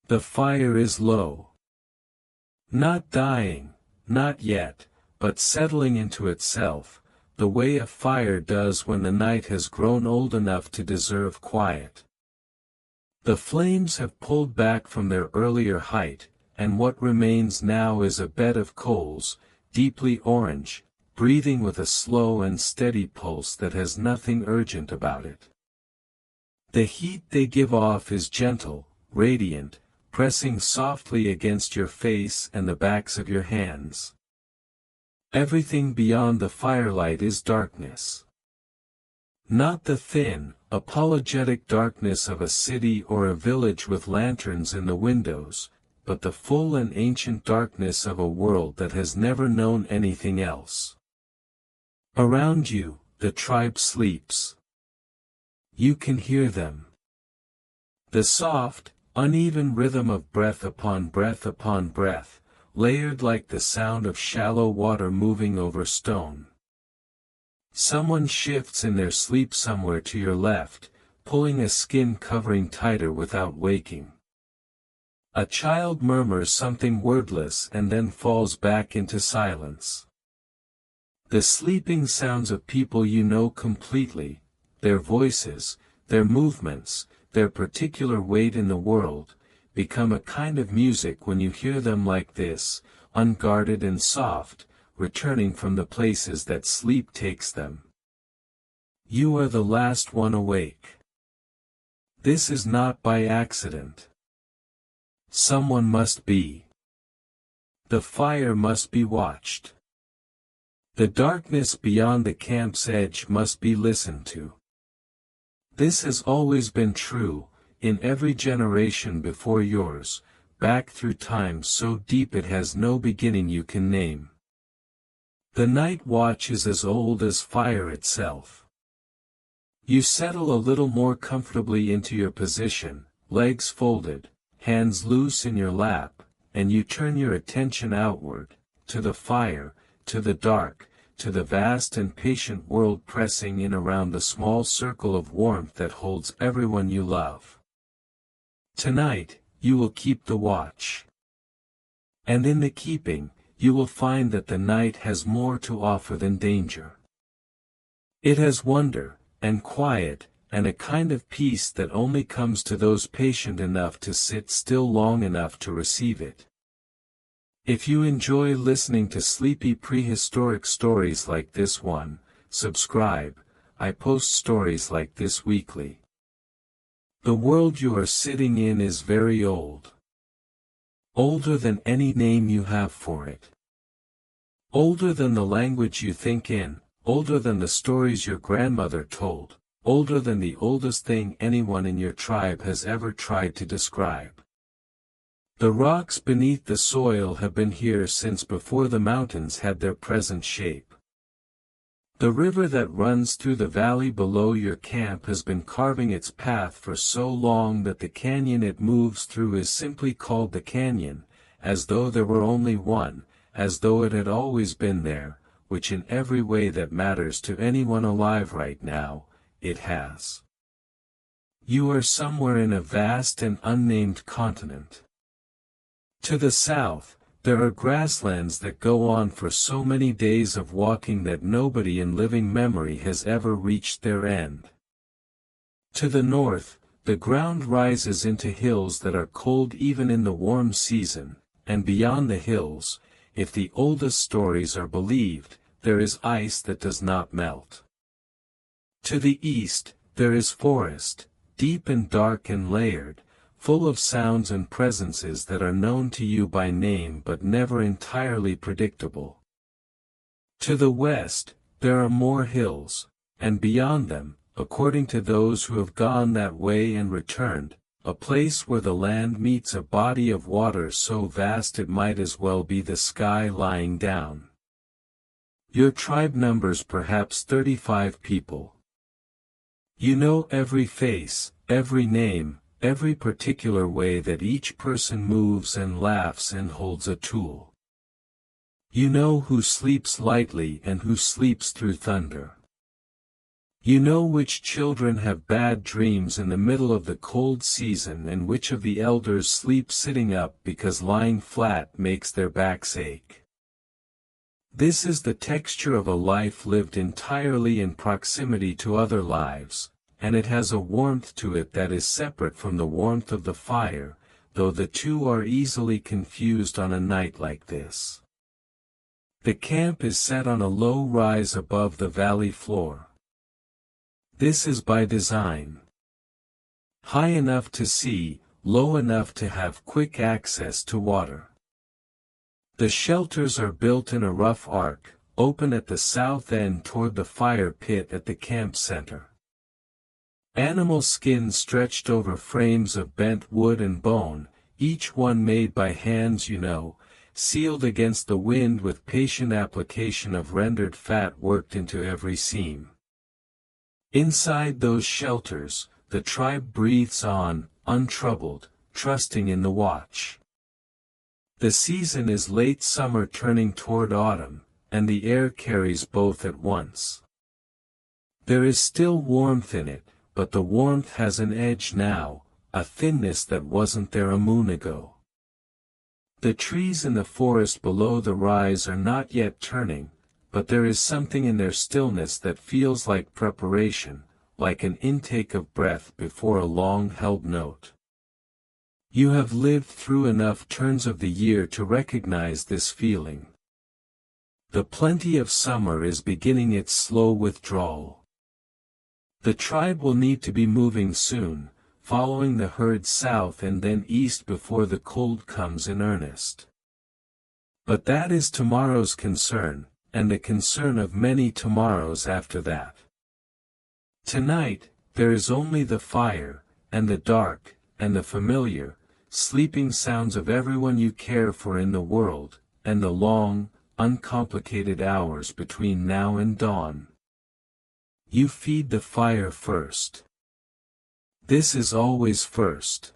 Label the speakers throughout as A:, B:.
A: The fire is low. Not dying, not yet, but settling into itself, the way a fire does when the night has grown old enough to deserve quiet. The flames have pulled back from their earlier height, and what remains now is a bed of coals, deeply orange, breathing with a slow and steady pulse that has nothing urgent about it. The heat they give off is gentle, radiant, pressing softly against your face and the backs of your hands. Everything beyond the firelight is darkness. Not the thin, apologetic darkness of a city or a village with lanterns in the windows, but the full and ancient darkness of a world that has never known anything else. Around you, the tribe sleeps. You can hear them. The soft, uneven rhythm of breath upon breath upon breath, layered like the sound of shallow water moving over stone. Someone shifts in their sleep somewhere to your left, pulling a skin covering tighter without waking. A child murmurs something wordless and then falls back into silence. The sleeping sounds of people you know completely, their voices, their movements, their particular weight in the world, become a kind of music when you hear them like this, unguarded and soft, returning from the places that sleep takes them. You are the last one awake. This is not by accident. Someone must be. The fire must be watched. The darkness beyond the camp's edge must be listened to. This has always been true, in every generation before yours, back through time so deep it has no beginning you can name. The night watch is as old as fire itself. You settle a little more comfortably into your position, legs folded, hands loose in your lap, and you turn your attention outward, to the fire, to the dark, to the vast and patient world pressing in around the small circle of warmth that holds everyone you love. Tonight, you will keep the watch. And in the keeping, you will find that the night has more to offer than danger. It has wonder, and quiet, and a kind of peace that only comes to those patient enough to sit still long enough to receive it. If you enjoy listening to sleepy prehistoric stories like this one, subscribe. I post stories like this weekly. The world you are sitting in is very old. Older than any name you have for it. Older than the language you think in, older than the stories your grandmother told, older than the oldest thing anyone in your tribe has ever tried to describe. The rocks beneath the soil have been here since before the mountains had their present shape. The river that runs through the valley below your camp has been carving its path for so long that the canyon it moves through is simply called the canyon, as though there were only one, as though it had always been there, which in every way that matters to anyone alive right now, it has. You are somewhere in a vast and unnamed continent. To the south, there are grasslands that go on for so many days of walking that nobody in living memory has ever reached their end. To the north, the ground rises into hills that are cold even in the warm season, and beyond the hills, if the oldest stories are believed, there is ice that does not melt. To the east, there is forest, deep and dark and layered, full of sounds and presences that are known to you by name but never entirely predictable. To the west, there are more hills, and beyond them, according to those who have gone that way and returned, a place where the land meets a body of water so vast it might as well be the sky lying down. Your tribe numbers perhaps 35 people. You know every face, every name, every particular way that each person moves and laughs and holds a tool. You know who sleeps lightly and who sleeps through thunder. You know which children have bad dreams in the middle of the cold season and which of the elders sleep sitting up because lying flat makes their backs ache. This is the texture of a life lived entirely in proximity to other lives, and it has a warmth to it that is separate from the warmth of the fire, though the two are easily confused on a night like this. The camp is set on a low rise above the valley floor. This is by design. High enough to see, low enough to have quick access to water. The shelters are built in a rough arc, open at the south end toward the fire pit at the camp center. Animal skins stretched over frames of bent wood and bone, each one made by hands sealed against the wind with patient application of rendered fat worked into every seam. Inside those shelters, the tribe breathes on, untroubled, trusting in the watch. The season is late summer turning toward autumn, and the air carries both at once. There is still warmth in it, but the warmth has an edge now, a thinness that wasn't there a moon ago. The trees in the forest below the rise are not yet turning, but there is something in their stillness that feels like preparation, like an intake of breath before a long-held note. You have lived through enough turns of the year to recognize this feeling. The plenty of summer is beginning its slow withdrawal. The tribe will need to be moving soon, following the herd south and then east before the cold comes in earnest. But that is tomorrow's concern, and the concern of many tomorrows after that. Tonight, there is only the fire, and the dark, and the familiar, sleeping sounds of everyone you care for in the world, and the long, uncomplicated hours between now and dawn. You feed the fire first. This is always first.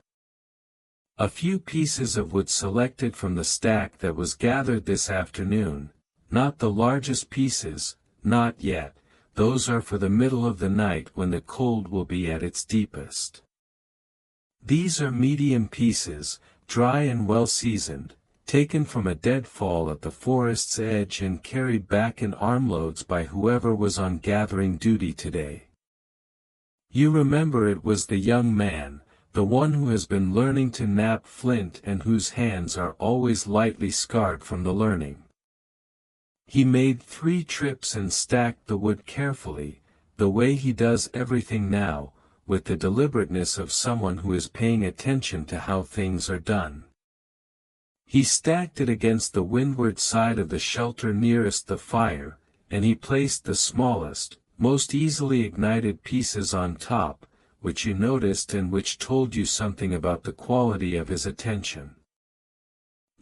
A: A few pieces of wood selected from the stack that was gathered this afternoon, not the largest pieces, not yet, those are for the middle of the night when the cold will be at its deepest. These are medium pieces, dry and well seasoned, taken from a deadfall at the forest's edge and carried back in armloads by whoever was on gathering duty today. You remember it was the young man, the one who has been learning to knap flint and whose hands are always lightly scarred from the learning. He made 3 trips and stacked the wood carefully, the way he does everything now, with the deliberateness of someone who is paying attention to how things are done. He stacked it against the windward side of the shelter nearest the fire, and he placed the smallest, most easily ignited pieces on top, which you noticed and which told you something about the quality of his attention.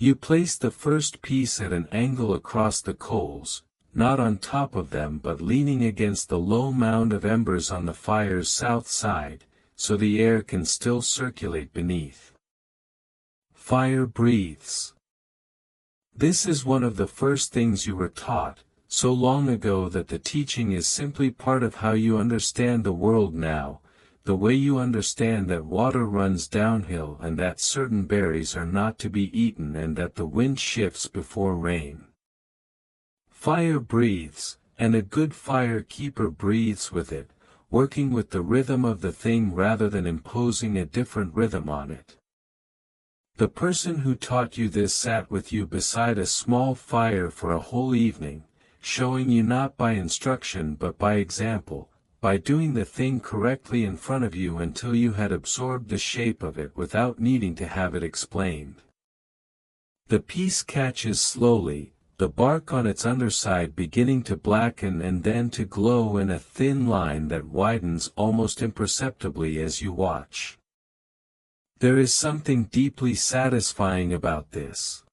A: You placed the first piece at an angle across the coals, not on top of them but leaning against the low mound of embers on the fire's south side, so the air can still circulate beneath. Fire breathes. This is one of the first things you were taught, so long ago that the teaching is simply part of how you understand the world now, the way you understand that water runs downhill and that certain berries are not to be eaten and that the wind shifts before rain. Fire breathes, and a good fire keeper breathes with it, working with the rhythm of the thing rather than imposing a different rhythm on it. The person who taught you this sat with you beside a small fire for a whole evening, showing you not by instruction but by example, by doing the thing correctly in front of you until you had absorbed the shape of it without needing to have it explained. The piece catches slowly, the bark on its underside beginning to blacken and then to glow in a thin line that widens almost imperceptibly as you watch. There is something deeply satisfying about this.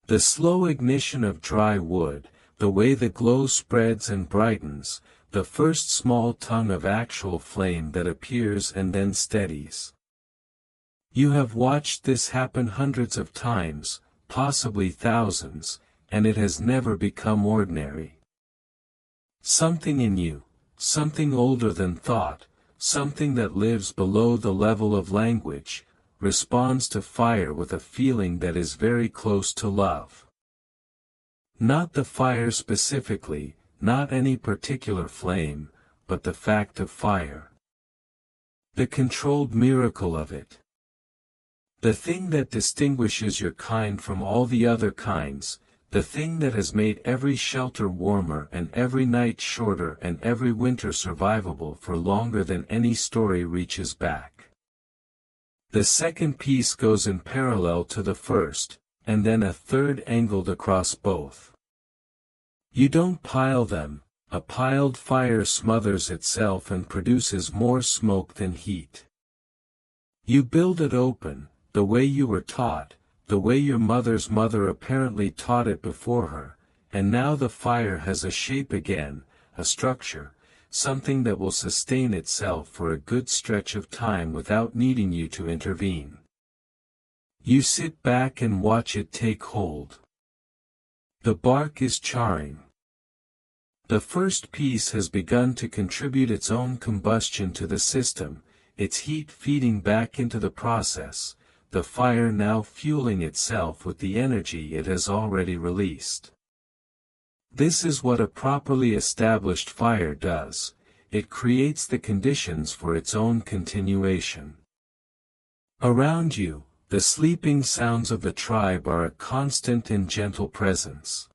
A: The slow ignition of dry wood, the way the glow spreads and brightens, the first small tongue of actual flame that appears and then steadies. You have watched this happen hundreds of times, possibly thousands, and it has never become ordinary. Something in you, something older than thought, something that lives below the level of language, responds to fire with a feeling that is very close to love. Not the fire specifically, not any particular flame, but the fact of fire. The controlled miracle of it. The thing that distinguishes your kind from all the other kinds, the thing that has made every shelter warmer and every night shorter and every winter survivable for longer than any story reaches back. The second piece goes in parallel to the first, and then a third angled across both. You don't pile them, a piled fire smothers itself and produces more smoke than heat. You build it open, the way you were taught, the way your mother's mother apparently taught it before her, and now the fire has a shape again, a structure, something that will sustain itself for a good stretch of time without needing you to intervene. You sit back and watch it take hold. The bark is charring. The first piece has begun to contribute its own combustion to the system, its heat feeding back into the process, the fire now fueling itself with the energy it has already released. This is what a properly established fire does, it creates the conditions for its own continuation. Around you, the sleeping sounds of the tribe are a constant and gentle presence.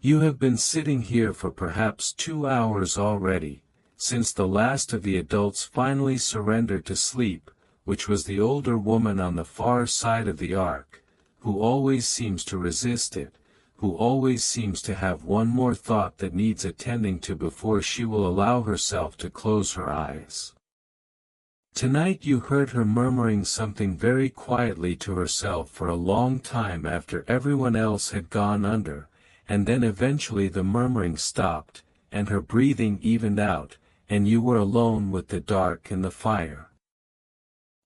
A: You have been sitting here for perhaps 2 hours already, since the last of the adults finally surrendered to sleep, which was the older woman on the far side of the ark, who always seems to resist it, who always seems to have one more thought that needs attending to before she will allow herself to close her eyes. Tonight you heard her murmuring something very quietly to herself for a long time after everyone else had gone under, and then eventually the murmuring stopped, and her breathing evened out, and you were alone with the dark and the fire.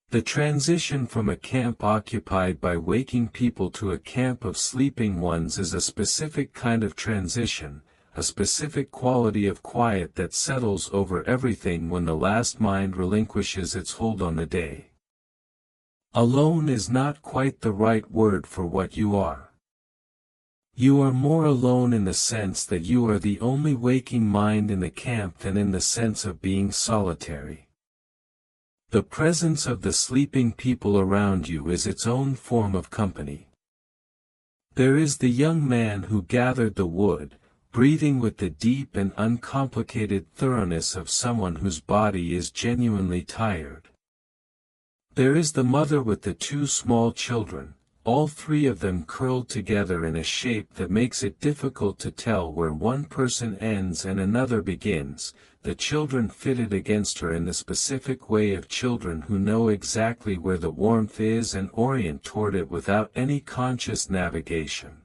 A: The transition from a camp occupied by waking people to a camp of sleeping ones is a specific kind of transition, a specific quality of quiet that settles over everything when the last mind relinquishes its hold on the day. Alone is not quite the right word for what you are. You are more alone in the sense that you are the only waking mind in the camp than in the sense of being solitary. The presence of the sleeping people around you is its own form of company. There is the young man who gathered the wood, breathing with the deep and uncomplicated thoroughness of someone whose body is genuinely tired. There is the mother with the 2 small children, all 3 of them curled together in a shape that makes it difficult to tell where one person ends and another begins, the children fitted against her in the specific way of children who know exactly where the warmth is and orient toward it without any conscious navigation.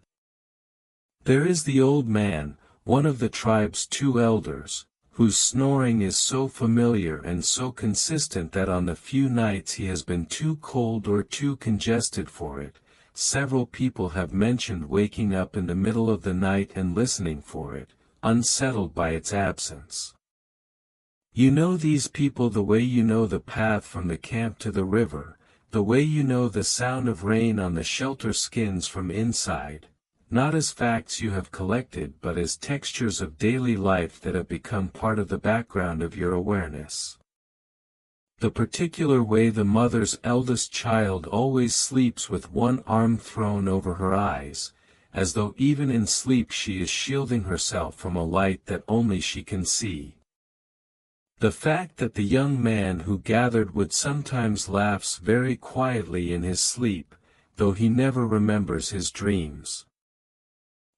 A: There is the old man, one of the tribe's 2 elders, whose snoring is so familiar and so consistent that on the few nights he has been too cold or too congested for it, several people have mentioned waking up in the middle of the night and listening for it, unsettled by its absence. You know these people the way you know the path from the camp to the river, the way you know the sound of rain on the shelter skins from inside, not as facts you have collected but as textures of daily life that have become part of the background of your awareness. The particular way the mother's eldest child always sleeps with one arm thrown over her eyes, as though even in sleep she is shielding herself from a light that only she can see. The fact that the young man who gathered wood sometimes laughs very quietly in his sleep, though he never remembers his dreams.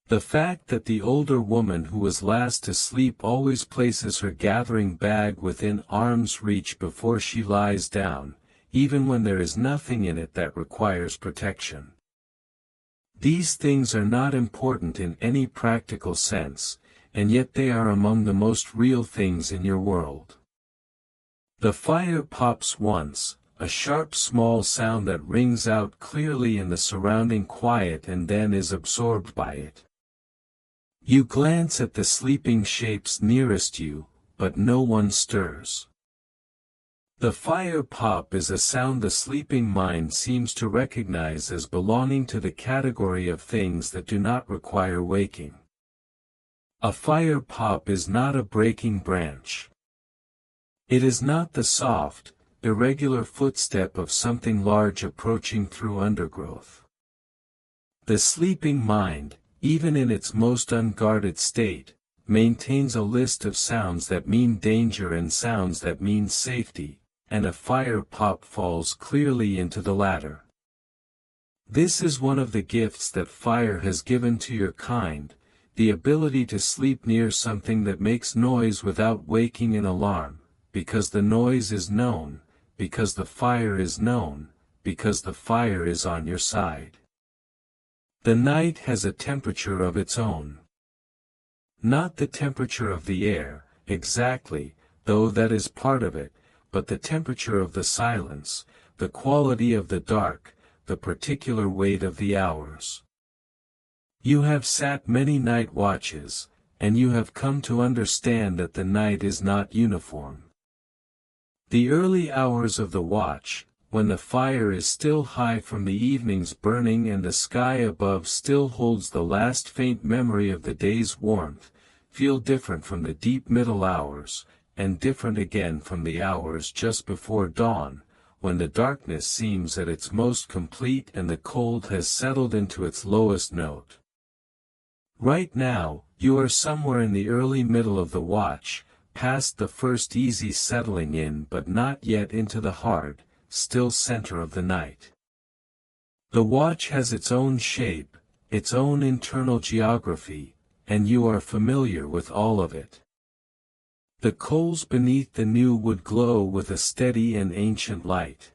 A: The fact that the older woman who was last to sleep always places her gathering bag within arm's reach before she lies down, even when there is nothing in it that requires protection. These things are not important in any practical sense, and yet they are among the most real things in your world. The fire pops once, a sharp small sound that rings out clearly in the surrounding quiet and then is absorbed by it. You glance at the sleeping shapes nearest you, but no one stirs. The fire pop is a sound the sleeping mind seems to recognize as belonging to the category of things that do not require waking. A fire pop is not a breaking branch. It is not the soft, irregular footstep of something large approaching through undergrowth. The sleeping mind, even in its most unguarded state, maintains a list of sounds that mean danger and sounds that mean safety, and a fire pop falls clearly into the latter. This is one of the gifts that fire has given to your kind, the ability to sleep near something that makes noise without waking an alarm, because the noise is known, because the fire is known, because the fire is on your side. The night has a temperature of its own. Not the temperature of the air, exactly, though that is part of it, but the temperature of the silence, the quality of the dark, the particular weight of the hours. You have sat many night watches, and you have come to understand that the night is not uniform. The early hours of the watch, when the fire is still high from the evening's burning and the sky above still holds the last faint memory of the day's warmth, feel different from the deep middle hours, and different again from the hours just before dawn, when the darkness seems at its most complete and the cold has settled into its lowest note. Right now, you are somewhere in the early middle of the watch, past the first easy settling in but not yet into the hard, still center of the night. The watch has its own shape, its own internal geography, and you are familiar with all of it. The coals beneath the new wood glow with a steady and ancient light.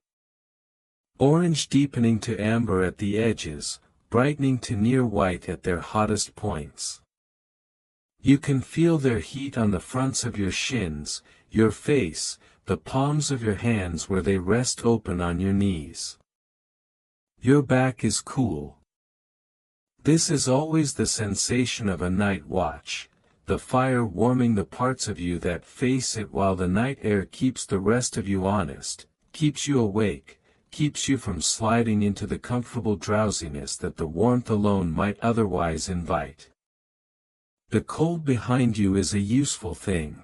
A: Orange deepening to amber at the edges, brightening to near white at their hottest points. You can feel their heat on the fronts of your shins, your face, the palms of your hands where they rest open on your knees. Your back is cool. This is always the sensation of a night watch, the fire warming the parts of you that face it while the night air keeps the rest of you honest, keeps you awake, keeps you from sliding into the comfortable drowsiness that the warmth alone might otherwise invite. The cold behind you is a useful thing.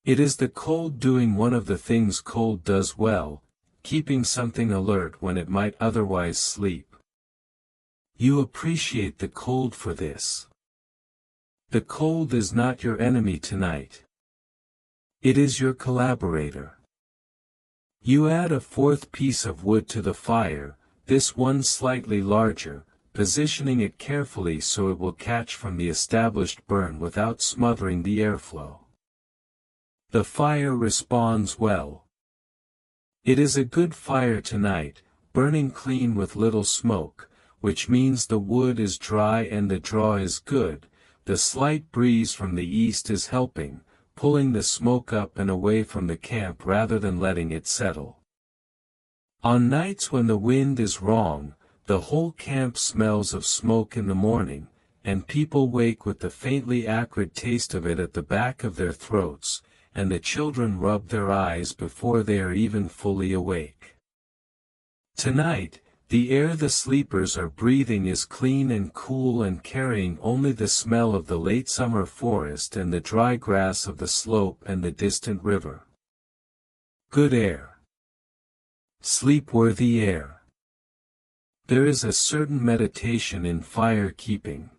A: It is the cold doing one of the things cold does well, keeping something alert when it might otherwise sleep. You appreciate the cold for this. The cold is not your enemy tonight. It is your collaborator. You add a fourth piece of wood to the fire, this one slightly larger, positioning it carefully so it will catch from the established burn without smothering the airflow. The fire responds well. It is a good fire tonight, burning clean with little smoke, which means the wood is dry and the draw is good. The slight breeze from the east is helping, pulling the smoke up and away from the camp rather than letting it settle. On nights when the wind is wrong, the whole camp smells of smoke in the morning, and people wake with the faintly acrid taste of it at the back of their throats, and the children rub their eyes before they are even fully awake. Tonight, the air the sleepers are breathing is clean and cool and carrying only the smell of the late summer forest and the dry grass of the slope and the distant river. Good air. Sleep-worthy air. There is a certain meditation in fire keeping.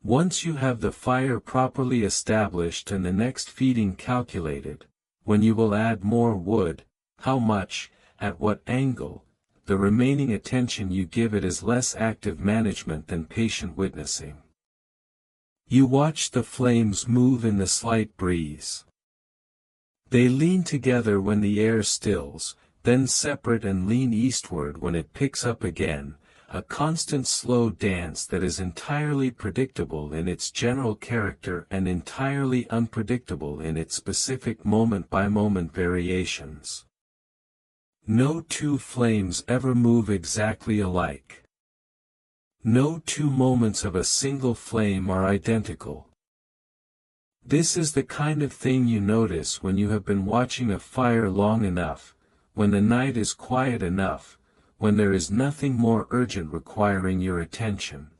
A: Once you have the fire properly established and the next feeding calculated, when you will add more wood, how much, at what angle, the remaining attention you give it is less active management than patient witnessing. You watch the flames move in the slight breeze. They lean together when the air stills, then separate and lean eastward when it picks up again, a constant slow dance that is entirely predictable in its general character and entirely unpredictable in its specific moment-by-moment variations. No two flames ever move exactly alike. No two moments of a single flame are identical. This is the kind of thing you notice when you have been watching a fire long enough, when the night is quiet enough, when there is nothing more urgent requiring your attention.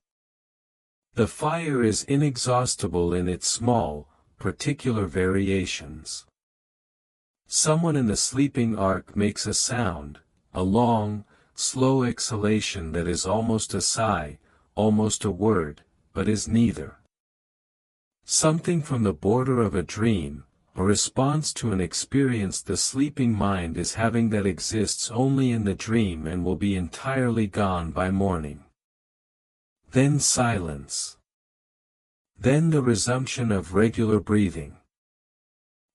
A: The fire is inexhaustible in its small, particular variations. Someone in the sleeping ark makes a sound, a long, slow exhalation that is almost a sigh, almost a word, but is neither. Something from the border of a dream, a response to an experience the sleeping mind is having that exists only in the dream and will be entirely gone by morning. Then silence. Then the resumption of regular breathing.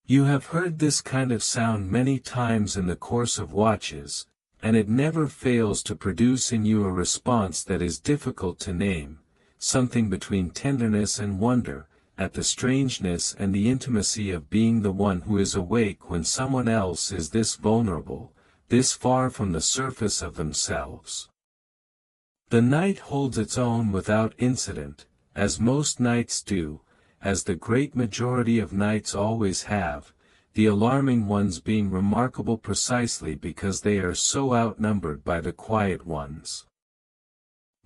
A: You have heard this kind of sound many times in the course of watches, and it never fails to produce in you a response that is difficult to name, something between tenderness and wonder, at the strangeness and the intimacy of being the one who is awake when someone else is this vulnerable, this far from the surface of themselves. The night holds its own without incident, as most nights do, as the great majority of nights always have, the alarming ones being remarkable precisely because they are so outnumbered by the quiet ones.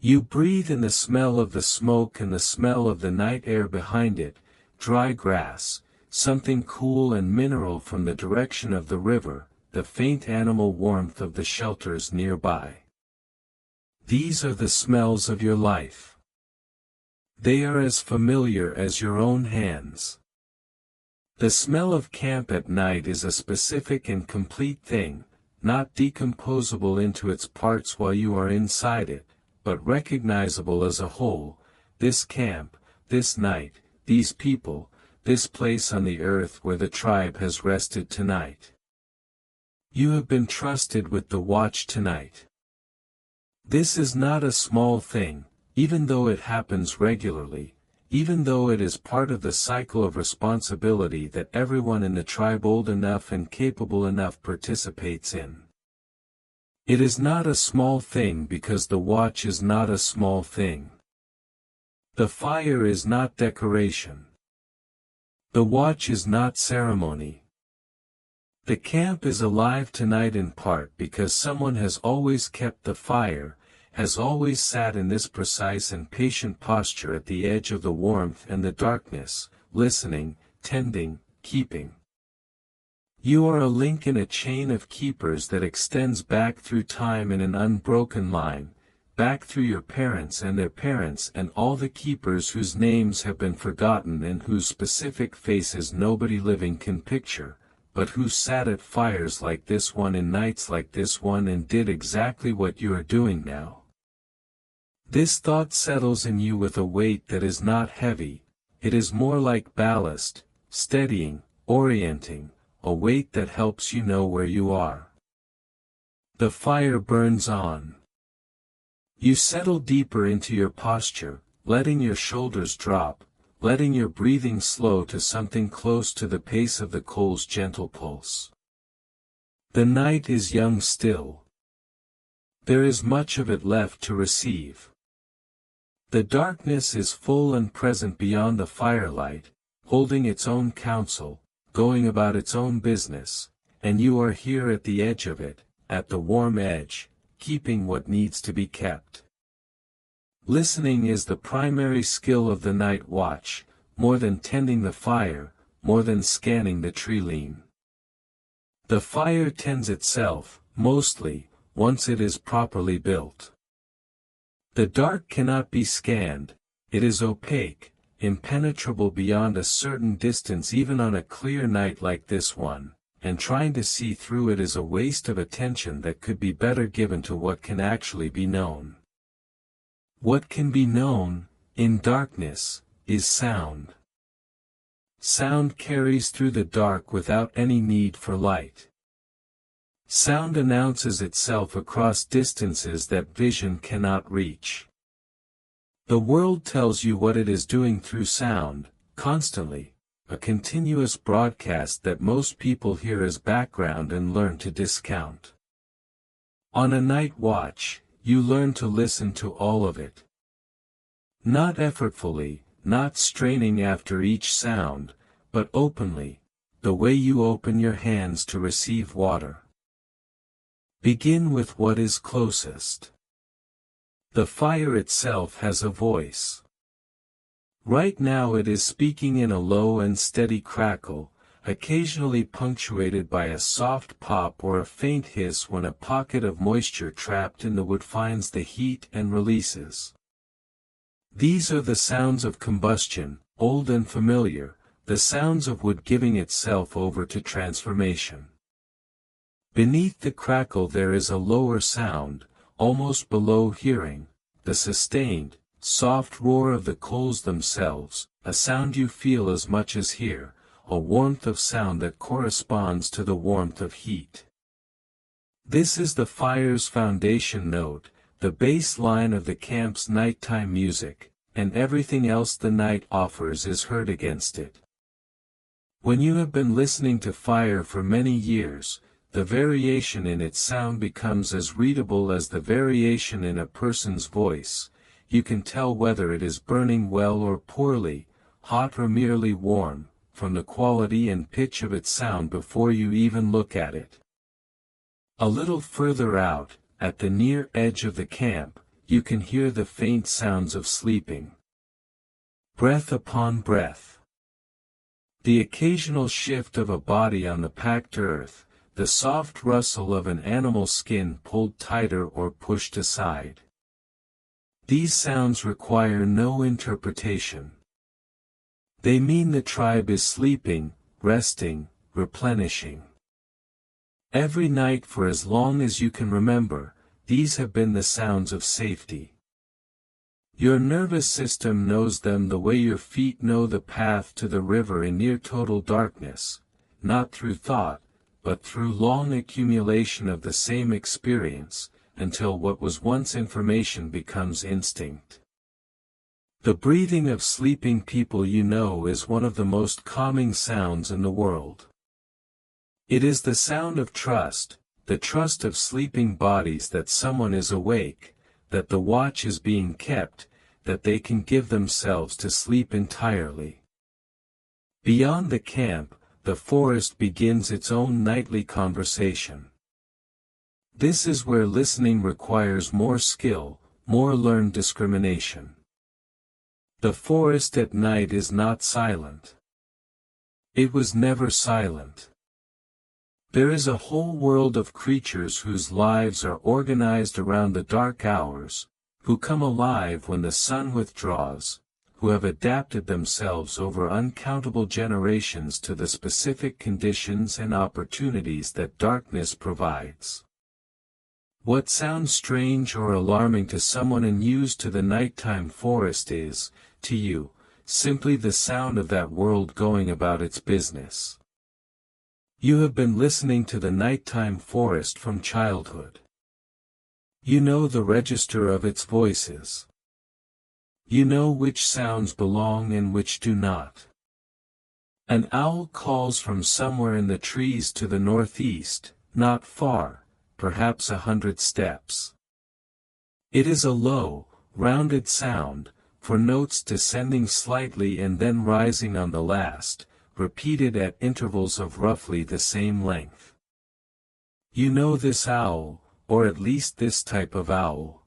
A: You breathe in the smell of the smoke and the smell of the night air behind it, dry grass, something cool and mineral from the direction of the river, the faint animal warmth of the shelters nearby. These are the smells of your life. They are as familiar as your own hands. The smell of camp at night is a specific and complete thing, not decomposable into its parts while you are inside it, but recognizable as a whole, this camp, this night, these people, this place on the earth where the tribe has rested tonight. You have been trusted with the watch tonight. This is not a small thing, even though it happens regularly, even though it is part of the cycle of responsibility that everyone in the tribe old enough and capable enough participates in. It is not a small thing because the watch is not a small thing. The fire is not decoration. The watch is not ceremony. The camp is alive tonight in part because someone has always kept the fire, has always sat in this precise and patient posture at the edge of the warmth and the darkness, listening, tending, keeping. You are a link in a chain of keepers that extends back through time in an unbroken line, back through your parents and their parents and all the keepers whose names have been forgotten and whose specific faces nobody living can picture, but who sat at fires like this one in nights like this one and did exactly what you are doing now. This thought settles in you with a weight that is not heavy, it is more like ballast, steadying, orienting, a weight that helps you know where you are. The fire burns on. You settle deeper into your posture, letting your shoulders drop, letting your breathing slow to something close to the pace of the coal's gentle pulse. The night is young still. There is much of it left to receive. The darkness is full and present beyond the firelight, holding its own counsel, going about its own business, and you are here at the edge of it, at the warm edge, keeping what needs to be kept. Listening is the primary skill of the night watch, more than tending the fire, more than scanning the tree line. The fire tends itself, mostly, once it is properly built. The dark cannot be scanned, it is opaque, impenetrable beyond a certain distance even on a clear night like this one, and trying to see through it is a waste of attention that could be better given to what can actually be known. What can be known, in darkness, is sound. Sound carries through the dark without any need for light. Sound announces itself across distances that vision cannot reach. The world tells you what it is doing through sound, constantly, a continuous broadcast that most people hear as background and learn to discount. On a night watch, you learn to listen to all of it. Not effortfully, not straining after each sound, but openly, the way you open your hands to receive water. Begin with what is closest. The fire itself has a voice. Right now it is speaking in a low and steady crackle, occasionally punctuated by a soft pop or a faint hiss when a pocket of moisture trapped in the wood finds the heat and releases. These are the sounds of combustion, old and familiar, the sounds of wood giving itself over to transformation. Beneath the crackle there is a lower sound, almost below hearing, the sustained, soft roar of the coals themselves, a sound you feel as much as hear, a warmth of sound that corresponds to the warmth of heat. This is the fire's foundation note, the bass line of the camp's nighttime music, and everything else the night offers is heard against it. When you have been listening to fire for many years, the variation in its sound becomes as readable as the variation in a person's voice. You can tell whether it is burning well or poorly, hot or merely warm, from the quality and pitch of its sound before you even look at it. A little further out, at the near edge of the camp, you can hear the faint sounds of sleeping. Breath upon breath. The occasional shift of a body on the packed earth, the soft rustle of an animal's skin pulled tighter or pushed aside. These sounds require no interpretation. They mean the tribe is sleeping, resting, replenishing. Every night for as long as you can remember, these have been the sounds of safety. Your nervous system knows them the way your feet know the path to the river in near total darkness, not through thought, but through long accumulation of the same experience, until what was once information becomes instinct. The breathing of sleeping people you know is one of the most calming sounds in the world. It is the sound of trust, the trust of sleeping bodies that someone is awake, that the watch is being kept, that they can give themselves to sleep entirely. Beyond the camp, the forest begins its own nightly conversation. This is where listening requires more skill, more learned discrimination. The forest at night is not silent. It was never silent. There is a whole world of creatures whose lives are organized around the dark hours, who come alive when the sun withdraws, who have adapted themselves over uncountable generations to the specific conditions and opportunities that darkness provides. What sounds strange or alarming to someone unused to the nighttime forest is, to you, simply the sound of that world going about its business. You have been listening to the nighttime forest from childhood. You know the register of its voices. You know which sounds belong and which do not. An owl calls from somewhere in the trees to the northeast, not far, perhaps 100 steps. It is a low, rounded sound, for notes descending slightly and then rising on the last, repeated at intervals of roughly the same length. You know this owl, or at least this type of owl.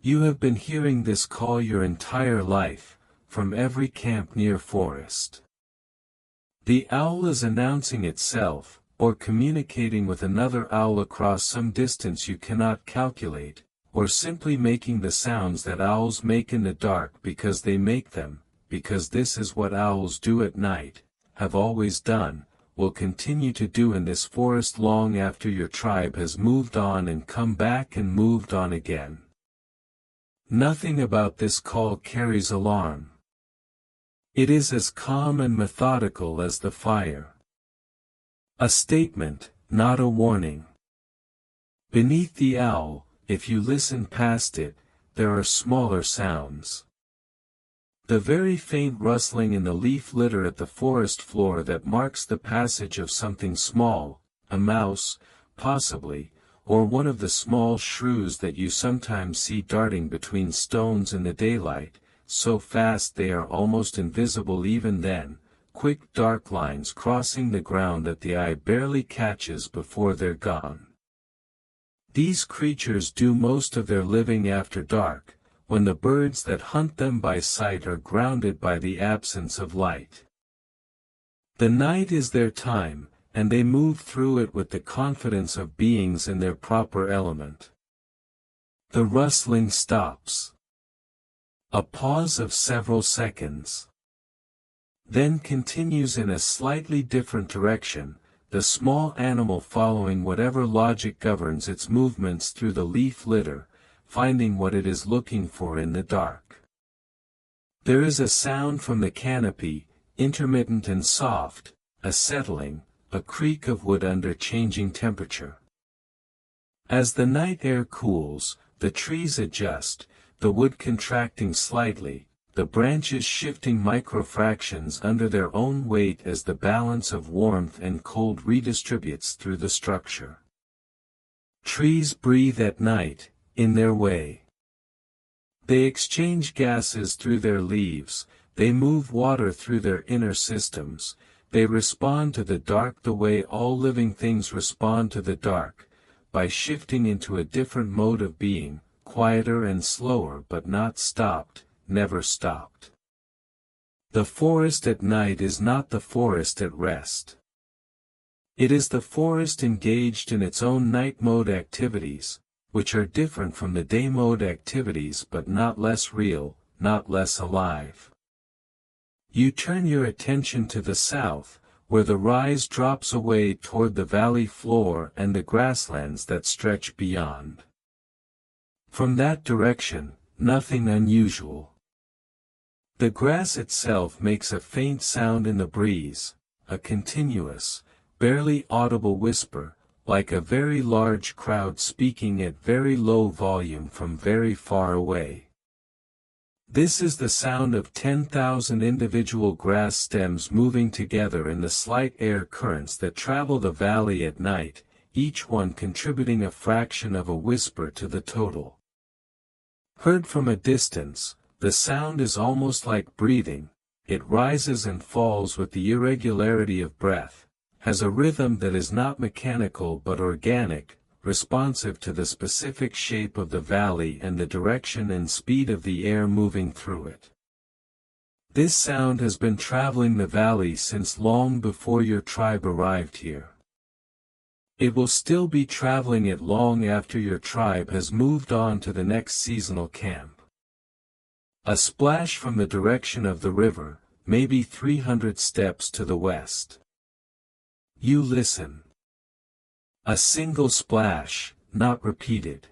A: You have been hearing this call your entire life, from every camp near forest. The owl is announcing itself, or communicating with another owl across some distance you cannot calculate, or simply making the sounds that owls make in the dark because they make them, because this is what owls do at night, have always done, will continue to do in this forest long after your tribe has moved on and come back and moved on again. Nothing about this call carries alarm. It is as calm and methodical as the fire. A statement, not a warning. Beneath the owl, if you listen past it, there are smaller sounds. The very faint rustling in the leaf litter at the forest floor that marks the passage of something small, a mouse, possibly, or one of the small shrews that you sometimes see darting between stones in the daylight, so fast they are almost invisible even then, quick dark lines crossing the ground that the eye barely catches before they're gone. These creatures do most of their living after dark, when the birds that hunt them by sight are grounded by the absence of light. The night is their time, and they move through it with the confidence of beings in their proper element. The rustling stops. A pause of several seconds. Then continues in a slightly different direction, the small animal following whatever logic governs its movements through the leaf litter, finding what it is looking for in the dark. There is a sound from the canopy, intermittent and soft, a settling, a creak of wood under changing temperature. As the night air cools, the trees adjust, the wood contracting slightly, the branches shifting microfractions under their own weight as the balance of warmth and cold redistributes through the structure. Trees breathe at night, in their way. They exchange gases through their leaves, they move water through their inner systems, they respond to the dark the way all living things respond to the dark, by shifting into a different mode of being, quieter and slower but not stopped, never stopped. The forest at night is not the forest at rest. It is the forest engaged in its own night mode activities, which are different from the day mode activities but not less real, not less alive. You turn your attention to the south, where the rise drops away toward the valley floor and the grasslands that stretch beyond. From that direction, nothing unusual. The grass itself makes a faint sound in the breeze, a continuous, barely audible whisper, like a very large crowd speaking at very low volume from very far away. This is the sound of 10,000 individual grass stems moving together in the slight air currents that travel the valley at night, each one contributing a fraction of a whisper to the total. Heard from a distance, the sound is almost like breathing, it rises and falls with the irregularity of breath, has a rhythm that is not mechanical but organic, responsive to the specific shape of the valley and the direction and speed of the air moving through it. This sound has been traveling the valley since long before your tribe arrived here. It will still be traveling it long after your tribe has moved on to the next seasonal camp. A splash from the direction of the river, maybe 300 steps to the west. You listen. A single splash, not repeated.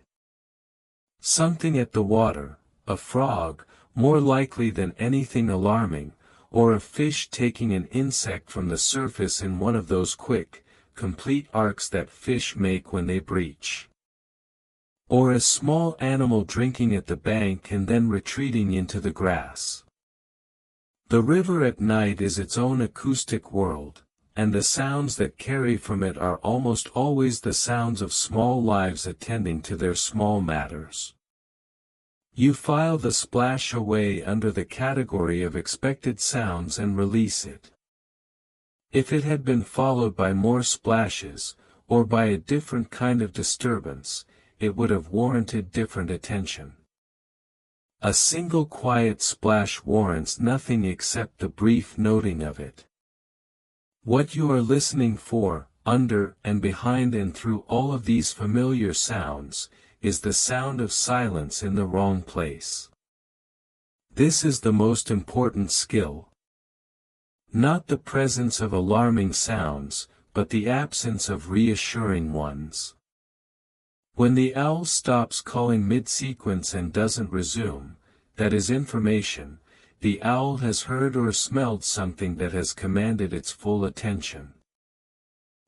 A: Something at the water, a frog, more likely than anything alarming, or a fish taking an insect from the surface in one of those quick, complete arcs that fish make when they breach. Or a small animal drinking at the bank and then retreating into the grass. The river at night is its own acoustic world, and the sounds that carry from it are almost always the sounds of small lives attending to their small matters. You file the splash away under the category of expected sounds and release it. If it had been followed by more splashes, or by a different kind of disturbance, it would have warranted different attention. A single quiet splash warrants nothing except the brief noting of it. What you are listening for, under and behind and through all of these familiar sounds, is the sound of silence in the wrong place. This is the most important skill. Not the presence of alarming sounds, but the absence of reassuring ones. When the owl stops calling mid-sequence and doesn't resume, that is information. The owl has heard or smelled something that has commanded its full attention.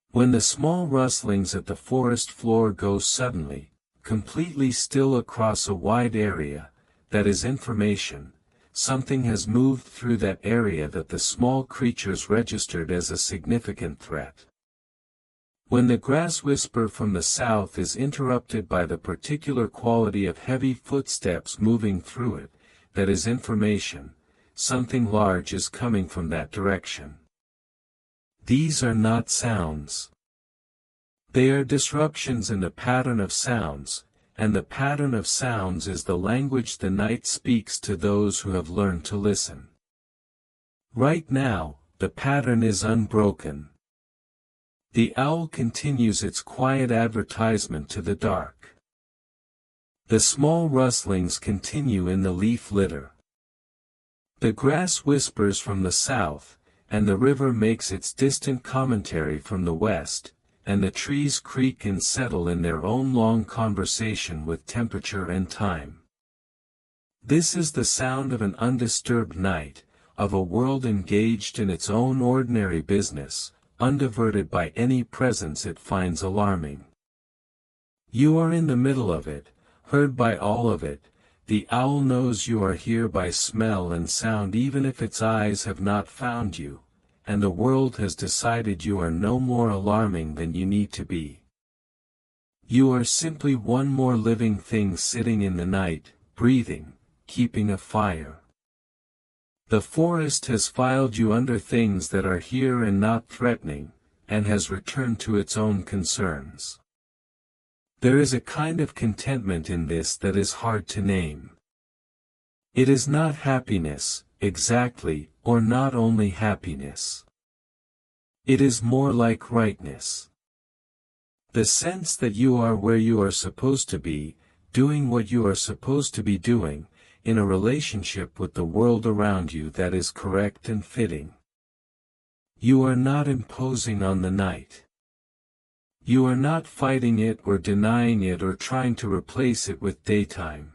A: When the small rustlings at the forest floor go suddenly, completely still across a wide area, that is information. Something has moved through that area that the small creatures registered as a significant threat. When the grass whisper from the south is interrupted by the particular quality of heavy footsteps moving through it, that is information. Something large is coming from that direction. These are not sounds. They are disruptions in the pattern of sounds, and the pattern of sounds is the language the night speaks to those who have learned to listen. Right now, the pattern is unbroken. The owl continues its quiet advertisement to the dark. The small rustlings continue in the leaf litter. The grass whispers from the south, and the river makes its distant commentary from the west, and the trees creak and settle in their own long conversation with temperature and time. This is the sound of an undisturbed night, of a world engaged in its own ordinary business, undiverted by any presence it finds alarming. You are in the middle of it, heard by all of it. The owl knows you are here by smell and sound even if its eyes have not found you, and the world has decided you are no more alarming than you need to be. You are simply one more living thing sitting in the night, breathing, keeping a fire. The forest has filed you under things that are here and not threatening, and has returned to its own concerns. There is a kind of contentment in this that is hard to name. It is not happiness, exactly, or not only happiness. It is more like rightness. The sense that you are where you are supposed to be, doing what you are supposed to be doing, in a relationship with the world around you that is correct and fitting. You are not imposing on the night. You are not fighting it or denying it or trying to replace it with daytime.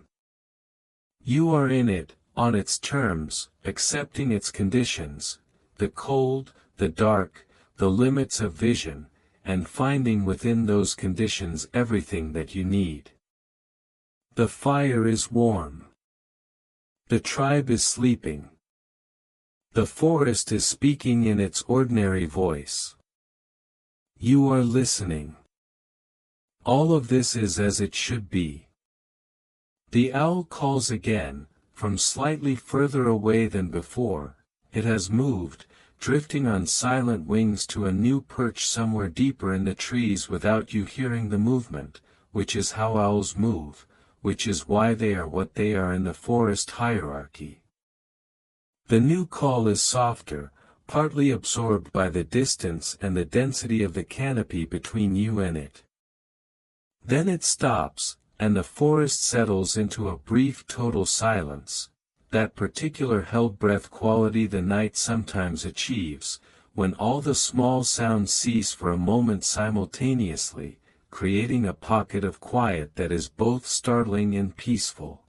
A: You are in it, on its terms, accepting its conditions, the cold, the dark, the limits of vision, and finding within those conditions everything that you need. The fire is warm. The tribe is sleeping. The forest is speaking in its ordinary voice. You are listening. All of this is as it should be. The owl calls again, from slightly further away than before. It has moved, drifting on silent wings to a new perch somewhere deeper in the trees without you hearing the movement, which is how owls move, which is why they are what they are in the forest hierarchy. The new call is softer, partly absorbed by the distance and the density of the canopy between you and it. Then it stops, and the forest settles into a brief total silence, that particular held breath quality the night sometimes achieves, when all the small sounds cease for a moment simultaneously, creating a pocket of quiet that is both startling and peaceful.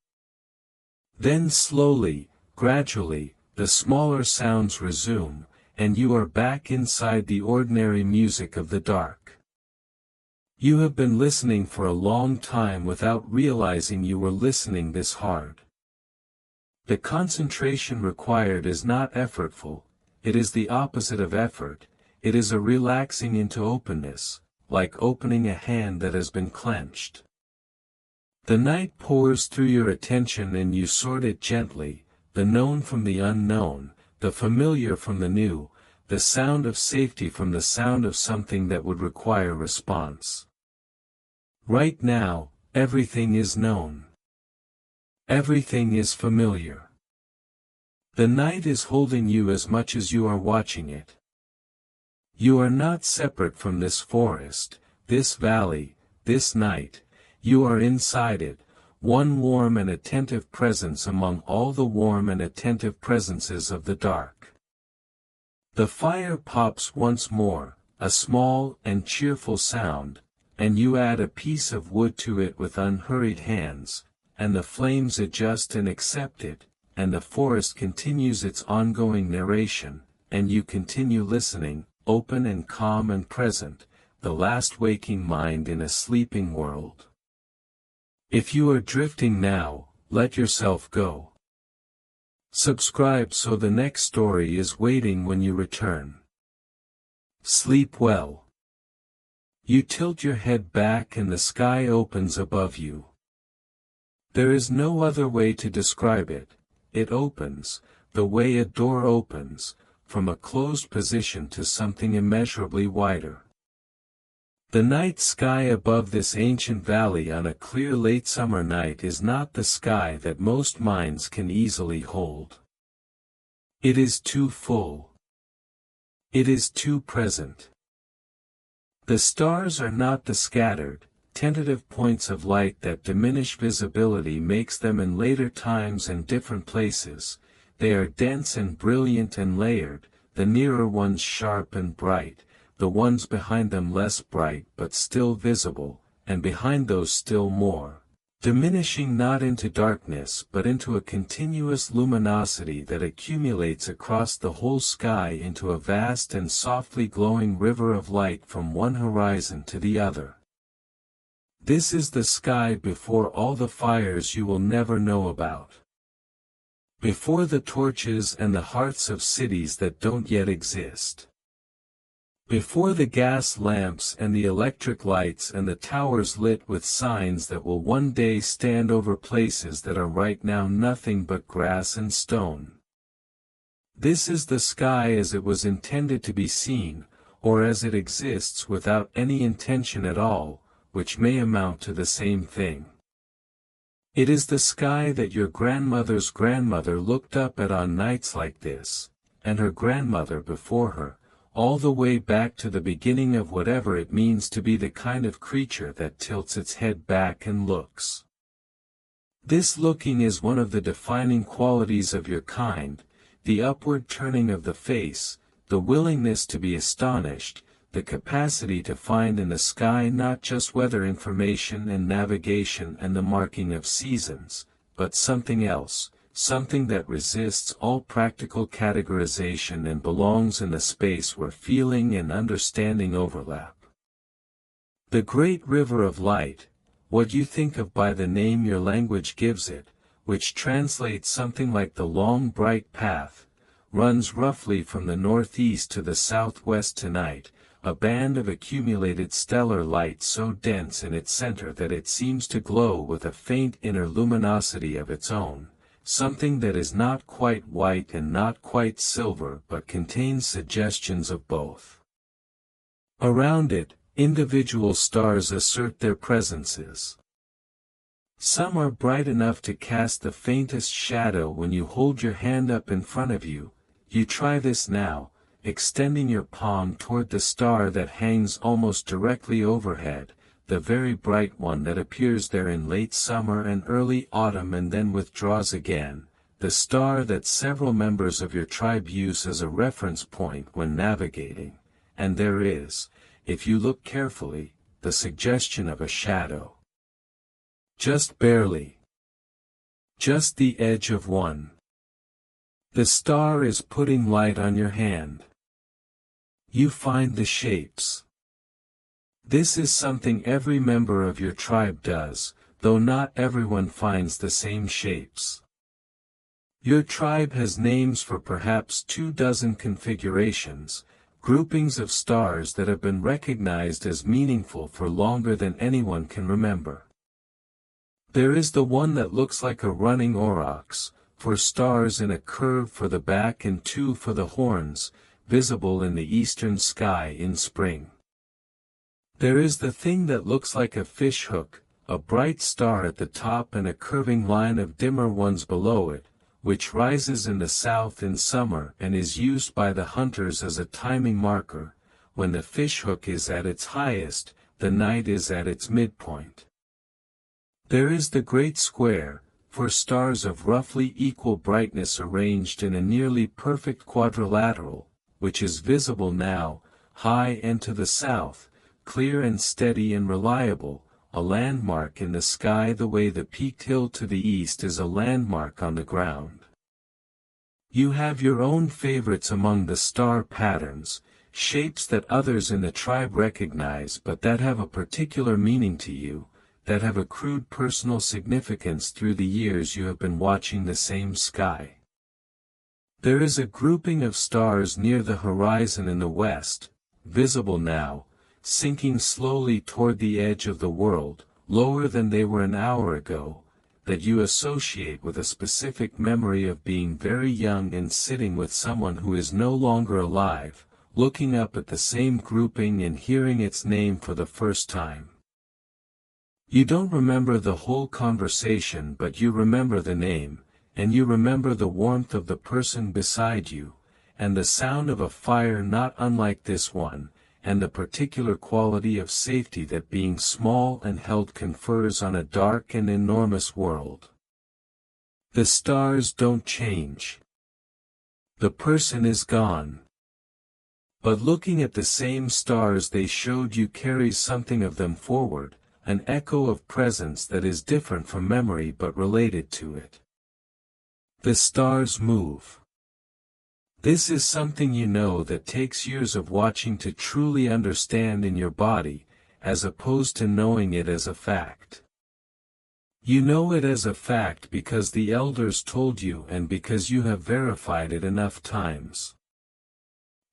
A: Then slowly, gradually, the smaller sounds resume, and you are back inside the ordinary music of the dark. You have been listening for a long time without realizing you were listening this hard. The concentration required is not effortful, it is the opposite of effort, it is a relaxing into openness, like opening a hand that has been clenched. The night pours through your attention and you sort it gently, the known from the unknown, the familiar from the new, the sound of safety from the sound of something that would require response. Right now, everything is known. Everything is familiar. The night is holding you as much as you are watching it. You are not separate from this forest, this valley, this night, you are inside it, one warm and attentive presence among all the warm and attentive presences of the dark. The fire pops once more, a small and cheerful sound, and you add a piece of wood to it with unhurried hands, and the flames adjust and accept it, and the forest continues its ongoing narration, and you continue listening, open and calm and present, the last waking mind in a sleeping world. If you are drifting now, let yourself go. Subscribe so the next story is waiting when you return. Sleep well. You tilt your head back and the sky opens above you. There is no other way to describe it. It opens, the way a door opens, from a closed position to something immeasurably wider. The night sky above this ancient valley on a clear late summer night is not the sky that most minds can easily hold. It is too full. It is too present. The stars are not the scattered, tentative points of light that diminish visibility makes them in later times and different places. They are dense and brilliant and layered, the nearer ones sharp and bright, the ones behind them less bright but still visible, and behind those still more, diminishing not into darkness but into a continuous luminosity that accumulates across the whole sky into a vast and softly glowing river of light from one horizon to the other. This is the sky before all the fires you will never know about. Before the torches and the hearths of cities that don't yet exist. Before the gas lamps and the electric lights and the towers lit with signs that will one day stand over places that are right now nothing but grass and stone. This is the sky as it was intended to be seen, or as it exists without any intention at all, which may amount to the same thing. It is the sky that your grandmother's grandmother looked up at on nights like this, and her grandmother before her, all the way back to the beginning of whatever it means to be the kind of creature that tilts its head back and looks. This looking is one of the defining qualities of your kind, the upward turning of the face, the willingness to be astonished, the capacity to find in the sky not just weather information and navigation and the marking of seasons, but something else, something that resists all practical categorization and belongs in the space where feeling and understanding overlap. The great river of light, what you think of by the name your language gives it, which translates something like the long bright path, runs roughly from the northeast to the southwest tonight, a band of accumulated stellar light so dense in its center that it seems to glow with a faint inner luminosity of its own, something that is not quite white and not quite silver but contains suggestions of both. Around it, individual stars assert their presences. Some are bright enough to cast the faintest shadow when you hold your hand up in front of you. You try this now, extending your palm toward the star that hangs almost directly overhead, the very bright one that appears there in late summer and early autumn and then withdraws again, the star that several members of your tribe use as a reference point when navigating, and there is, if you look carefully, the suggestion of a shadow. Just barely. Just the edge of one. The star is putting light on your hand. You find the shapes. This is something every member of your tribe does, though not everyone finds the same shapes. Your tribe has names for perhaps 24 configurations, groupings of stars that have been recognized as meaningful for longer than anyone can remember. There is the one that looks like a running aurochs, for stars in a curve for the back and 2 for the horns, visible in the eastern sky in spring. There is the thing that looks like a fish hook, a bright star at the top and a curving line of dimmer ones below it, which rises in the south in summer and is used by the hunters as a timing marker. When the fish hook is at its highest, the night is at its midpoint. There is the great square, for stars of roughly equal brightness arranged in a nearly perfect quadrilateral, which is visible now, high and to the south, clear and steady and reliable, a landmark in the sky the way the peaked hill to the east is a landmark on the ground. You have your own favorites among the star patterns, shapes that others in the tribe recognize but that have a particular meaning to you, that have accrued personal significance through the years you have been watching the same sky. There is a grouping of stars near the horizon in the west, visible now, sinking slowly toward the edge of the world, lower than they were an hour ago, that you associate with a specific memory of being very young and sitting with someone who is no longer alive, looking up at the same grouping and hearing its name for the first time. You don't remember the whole conversation, but you remember the name, and you remember the warmth of the person beside you, and the sound of a fire not unlike this one, and the particular quality of safety that being small and held confers on a dark and enormous world. The stars don't change. The person is gone. But looking at the same stars they showed you carries something of them forward, an echo of presence that is different from memory but related to it. The stars move. This is something you know that takes years of watching to truly understand in your body, as opposed to knowing it as a fact. You know it as a fact because the elders told you and because you have verified it enough times.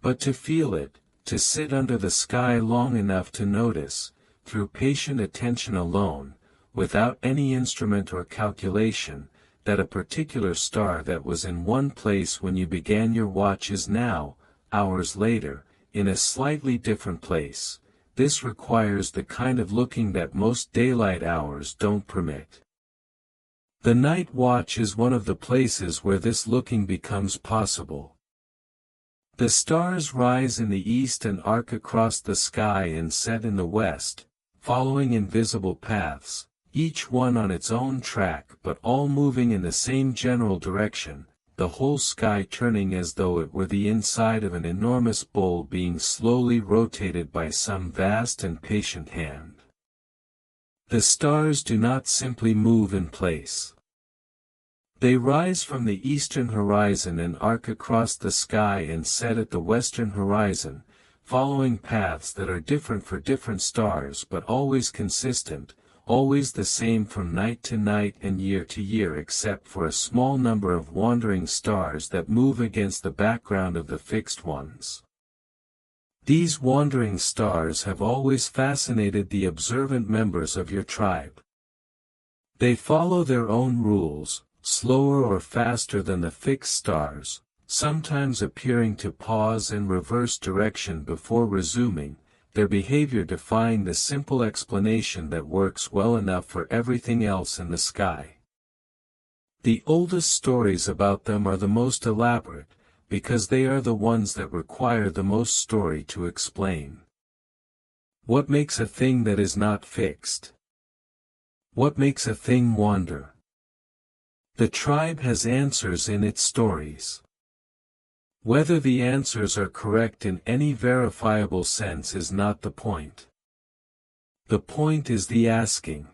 A: But to feel it, to sit under the sky long enough to notice, through patient attention alone, without any instrument or calculation, that a particular star that was in one place when you began your watch is now, hours later, in a slightly different place, this requires the kind of looking that most daylight hours don't permit. The night watch is one of the places where this looking becomes possible. The stars rise in the east and arc across the sky and set in the west, following invisible paths, each one on its own track but all moving in the same general direction, the whole sky turning as though it were the inside of an enormous bowl being slowly rotated by some vast and patient hand. The stars do not simply move in place. They rise from the eastern horizon and arc across the sky and set at the western horizon, following paths that are different for different stars but always consistent, always the same from night to night and year to year except for a small number of wandering stars that move against the background of the fixed ones. These wandering stars have always fascinated the observant members of your tribe. They follow their own rules, slower or faster than the fixed stars, sometimes appearing to pause and reverse direction before resuming, their behavior defying the simple explanation that works well enough for everything else in the sky. The oldest stories about them are the most elaborate, because they are the ones that require the most story to explain. What makes a thing that is not fixed? What makes a thing wander? The tribe has answers in its stories. Whether the answers are correct in any verifiable sense is not the point. The point is the asking.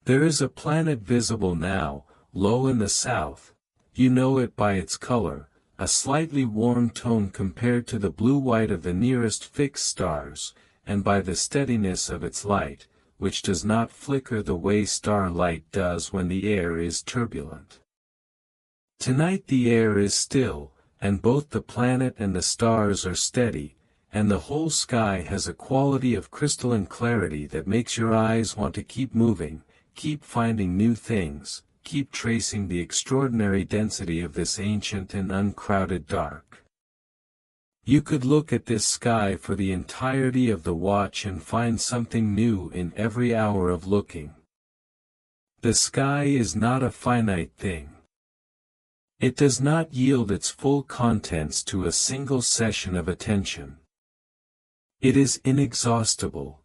A: There is a planet visible now, low in the south, you know it by its color, a slightly warm tone compared to the blue-white of the nearest fixed stars, and by the steadiness of its light, which does not flicker the way starlight does when the air is turbulent. Tonight the air is still, and both the planet and the stars are steady, and the whole sky has a quality of crystalline clarity that makes your eyes want to keep moving, keep finding new things, keep tracing the extraordinary density of this ancient and uncrowded dark. You could look at this sky for the entirety of the watch and find something new in every hour of looking. The sky is not a finite thing. It does not yield its full contents to a single session of attention. It is inexhaustible.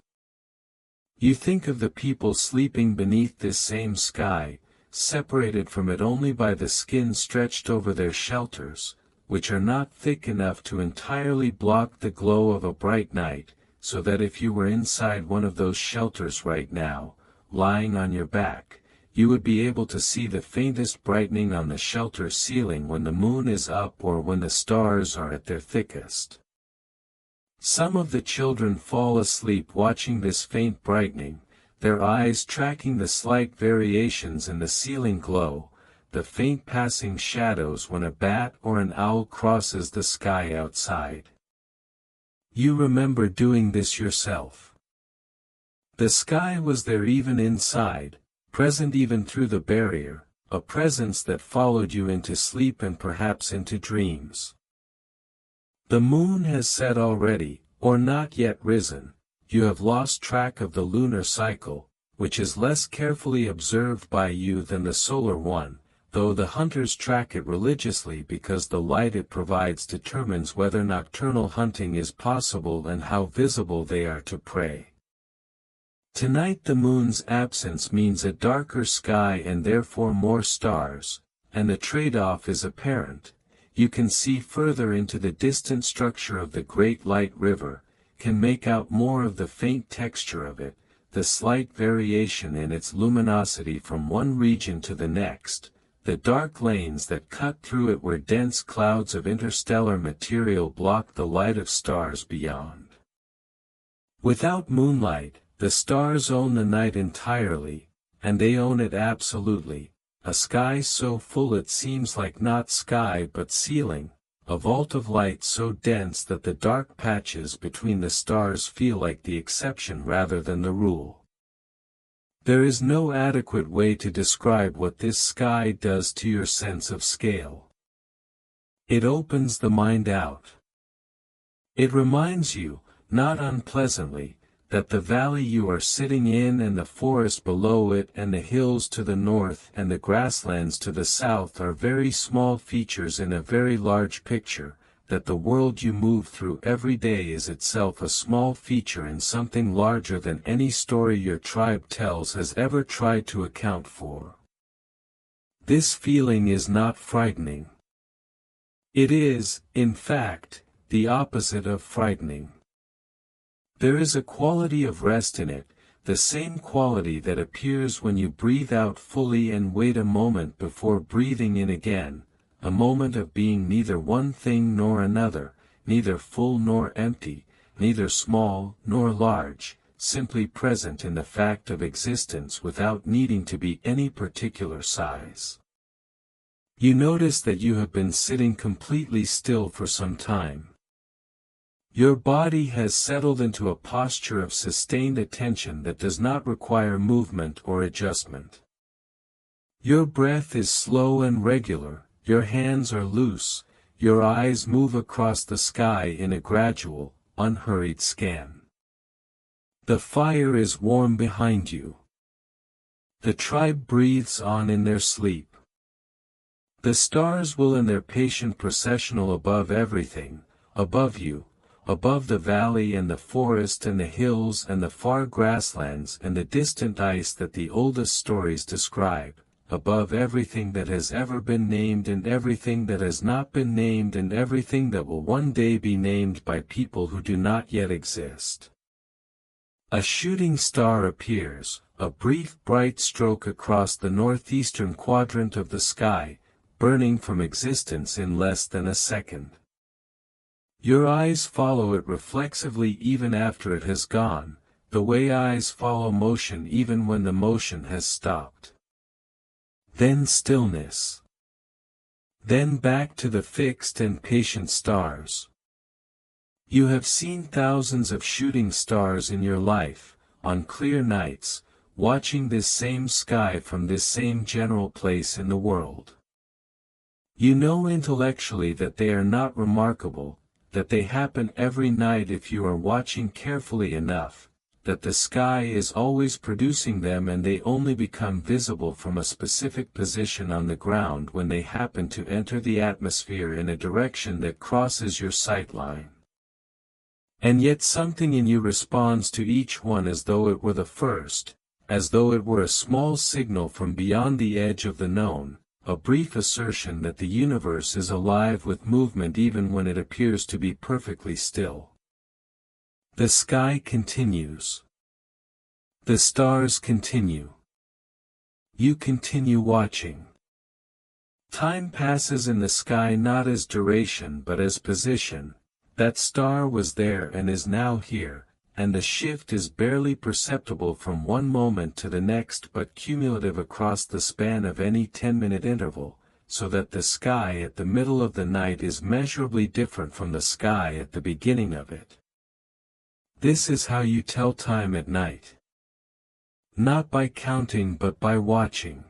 A: You think of the people sleeping beneath this same sky, separated from it only by the skin stretched over their shelters, which are not thick enough to entirely block the glow of a bright night, so that if you were inside one of those shelters right now, lying on your back, you would be able to see the faintest brightening on the shelter ceiling when the moon is up or when the stars are at their thickest. Some of the children fall asleep watching this faint brightening, their eyes tracking the slight variations in the ceiling glow, the faint passing shadows when a bat or an owl crosses the sky outside. You remember doing this yourself. The sky was there even inside, present even through the barrier, a presence that followed you into sleep and perhaps into dreams. The moon has set already, or not yet risen. You have lost track of the lunar cycle, which is less carefully observed by you than the solar one, though the hunters track it religiously because the light it provides determines whether nocturnal hunting is possible and how visible they are to prey. Tonight the moon's absence means a darker sky and therefore more stars, and the trade-off is apparent. You can see further into the distant structure of the Great Light River, can make out more of the faint texture of it, the slight variation in its luminosity from one region to the next, the dark lanes that cut through it where dense clouds of interstellar material block the light of stars beyond. Without moonlight, the stars own the night entirely, and they own it absolutely, a sky so full it seems like not sky but ceiling, a vault of light so dense that the dark patches between the stars feel like the exception rather than the rule. There is no adequate way to describe what this sky does to your sense of scale. It opens the mind out. It reminds you, not unpleasantly, that the valley you are sitting in and the forest below it and the hills to the north and the grasslands to the south are very small features in a very large picture, that the world you move through every day is itself a small feature in something larger than any story your tribe tells has ever tried to account for. This feeling is not frightening. It is, in fact, the opposite of frightening. There is a quality of rest in it, the same quality that appears when you breathe out fully and wait a moment before breathing in again, a moment of being neither one thing nor another, neither full nor empty, neither small nor large, simply present in the fact of existence without needing to be any particular size. You notice that you have been sitting completely still for some time. Your body has settled into a posture of sustained attention that does not require movement or adjustment. Your breath is slow and regular, your hands are loose, your eyes move across the sky in a gradual, unhurried scan. The fire is warm behind you. The tribe breathes on in their sleep. The stars will in their patient processional above everything, above you, above the valley and the forest and the hills and the far grasslands and the distant ice that the oldest stories describe, above everything that has ever been named and everything that has not been named and everything that will one day be named by people who do not yet exist. A shooting star appears, a brief bright stroke across the northeastern quadrant of the sky, burning from existence in less than a second. Your eyes follow it reflexively even after it has gone, the way eyes follow motion even when the motion has stopped. Then stillness. Then back to the fixed and patient stars. You have seen thousands of shooting stars in your life, on clear nights, watching this same sky from this same general place in the world. You know intellectually that they are not remarkable, that they happen every night if you are watching carefully enough, that the sky is always producing them and they only become visible from a specific position on the ground when they happen to enter the atmosphere in a direction that crosses your sight line. And yet something in you responds to each one as though it were the first, as though it were a small signal from beyond the edge of the known, a brief assertion that the universe is alive with movement even when it appears to be perfectly still. The sky continues. The stars continue. You continue watching. Time passes in the sky not as duration but as position. That star was there and is now here, and the shift is barely perceptible from one moment to the next but cumulative across the span of any 10-minute interval, so that the sky at the middle of the night is measurably different from the sky at the beginning of it. This is how you tell time at night. not by counting but by watching.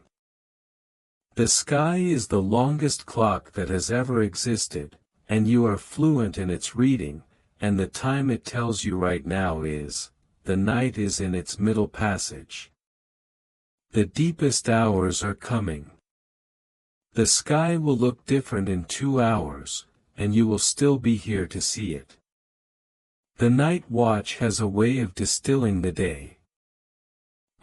A: The sky is the longest clock that has ever existed, and you are fluent in its reading, and the time it tells you right now is, the night is in its middle passage. The deepest hours are coming. The sky will look different in 2 hours, and you will still be here to see it. The night watch has a way of distilling the day.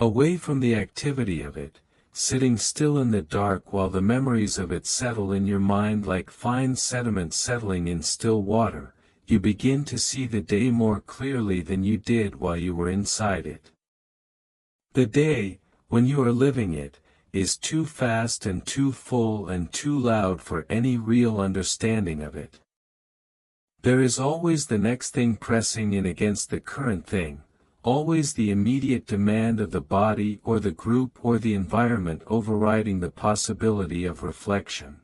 A: Away from the activity of it, sitting still in the dark while the memories of it settle in your mind like fine sediment settling in still water, you begin to see the day more clearly than you did while you were inside it. The day, when you are living it, is too fast and too full and too loud for any real understanding of it. There is always the next thing pressing in against the current thing, always the immediate demand of the body or the group or the environment overriding the possibility of reflection.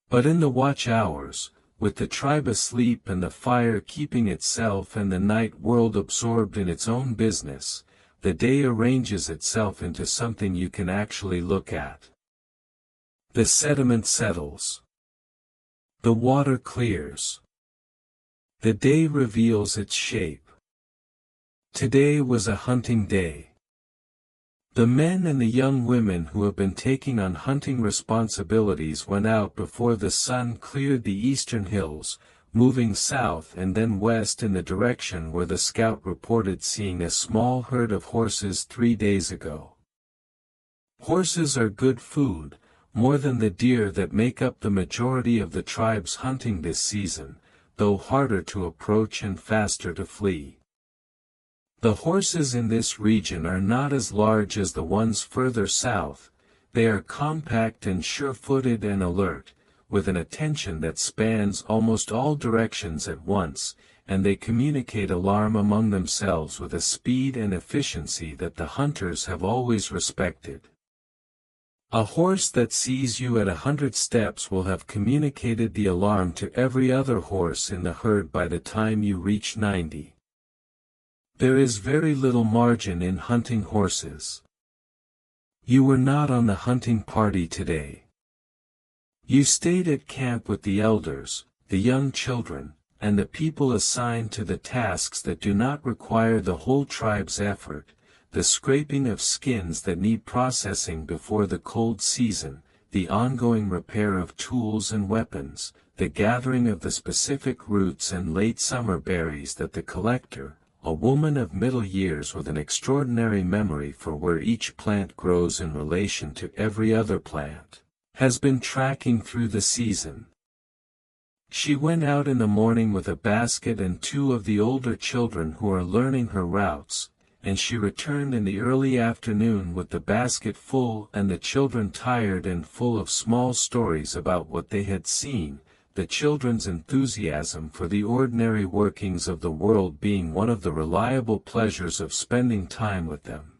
A: But in the watch hours, with the tribe asleep and the fire keeping itself and the night world absorbed in its own business, the day arranges itself into something you can actually look at. The sediment settles. The water clears. The day reveals its shape. Today was a hunting day. The men and the young women who have been taking on hunting responsibilities went out before the sun cleared the eastern hills, moving south and then west in the direction where the scout reported seeing a small herd of horses 3 days ago. Horses are good food, more than the deer that make up the majority of the tribe's hunting this season, though harder to approach and faster to flee. The horses in this region are not as large as the ones further south. They are compact and sure-footed and alert, with an attention that spans almost all directions at once, and they communicate alarm among themselves with a speed and efficiency that the hunters have always respected. A horse that sees you at 100 steps will have communicated the alarm to every other horse in the herd by the time you reach 90. There is very little margin in hunting horses. You were not on the hunting party today. You stayed at camp with the elders, the young children, and the people assigned to the tasks that do not require the whole tribe's effort, the scraping of skins that need processing before the cold season, the ongoing repair of tools and weapons, the gathering of the specific roots and late summer berries that the collector, a woman of middle years with an extraordinary memory for where each plant grows in relation to every other plant, has been tracking through the season. She went out in the morning with a basket and 2 of the older children who are learning her routes, and she returned in the early afternoon with the basket full and the children tired and full of small stories about what they had seen, the children's enthusiasm for the ordinary workings of the world being one of the reliable pleasures of spending time with them.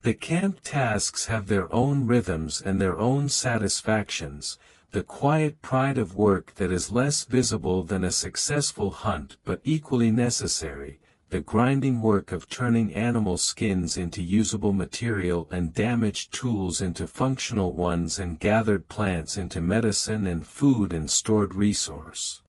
A: The camp tasks have their own rhythms and their own satisfactions, the quiet pride of work that is less visible than a successful hunt but equally necessary, the grinding work of turning animal skins into usable material and damaged tools into functional ones and gathered plants into medicine and food and stored resource.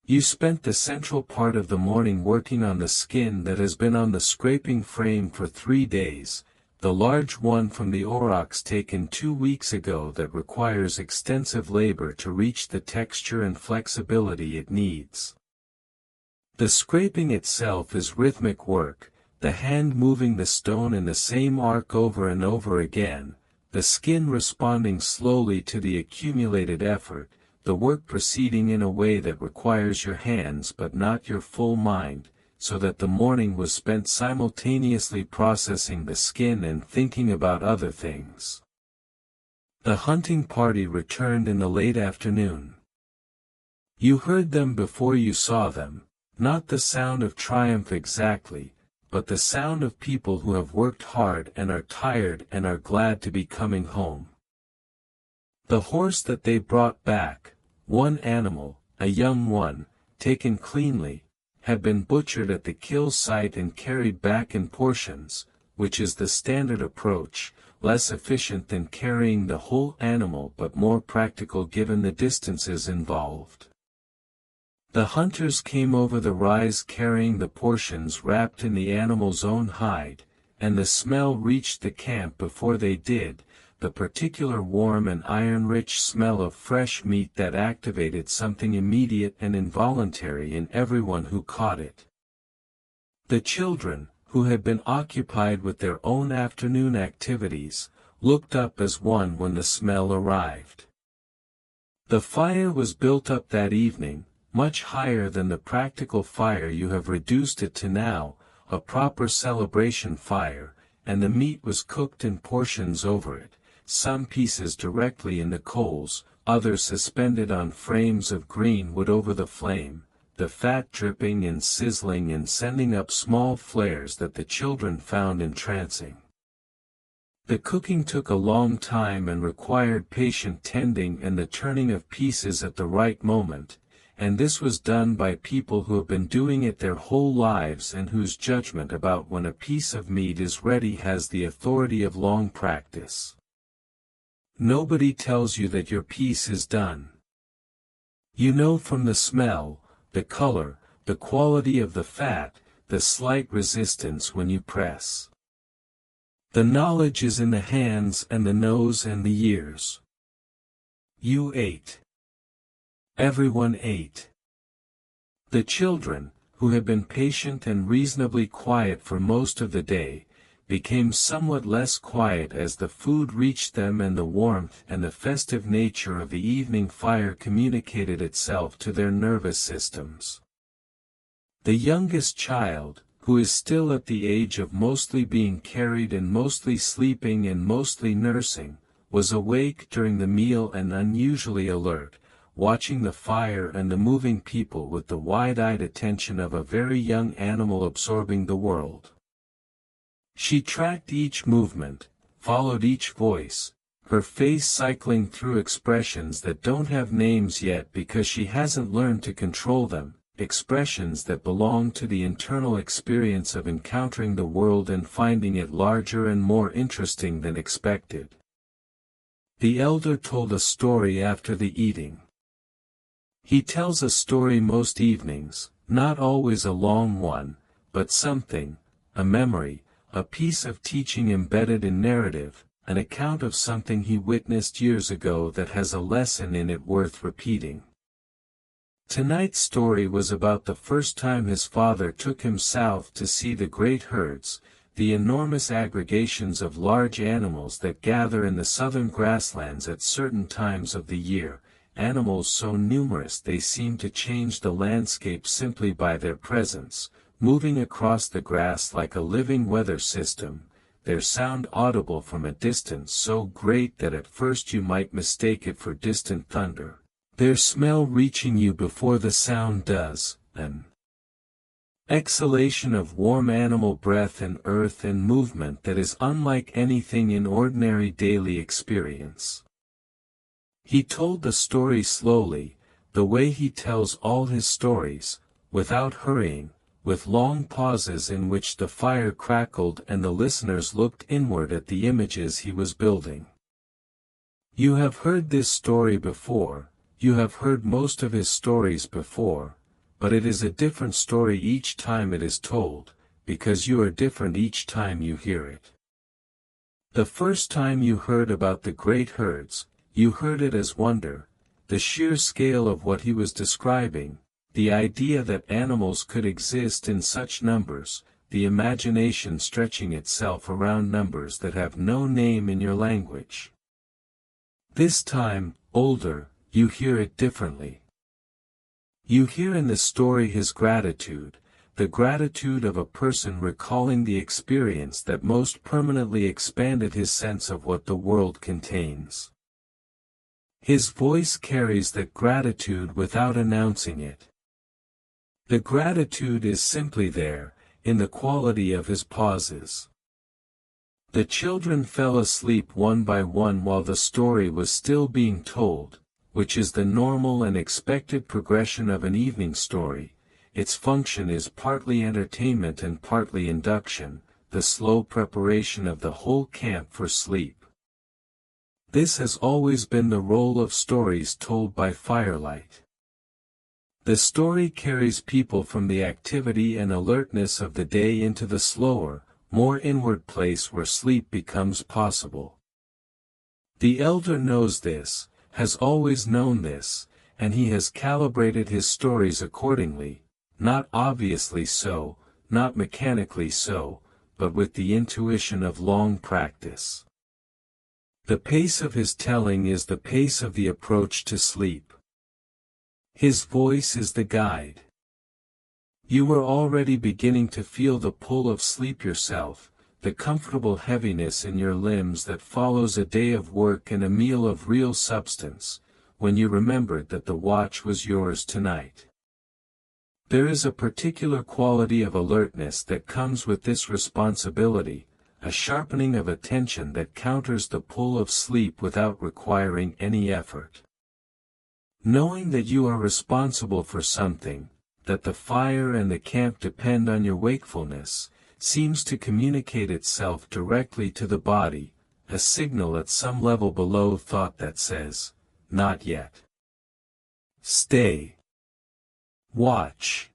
A: You spent the central part of the morning working on the skin that has been on the scraping frame for 3 days, the large one from the aurochs taken 2 weeks ago that requires extensive labor to reach the texture and flexibility it needs. The scraping itself is rhythmic work, the hand moving the stone in the same arc over and over again, the skin responding slowly to the accumulated effort, the work proceeding in a way that requires your hands but not your full mind, so that the morning was spent simultaneously processing the skin and thinking about other things. The hunting party returned in the late afternoon. You heard them before you saw them. Not the sound of triumph exactly, but the sound of people who have worked hard and are tired and are glad to be coming home. The horse that they brought back, one animal, a young one, taken cleanly, had been butchered at the kill site and carried back in portions, which is the standard approach, less efficient than carrying the whole animal but more practical given the distances involved. The hunters came over the rise carrying the portions wrapped in the animal's own hide, and the smell reached the camp before they did, the particular warm and iron-rich smell of fresh meat that activated something immediate and involuntary in everyone who caught it. The children, who had been occupied with their own afternoon activities, looked up as one when the smell arrived. The fire was built up that evening, much higher than the practical fire you have reduced it to now, a proper celebration fire, and the meat was cooked in portions over it, some pieces directly in the coals, others suspended on frames of green wood over the flame, the fat dripping and sizzling and sending up small flares that the children found entrancing. The cooking took a long time and required patient tending and the turning of pieces at the right moment, and this was done by people who have been doing it their whole lives and whose judgment about when a piece of meat is ready has the authority of long practice. Nobody tells you that your piece is done. You know from the smell, the color, the quality of the fat, the slight resistance when you press. The knowledge is in the hands and the nose and the ears. You ate. Everyone ate. The children, who had been patient and reasonably quiet for most of the day, became somewhat less quiet as the food reached them and the warmth and the festive nature of the evening fire communicated itself to their nervous systems. The youngest child, who is still at the age of mostly being carried and mostly sleeping and mostly nursing, was awake during the meal and unusually alert, watching the fire and the moving people with the wide-eyed attention of a very young animal absorbing the world. She tracked each movement, followed each voice, her face cycling through expressions that don't have names yet because she hasn't learned to control them, expressions that belong to the internal experience of encountering the world and finding it larger and more interesting than expected. The elder told a story after the eating. He tells a story most evenings, not always a long one, but something, a memory, a piece of teaching embedded in narrative, an account of something he witnessed years ago that has a lesson in it worth repeating. Tonight's story was about the first time his father took him south to see the great herds, the enormous aggregations of large animals that gather in the southern grasslands at certain times of the year, animals so numerous they seem to change the landscape simply by their presence, moving across the grass like a living weather system, their sound audible from a distance so great that at first you might mistake it for distant thunder, their smell reaching you before the sound does, an exhalation of warm animal breath and earth and movement that is unlike anything in ordinary daily experience. He told the story slowly, the way he tells all his stories, without hurrying, with long pauses in which the fire crackled and the listeners looked inward at the images he was building. You have heard this story before, you have heard most of his stories before, but it is a different story each time it is told, because you are different each time you hear it. The first time you heard about the great herds, you heard it as wonder, the sheer scale of what he was describing, the idea that animals could exist in such numbers, the imagination stretching itself around numbers that have no name in your language. This time, older, you hear it differently. You hear in the story his gratitude, the gratitude of a person recalling the experience that most permanently expanded his sense of what the world contains. His voice carries that gratitude without announcing it. The gratitude is simply there, in the quality of his pauses. The children fell asleep one by one while the story was still being told, which is the normal and expected progression of an evening story, its function is partly entertainment and partly induction, the slow preparation of the whole camp for sleep. This has always been the role of stories told by firelight. The story carries people from the activity and alertness of the day into the slower, more inward place where sleep becomes possible. The elder knows this, has always known this, and he has calibrated his stories accordingly, not obviously so, not mechanically so, but with the intuition of long practice. The pace of his telling is the pace of the approach to sleep. His voice is the guide. You were already beginning to feel the pull of sleep yourself, the comfortable heaviness in your limbs that follows a day of work and a meal of real substance, when you remembered that the watch was yours tonight. There is a particular quality of alertness that comes with this responsibility, a sharpening of attention that counters the pull of sleep without requiring any effort. Knowing that you are responsible for something, that the fire and the camp depend on your wakefulness, seems to communicate itself directly to the body, a signal at some level below thought that says, "Not yet. Stay. Watch."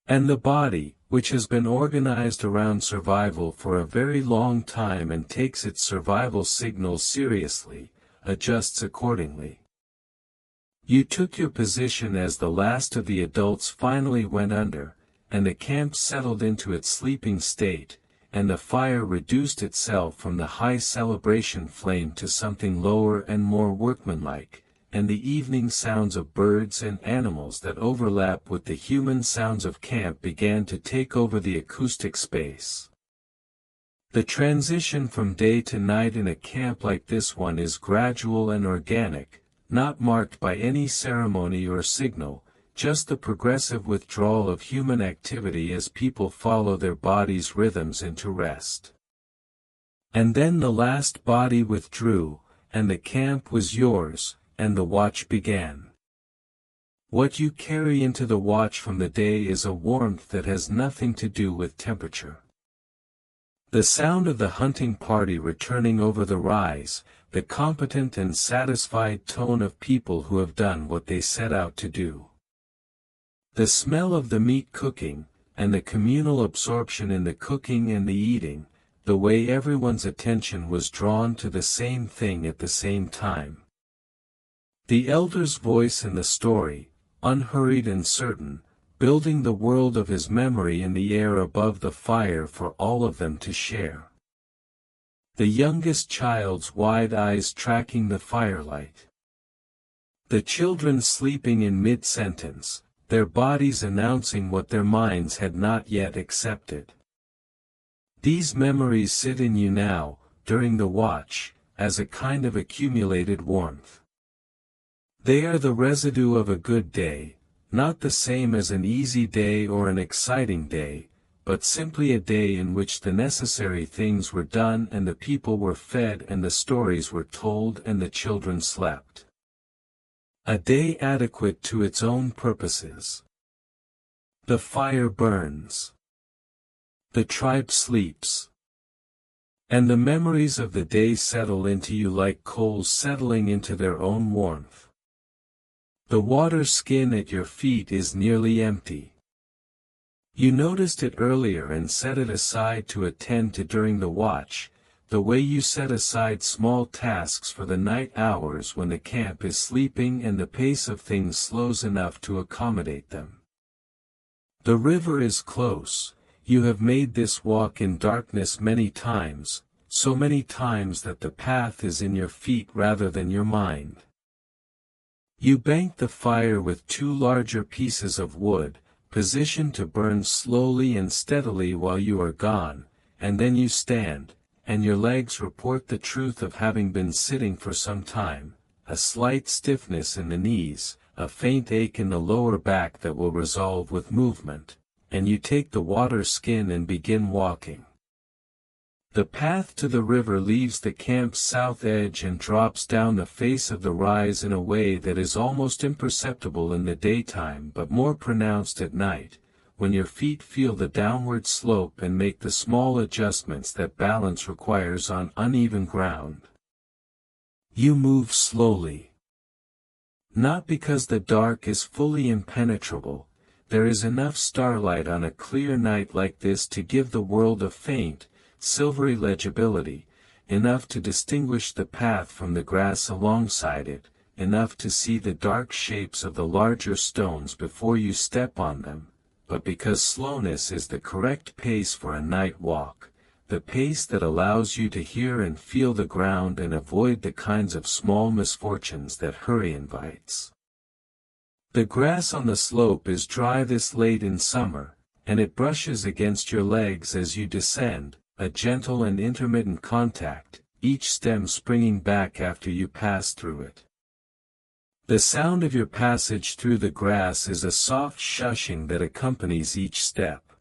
A: And the body, which has been organized around survival for a very long time and takes its survival signals seriously, adjusts accordingly. You took your position as the last of the adults finally went under, and the camp settled into its sleeping state, and the fire reduced itself from the high celebration flame to something lower and more workmanlike, and the evening sounds of birds and animals that overlap with the human sounds of camp began to take over the acoustic space. The transition from day to night in a camp like this one is gradual and organic, not marked by any ceremony or signal, just the progressive withdrawal of human activity as people follow their bodies' rhythms into rest. And then the last body withdrew, and the camp was yours, and the watch began. What you carry into the watch from the day is a warmth that has nothing to do with temperature. The sound of the hunting party returning over the rise, the competent and satisfied tone of people who have done what they set out to do. The smell of the meat cooking, and the communal absorption in the cooking and the eating, the way everyone's attention was drawn to the same thing at the same time. The elder's voice in the story, unhurried and certain, building the world of his memory in the air above the fire for all of them to share. The youngest child's wide eyes tracking the firelight. The children sleeping in mid-sentence, their bodies announcing what their minds had not yet accepted. These memories sit in you now, during the watch, as a kind of accumulated warmth. They are the residue of a good day, not the same as an easy day or an exciting day, but simply a day in which the necessary things were done and the people were fed and the stories were told and the children slept. A day adequate to its own purposes. The fire burns. The tribe sleeps. And the memories of the day settle into you like coals settling into their own warmth. The water skin at your feet is nearly empty. You noticed it earlier and set it aside to attend to during the watch, the way you set aside small tasks for the night hours when the camp is sleeping and the pace of things slows enough to accommodate them. The river is close. You have made this walk in darkness many times, so many times that the path is in your feet rather than your mind. You bank the fire with 2 larger pieces of wood, positioned to burn slowly and steadily while you are gone, and then you stand, and your legs report the truth of having been sitting for some time, a slight stiffness in the knees, a faint ache in the lower back that will resolve with movement, and you take the water skin and begin walking. The path to the river leaves the camp's south edge and drops down the face of the rise in a way that is almost imperceptible in the daytime but more pronounced at night, when your feet feel the downward slope and make the small adjustments that balance requires on uneven ground. You move slowly. Not because the dark is fully impenetrable. There is enough starlight on a clear night like this to give the world a faint, silvery legibility, enough to distinguish the path from the grass alongside it, enough to see the dark shapes of the larger stones before you step on them, but because slowness is the correct pace for a night walk, the pace that allows you to hear and feel the ground and avoid the kinds of small misfortunes that hurry invites. The grass on the slope is dry this late in summer, and it brushes against your legs as you descend, a gentle and intermittent contact, each stem springing back after you pass through it. The sound of your passage through the grass is a soft shushing that accompanies each step.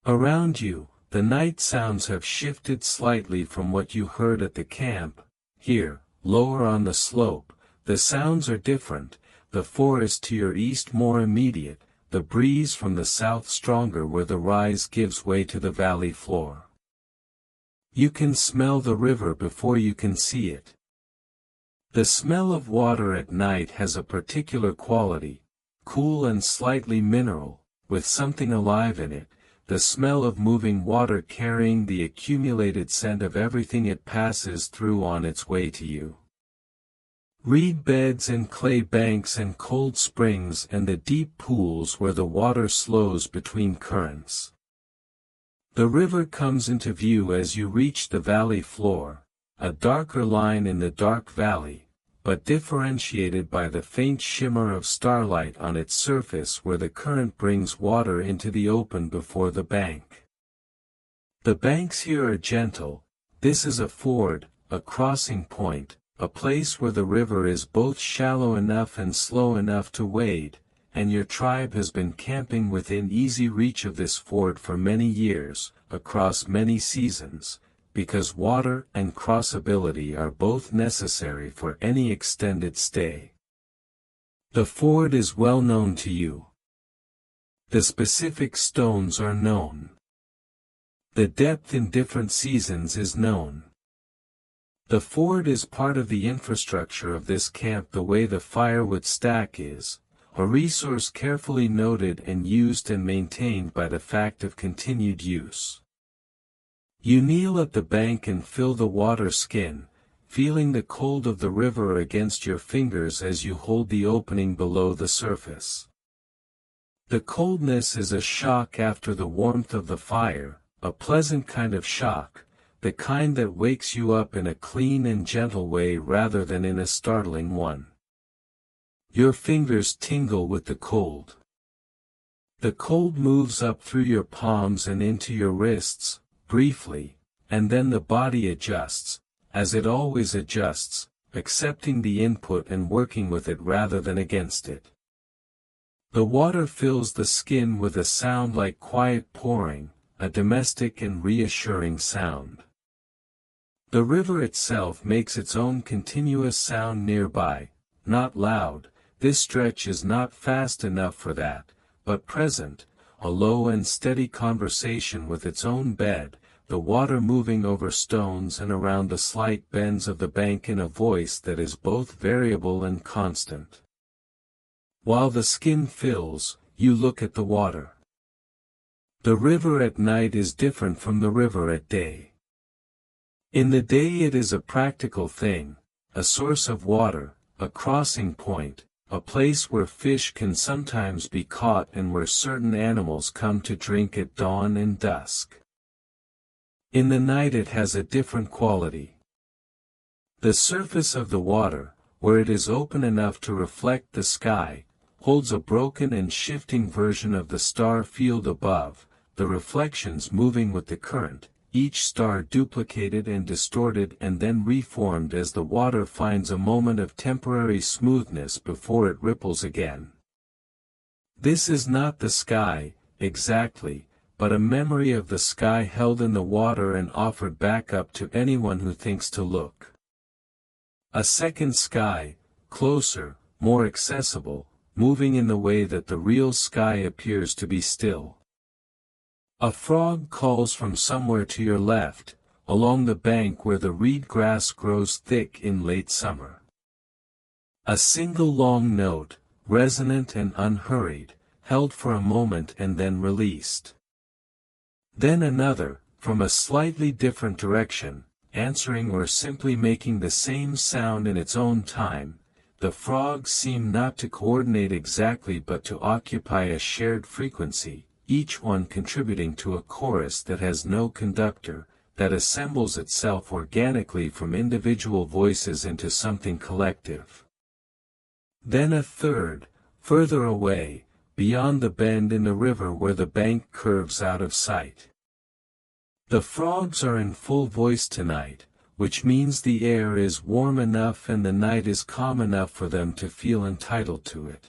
A: Around you, the night sounds have shifted slightly from what you heard at the camp. Here, lower on the slope, the sounds are different, the forest to your east more immediate, the breeze from the south stronger where the rise gives way to the valley floor. You can smell the river before you can see it. The smell of water at night has a particular quality, cool and slightly mineral, with something alive in it, the smell of moving water carrying the accumulated scent of everything it passes through on its way to you. Reed beds and clay banks and cold springs and the deep pools where the water slows between currents. The river comes into view as you reach the valley floor, a darker line in the dark valley, but differentiated by the faint shimmer of starlight on its surface where the current brings water into the open before the bank. The banks here are gentle. This is a ford, a crossing point, a place where the river is both shallow enough and slow enough to wade, and your tribe has been camping within easy reach of this ford for many years, across many seasons, because water and crossability are both necessary for any extended stay. The ford is well known to you. The specific stones are known. The depth in different seasons is known. The ford is part of the infrastructure of this camp the way the firewood stack is, a resource carefully noted and used and maintained by the fact of continued use. You kneel at the bank and fill the water skin, feeling the cold of the river against your fingers as you hold the opening below the surface. The coldness is a shock after the warmth of the fire, a pleasant kind of shock, the kind that wakes you up in a clean and gentle way rather than in a startling one. Your fingers tingle with the cold. The cold moves up through your palms and into your wrists, briefly, and then the body adjusts, as it always adjusts, accepting the input and working with it rather than against it. The water fills the skin with a sound like quiet pouring, a domestic and reassuring sound. The river itself makes its own continuous sound nearby, not loud, this stretch is not fast enough for that, but present, a low and steady conversation with its own bed, the water moving over stones and around the slight bends of the bank in a voice that is both variable and constant. While the skin fills, you look at the water. The river at night is different from the river at day. In the day it is a practical thing, a source of water, a crossing point, a place where fish can sometimes be caught and where certain animals come to drink at dawn and dusk. In the night it has a different quality. The surface of the water, where it is open enough to reflect the sky, holds a broken and shifting version of the star field above, the reflections moving with the current, each star duplicated and distorted and then reformed as the water finds a moment of temporary smoothness before it ripples again. This is not the sky, exactly, but a memory of the sky held in the water and offered back up to anyone who thinks to look. A second sky, closer, more accessible, moving in the way that the real sky appears to be still. A frog calls from somewhere to your left, along the bank where the reed grass grows thick in late summer. A single long note, resonant and unhurried, held for a moment and then released. Then another, from a slightly different direction, answering or simply making the same sound in its own time. The frogs seem not to coordinate exactly but to occupy a shared frequency, each one contributing to a chorus that has no conductor, that assembles itself organically from individual voices into something collective. Then a third, further away, beyond the bend in the river where the bank curves out of sight. The frogs are in full voice tonight, which means the air is warm enough and the night is calm enough for them to feel entitled to it.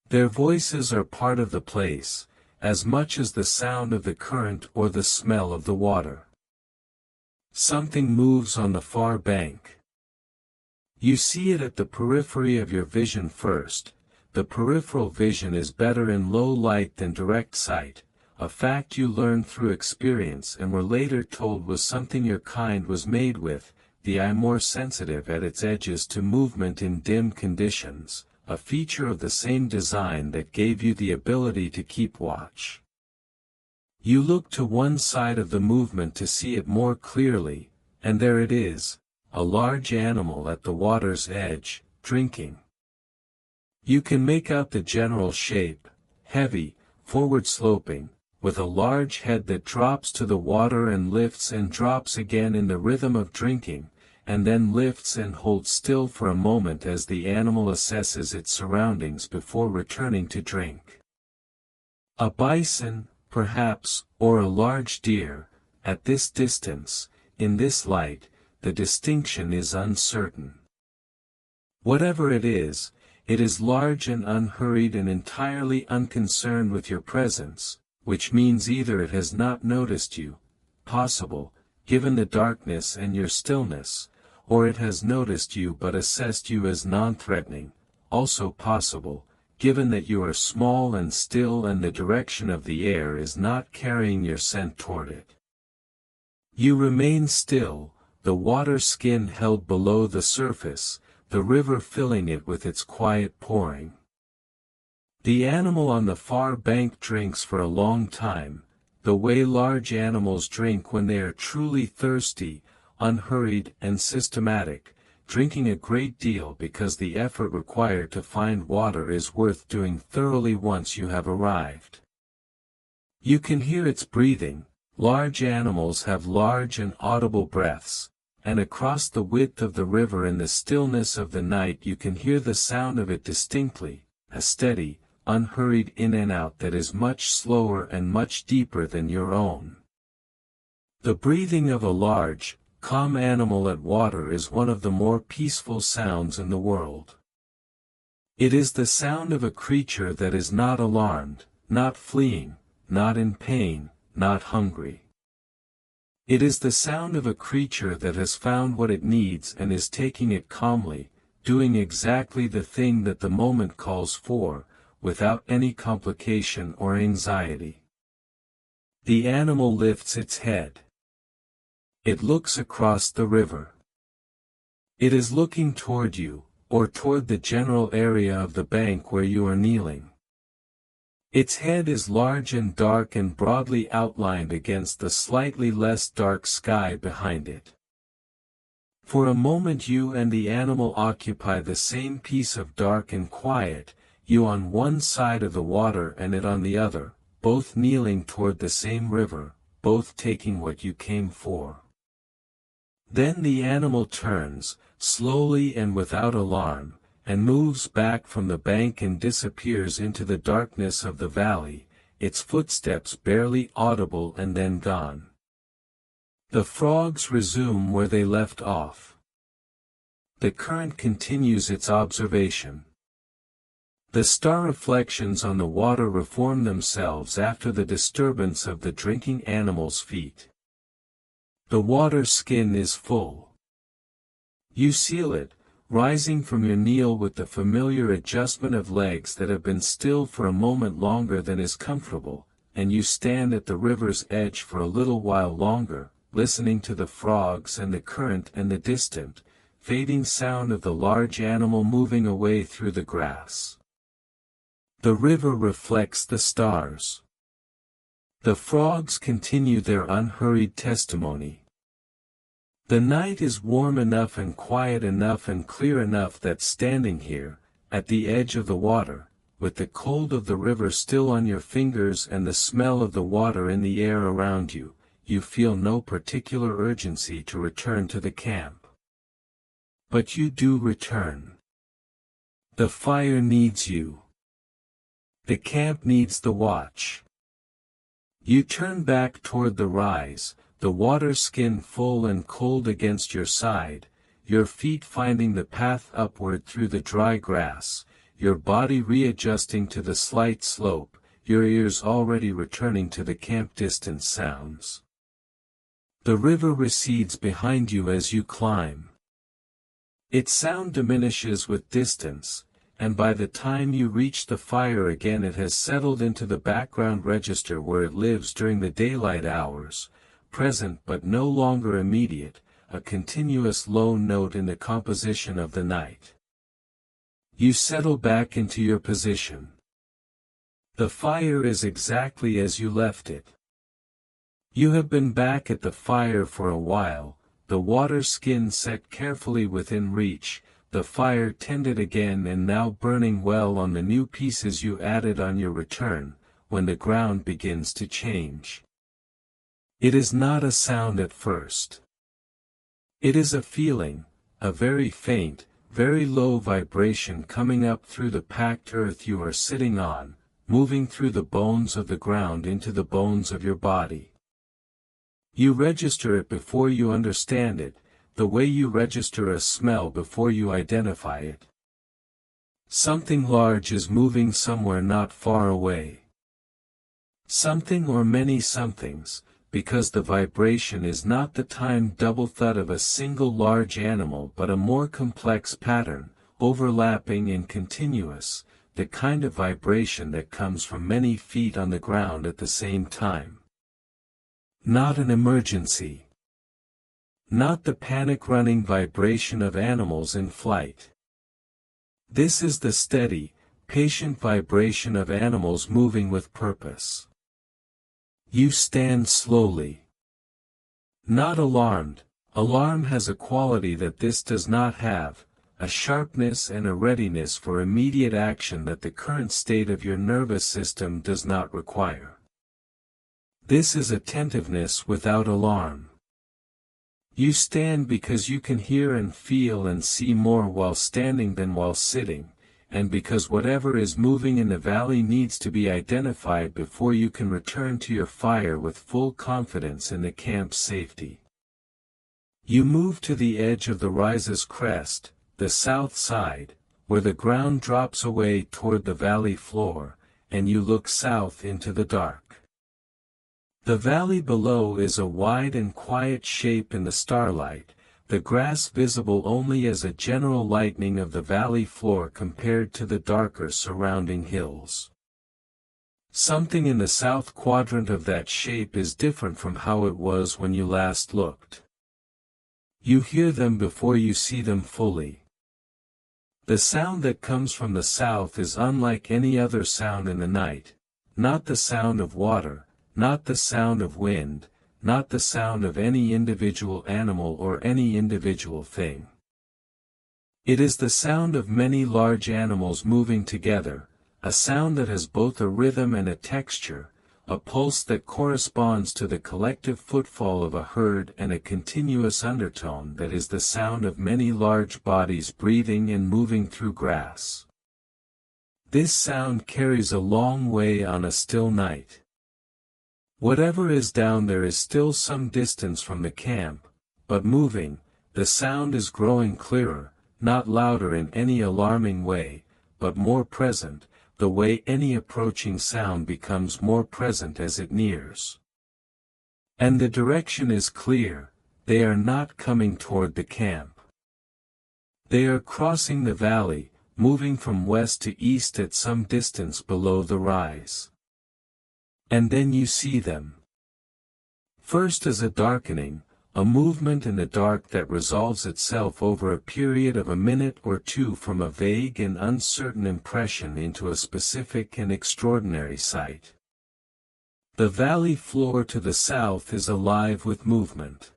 A: Their voices are part of the place, as much as the sound of the current or the smell of the water. Something moves on the far bank. You see it at the periphery of your vision first. The peripheral vision is better in low light than direct sight, a fact you learned through experience and were later told was something your kind was made with, the eye more sensitive at its edges to movement in dim conditions, a feature of the same design that gave you the ability to keep watch. You look to one side of the movement to see it more clearly, and there it is, a large animal at the water's edge, drinking. You can make out the general shape, heavy, forward-sloping, with a large head that drops to the water and lifts and drops again in the rhythm of drinking, and then lifts and holds still for a moment as the animal assesses its surroundings before returning to drink. A bison, perhaps, or a large deer, at this distance, in this light, the distinction is uncertain. Whatever it is large and unhurried and entirely unconcerned with your presence, which means either it has not noticed you, possible, given the darkness and your stillness, or it has noticed you but assessed you as non-threatening, also possible, given that you are small and still and the direction of the air is not carrying your scent toward it. You remain still, the water skin held below the surface, the river filling it with its quiet pouring. The animal on the far bank drinks for a long time, the way large animals drink when they are truly thirsty, unhurried and systematic, drinking a great deal because the effort required to find water is worth doing thoroughly once you have arrived. You can hear its breathing. Large animals have large and audible breaths, and across the width of the river in the stillness of the night you can hear the sound of it distinctly, a steady, unhurried in and out that is much slower and much deeper than your own. The breathing of a large, calm animal at water is one of the more peaceful sounds in the world. It is the sound of a creature that is not alarmed, not fleeing, not in pain, not hungry. It is the sound of a creature that has found what it needs and is taking it calmly, doing exactly the thing that the moment calls for, without any complication or anxiety. The animal lifts its head. It looks across the river. It is looking toward you, or toward the general area of the bank where you are kneeling. Its head is large and dark and broadly outlined against the slightly less dark sky behind it. For a moment you and the animal occupy the same piece of dark and quiet, you on one side of the water and it on the other, both kneeling toward the same river, both taking what you came for. Then the animal turns, slowly and without alarm, and moves back from the bank and disappears into the darkness of the valley, its footsteps barely audible and then gone. The frogs resume where they left off. The current continues its observation. The star reflections on the water reform themselves after the disturbance of the drinking animal's feet. The water skin is full. You seal it, rising from your kneel with the familiar adjustment of legs that have been still for a moment longer than is comfortable, and you stand at the river's edge for a little while longer, listening to the frogs and the current and the distant, fading sound of the large animal moving away through the grass. The river reflects the stars. The frogs continue their unhurried testimony. The night is warm enough and quiet enough and clear enough that standing here, at the edge of the water, with the cold of the river still on your fingers and the smell of the water in the air around you, you feel no particular urgency to return to the camp. But you do return. The fire needs you. The camp needs the watch. You turn back toward the rise, the water skin full and cold against your side, your feet finding the path upward through the dry grass, your body readjusting to the slight slope, your ears already returning to the camp distance sounds. The river recedes behind you as you climb. Its sound diminishes with distance, and by the time you reach the fire again it has settled into the background register where it lives during the daylight hours, present but no longer immediate, a continuous low note in the composition of the night. You settle back into your position. The fire is exactly as you left it. You have been back at the fire for a while, the water skin set carefully within reach, the fire tended again and now burning well on the new pieces you added on your return, when the ground begins to change. It is not a sound at first. It is a feeling, a very faint, very low vibration coming up through the packed earth you are sitting on, moving through the bones of the ground into the bones of your body. You register it before you understand it, the way you register a smell before you identify it. Something large is moving somewhere not far away. Something or many somethings, because the vibration is not the timed double thud of a single large animal but a more complex pattern, overlapping and continuous, the kind of vibration that comes from many feet on the ground at the same time. Not an emergency. Not the panic-running vibration of animals in flight. This is the steady, patient vibration of animals moving with purpose. You stand slowly. Not alarmed. Alarm has a quality that this does not have, a sharpness and a readiness for immediate action that the current state of your nervous system does not require. This is attentiveness without alarm. You stand because you can hear and feel and see more while standing than while sitting, and because whatever is moving in the valley needs to be identified before you can return to your fire with full confidence in the camp's safety. You move to the edge of the rise's crest, the south side, where the ground drops away toward the valley floor, and you look south into the dark. The valley below is a wide and quiet shape in the starlight, the grass visible only as a general lightening of the valley floor compared to the darker surrounding hills. Something in the south quadrant of that shape is different from how it was when you last looked. You hear them before you see them fully. The sound that comes from the south is unlike any other sound in the night, not the sound of water, not the sound of wind, not the sound of any individual animal or any individual thing. It is the sound of many large animals moving together, a sound that has both a rhythm and a texture, a pulse that corresponds to the collective footfall of a herd and a continuous undertone that is the sound of many large bodies breathing and moving through grass. This sound carries a long way on a still night. Whatever is down there is still some distance from the camp, but moving, the sound is growing clearer, not louder in any alarming way, but more present, the way any approaching sound becomes more present as it nears. And the direction is clear, they are not coming toward the camp. They are crossing the valley, moving from west to east at some distance below the rise. And then you see them. First as a darkening, a movement in the dark that resolves itself over a period of a minute or two from a vague and uncertain impression into a specific and extraordinary sight. The valley floor to the south is alive with movement.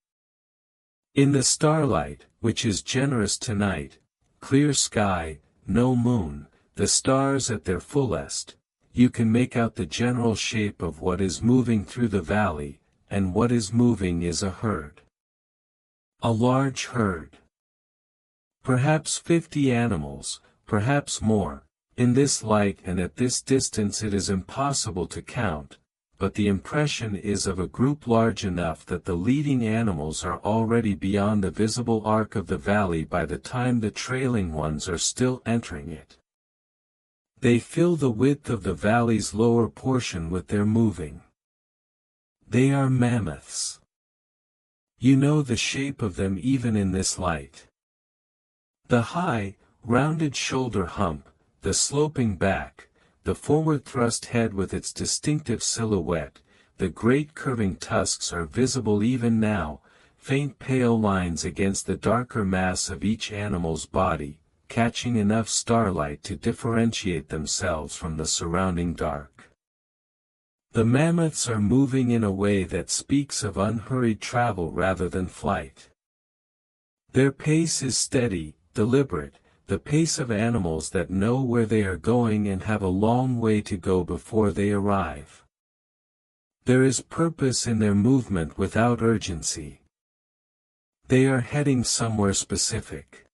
A: In the starlight, which is generous tonight, clear sky, no moon, the stars at their fullest, you can make out the general shape of what is moving through the valley, and what is moving is a herd. A large herd. Perhaps 50 animals, perhaps more. In this light and at this distance it is impossible to count, but the impression is of a group large enough that the leading animals are already beyond the visible arc of the valley by the time the trailing ones are still entering it. They fill the width of the valley's lower portion with their moving. They are mammoths. You know the shape of them even in this light. The high, rounded shoulder hump, the sloping back, the forward thrust head with its distinctive silhouette, the great curving tusks are visible even now, faint pale lines against the darker mass of each animal's body, catching enough starlight to differentiate themselves from the surrounding dark. The mammoths are moving in a way that speaks of unhurried travel rather than flight. Their pace is steady, deliberate, the pace of animals that know where they are going and have a long way to go before they arrive. There is purpose in their movement without urgency. They are heading somewhere specific.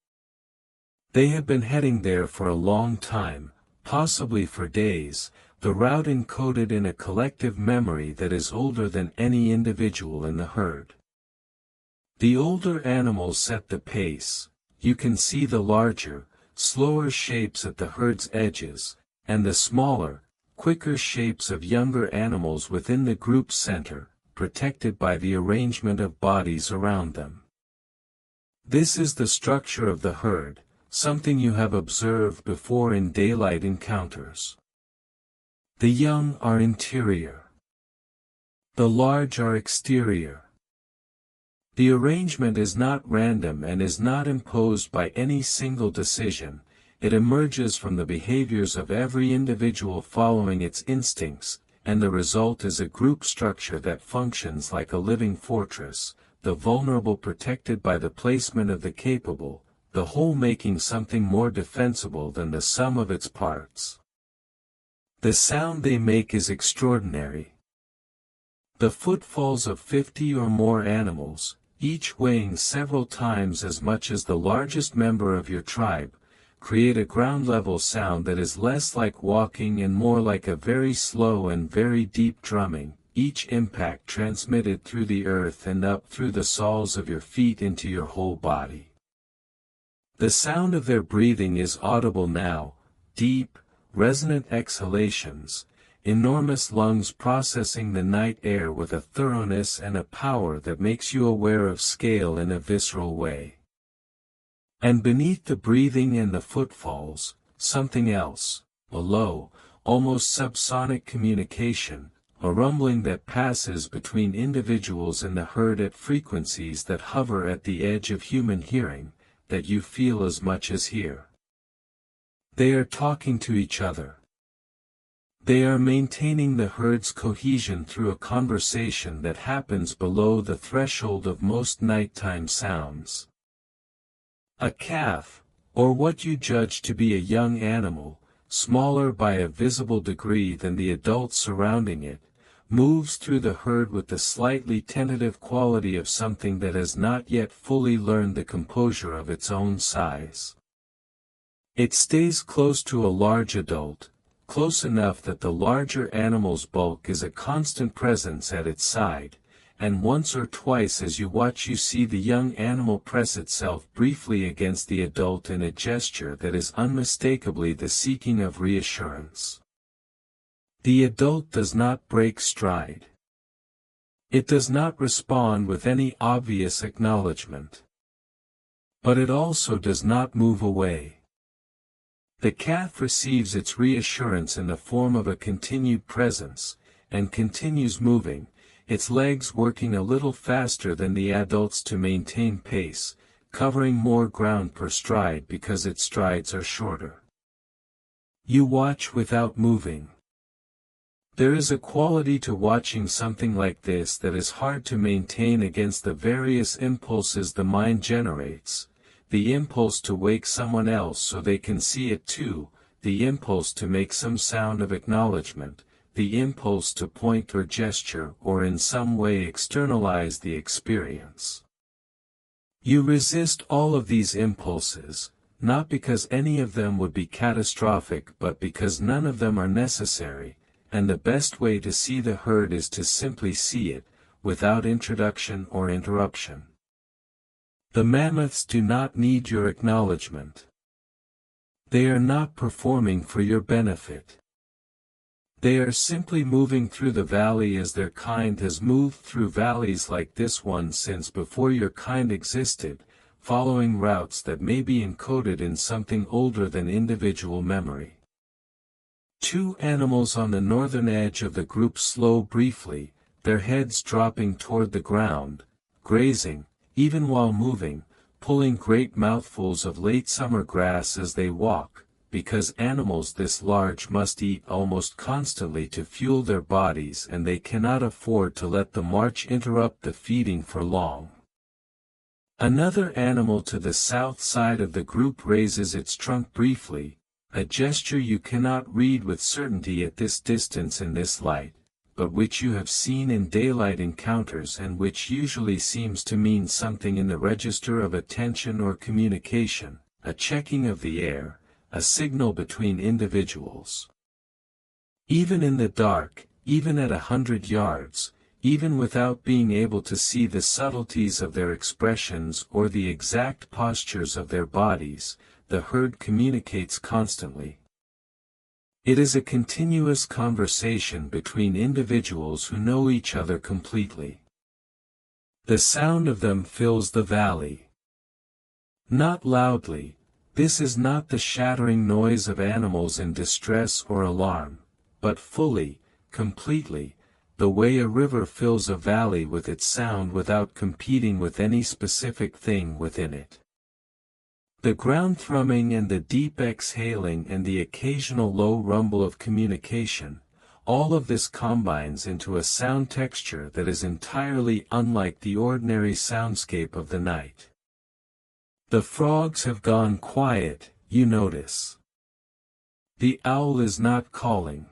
A: They have been heading there for a long time, possibly for days, the route encoded in a collective memory that is older than any individual in the herd. The older animals set the pace, you can see the larger, slower shapes at the herd's edges, and the smaller, quicker shapes of younger animals within the group's center, protected by the arrangement of bodies around them. This is the structure of the herd, something you have observed before in daylight encounters. The young are interior. The large are exterior. The arrangement is not random and is not imposed by any single decision, it emerges from the behaviors of every individual following its instincts, and the result is a group structure that functions like a living fortress, the vulnerable protected by the placement of the capable, the whole making something more defensible than the sum of its parts. The sound they make is extraordinary. The footfalls of 50 or more animals, each weighing several times as much as the largest member of your tribe, create a ground-level sound that is less like walking and more like a very slow and very deep drumming, each impact transmitted through the earth and up through the soles of your feet into your whole body. The sound of their breathing is audible now, deep, resonant exhalations, enormous lungs processing the night air with a thoroughness and a power that makes you aware of scale in a visceral way. And beneath the breathing and the footfalls, something else, a low, almost subsonic communication, a rumbling that passes between individuals in the herd at frequencies that hover at the edge of human hearing, that you feel as much as hear. They are talking to each other. They are maintaining the herd's cohesion through a conversation that happens below the threshold of most nighttime sounds. A calf, or what you judge to be a young animal, smaller by a visible degree than the adults surrounding it, moves through the herd with the slightly tentative quality of something that has not yet fully learned the composure of its own size. It stays close to a large adult, close enough that the larger animal's bulk is a constant presence at its side, and once or twice as you watch you see the young animal press itself briefly against the adult in a gesture that is unmistakably the seeking of reassurance. The adult does not break stride. It does not respond with any obvious acknowledgement. But it also does not move away. The calf receives its reassurance in the form of a continued presence, and continues moving, its legs working a little faster than the adult's to maintain pace, covering more ground per stride because its strides are shorter. You watch without moving. There is a quality to watching something like this that is hard to maintain against the various impulses the mind generates, the impulse to wake someone else so they can see it too, the impulse to make some sound of acknowledgement, the impulse to point or gesture or in some way externalize the experience. You resist all of these impulses, not because any of them would be catastrophic but because none of them are necessary, and the best way to see the herd is to simply see it, without introduction or interruption. The mammoths do not need your acknowledgement. They are not performing for your benefit. They are simply moving through the valley as their kind has moved through valleys like this one since before your kind existed, following routes that may be encoded in something older than individual memory. Two animals on the northern edge of the group slow briefly, their heads dropping toward the ground, grazing, even while moving, pulling great mouthfuls of late summer grass as they walk, because animals this large must eat almost constantly to fuel their bodies and they cannot afford to let the march interrupt the feeding for long. Another animal to the south side of the group raises its trunk briefly, a gesture you cannot read with certainty at this distance in this light, but which you have seen in daylight encounters and which usually seems to mean something in the register of attention or communication, a checking of the air, a signal between individuals. Even in the dark, even at 100 yards, even without being able to see the subtleties of their expressions or the exact postures of their bodies, the herd communicates constantly. It is a continuous conversation between individuals who know each other completely. The sound of them fills the valley. Not loudly, this is not the shattering noise of animals in distress or alarm, but fully, completely, the way a river fills a valley with its sound without competing with any specific thing within it. The ground thrumming and the deep exhaling and the occasional low rumble of communication, all of this combines into a sound texture that is entirely unlike the ordinary soundscape of the night. The frogs have gone quiet, you notice. The owl is not calling.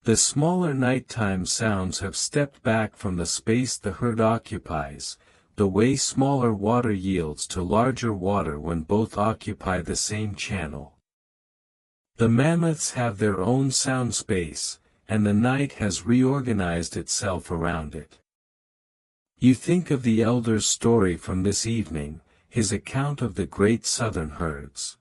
A: The smaller nighttime sounds have stepped back from the space the herd occupies, the way smaller water yields to larger water when both occupy the same channel. The mammoths have their own sound space, and the night has reorganized itself around it. You think of the elder's story from this evening, his account of the great southern herds.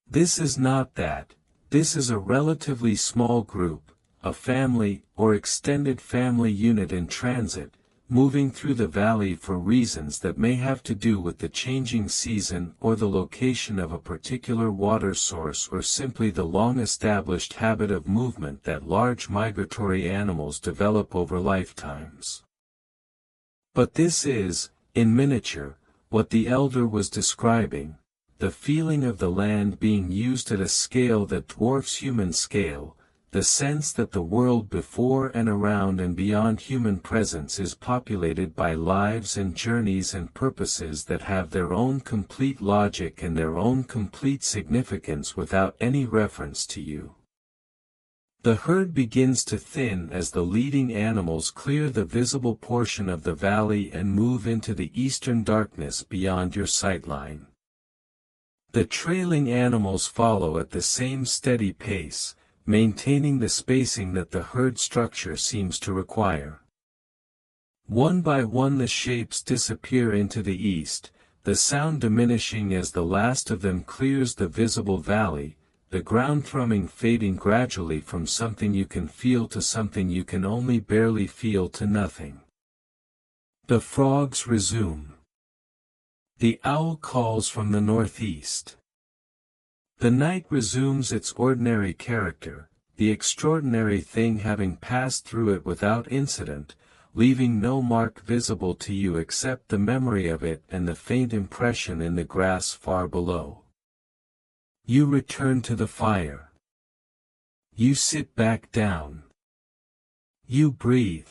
A: This is not that, this is a relatively small group, a family or extended family unit in transit, moving through the valley for reasons that may have to do with the changing season or the location of a particular water source or simply the long-established habit of movement that large migratory animals develop over lifetimes. But this is, in miniature, what the elder was describing, the feeling of the land being used at a scale that dwarfs human scale, the sense that the world before and around and beyond human presence is populated by lives and journeys and purposes that have their own complete logic and their own complete significance without any reference to you. The herd begins to thin as the leading animals clear the visible portion of the valley and move into the eastern darkness beyond your sightline. The trailing animals follow at the same steady pace, maintaining the spacing that the herd structure seems to require. One by one the shapes disappear into the east, the sound diminishing as the last of them clears the visible valley, the ground thrumming fading gradually from something you can feel to something you can only barely feel to nothing. The frogs resume. The owl calls from the northeast. The night resumes its ordinary character, the extraordinary thing having passed through it without incident, leaving no mark visible to you except the memory of it and the faint impression in the grass far below. You return to the fire. You sit back down. You breathe.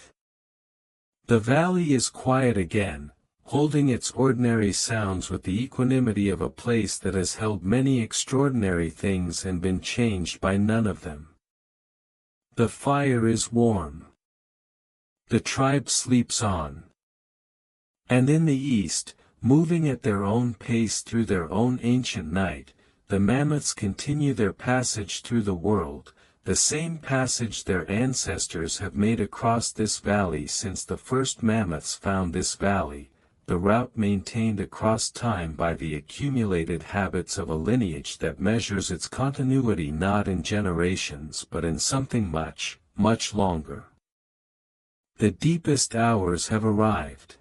A: The valley is quiet again, holding its ordinary sounds with the equanimity of a place that has held many extraordinary things and been changed by none of them. The fire is warm. The tribe sleeps on. And in the east, moving at their own pace through their own ancient night, the mammoths continue their passage through the world, the same passage their ancestors have made across this valley since the first mammoths found this valley, the route maintained across time by the accumulated habits of a lineage that measures its continuity not in generations but in something much, much longer. The deepest hours have arrived.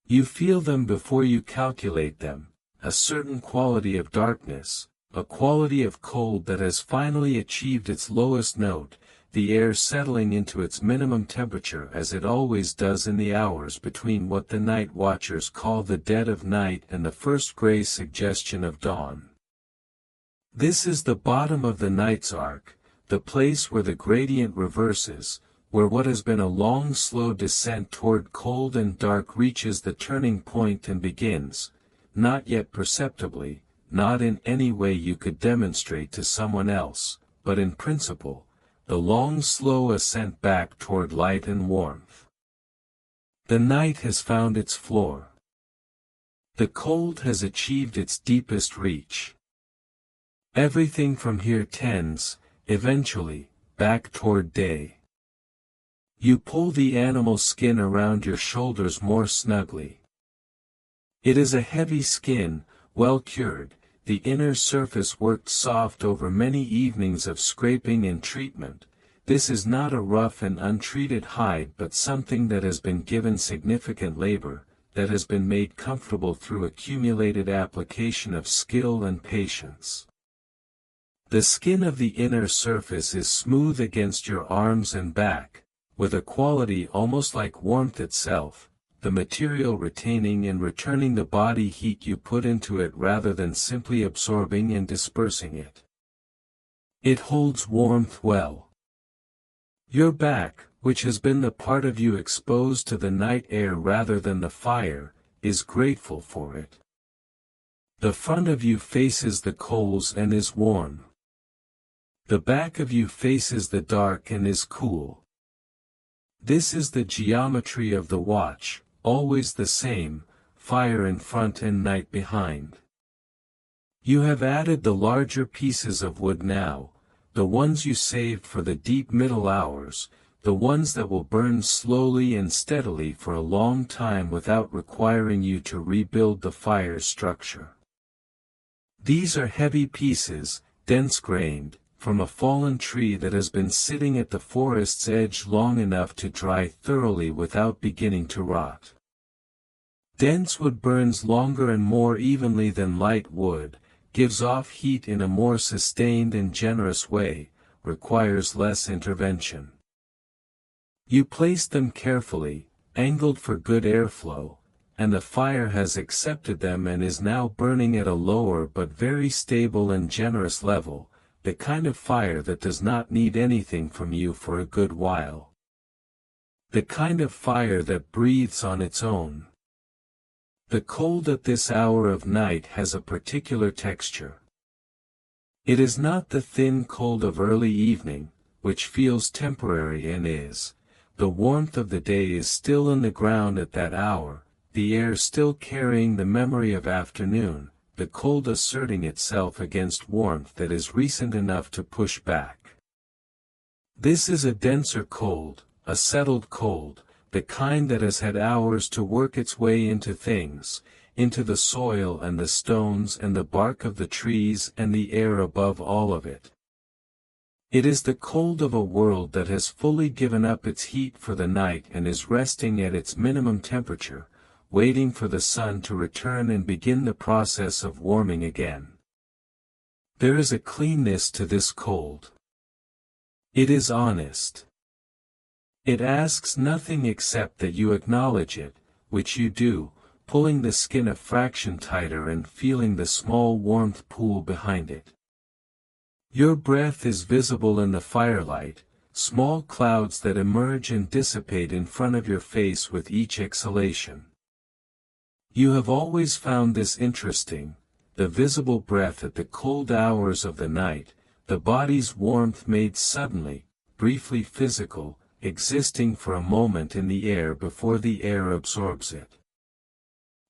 A: You feel them before you calculate them, a certain quality of darkness, a quality of cold that has finally achieved its lowest note, the air settling into its minimum temperature as it always does in the hours between what the night watchers call the dead of night and the first gray suggestion of dawn. This is the bottom of the night's arc, the place where the gradient reverses, where what has been a long slow descent toward cold and dark reaches the turning point and begins, not yet perceptibly, not in any way you could demonstrate to someone else, but in principle, the long slow ascent back toward light and warmth. The night has found its floor. The cold has achieved its deepest reach. Everything from here tends, eventually, back toward day. You pull the animal skin around your shoulders more snugly. It is a heavy skin, well cured, the inner surface worked soft over many evenings of scraping and treatment. This is not a rough and untreated hide but something that has been given significant labor, that has been made comfortable through accumulated application of skill and patience. The skin of the inner surface is smooth against your arms and back, with a quality almost like warmth itself, the material retaining and returning the body heat you put into it rather than simply absorbing and dispersing it. It holds warmth well. Your back, which has been the part of you exposed to the night air rather than the fire, is grateful for it. The front of you faces the coals and is warm. The back of you faces the dark and is cool. This is the geometry of the watch, always the same, fire in front and night behind. You have added the larger pieces of wood now, the ones you saved for the deep middle hours, the ones that will burn slowly and steadily for a long time without requiring you to rebuild the fire's structure. These are heavy pieces, dense-grained, from a fallen tree that has been sitting at the forest's edge long enough to dry thoroughly without beginning to rot. Dense wood burns longer and more evenly than light wood, gives off heat in a more sustained and generous way, requires less intervention. You place them carefully, angled for good airflow, and the fire has accepted them and is now burning at a lower but very stable and generous level, the kind of fire that does not need anything from you for a good while. The kind of fire that breathes on its own. The cold at this hour of night has a particular texture. It is not the thin cold of early evening, which feels temporary and is. The warmth of the day is still in the ground at that hour, the air still carrying the memory of afternoon, the cold asserting itself against warmth that is recent enough to push back. This is a denser cold, a settled cold, the kind that has had hours to work its way into things, into the soil and the stones and the bark of the trees and the air above all of it. It is the cold of a world that has fully given up its heat for the night and is resting at its minimum temperature, waiting for the sun to return and begin the process of warming again. There is a cleanness to this cold. It is honest. It asks nothing except that you acknowledge it, which you do, pulling the skin a fraction tighter and feeling the small warmth pool behind it. Your breath is visible in the firelight, small clouds that emerge and dissipate in front of your face with each exhalation. You have always found this interesting, the visible breath at the cold hours of the night, the body's warmth made suddenly, briefly physical, existing for a moment in the air before the air absorbs it.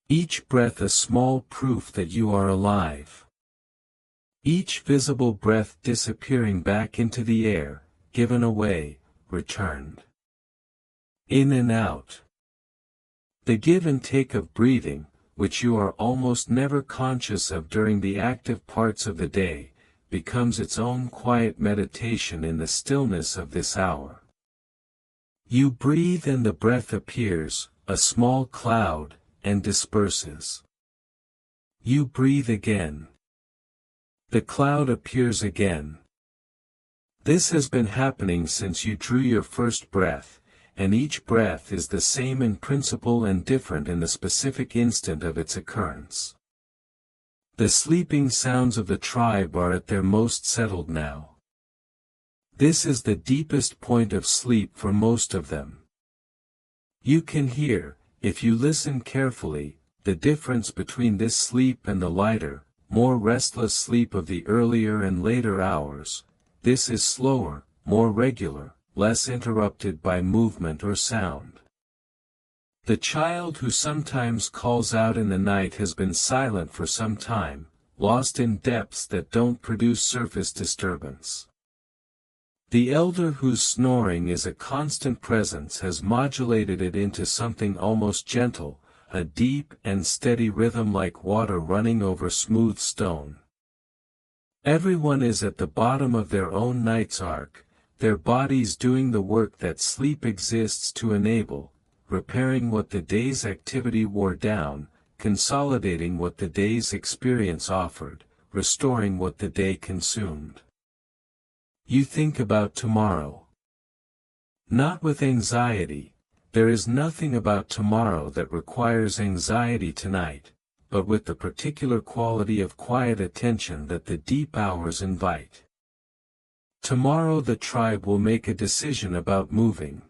A: Each breath a small proof that you are alive. Each visible breath disappearing back into the air, given away, returned. In and out. The give and take of breathing, which you are almost never conscious of during the active parts of the day, becomes its own quiet meditation in the stillness of this hour. You breathe and the breath appears, a small cloud, and disperses. You breathe again. The cloud appears again. This has been happening since you drew your first breath, and each breath is the same in principle and different in the specific instant of its occurrence. The sleeping sounds of the tribe are at their most settled now. This is the deepest point of sleep for most of them. You can hear, if you listen carefully, the difference between this sleep and the lighter, more restless sleep of the earlier and later hours. This is slower, more regular, less interrupted by movement or sound. The child who sometimes calls out in the night has been silent for some time, lost in depths that don't produce surface disturbance. The elder whose snoring is a constant presence has modulated it into something almost gentle, a deep and steady rhythm like water running over smooth stone. Everyone is at the bottom of their own night's arc, their bodies doing the work that sleep exists to enable, repairing what the day's activity wore down, consolidating what the day's experience offered, restoring what the day consumed. You think about tomorrow. Not with anxiety. There is nothing about tomorrow that requires anxiety tonight, but with the particular quality of quiet attention that the deep hours invite. Tomorrow the tribe will make a decision about moving.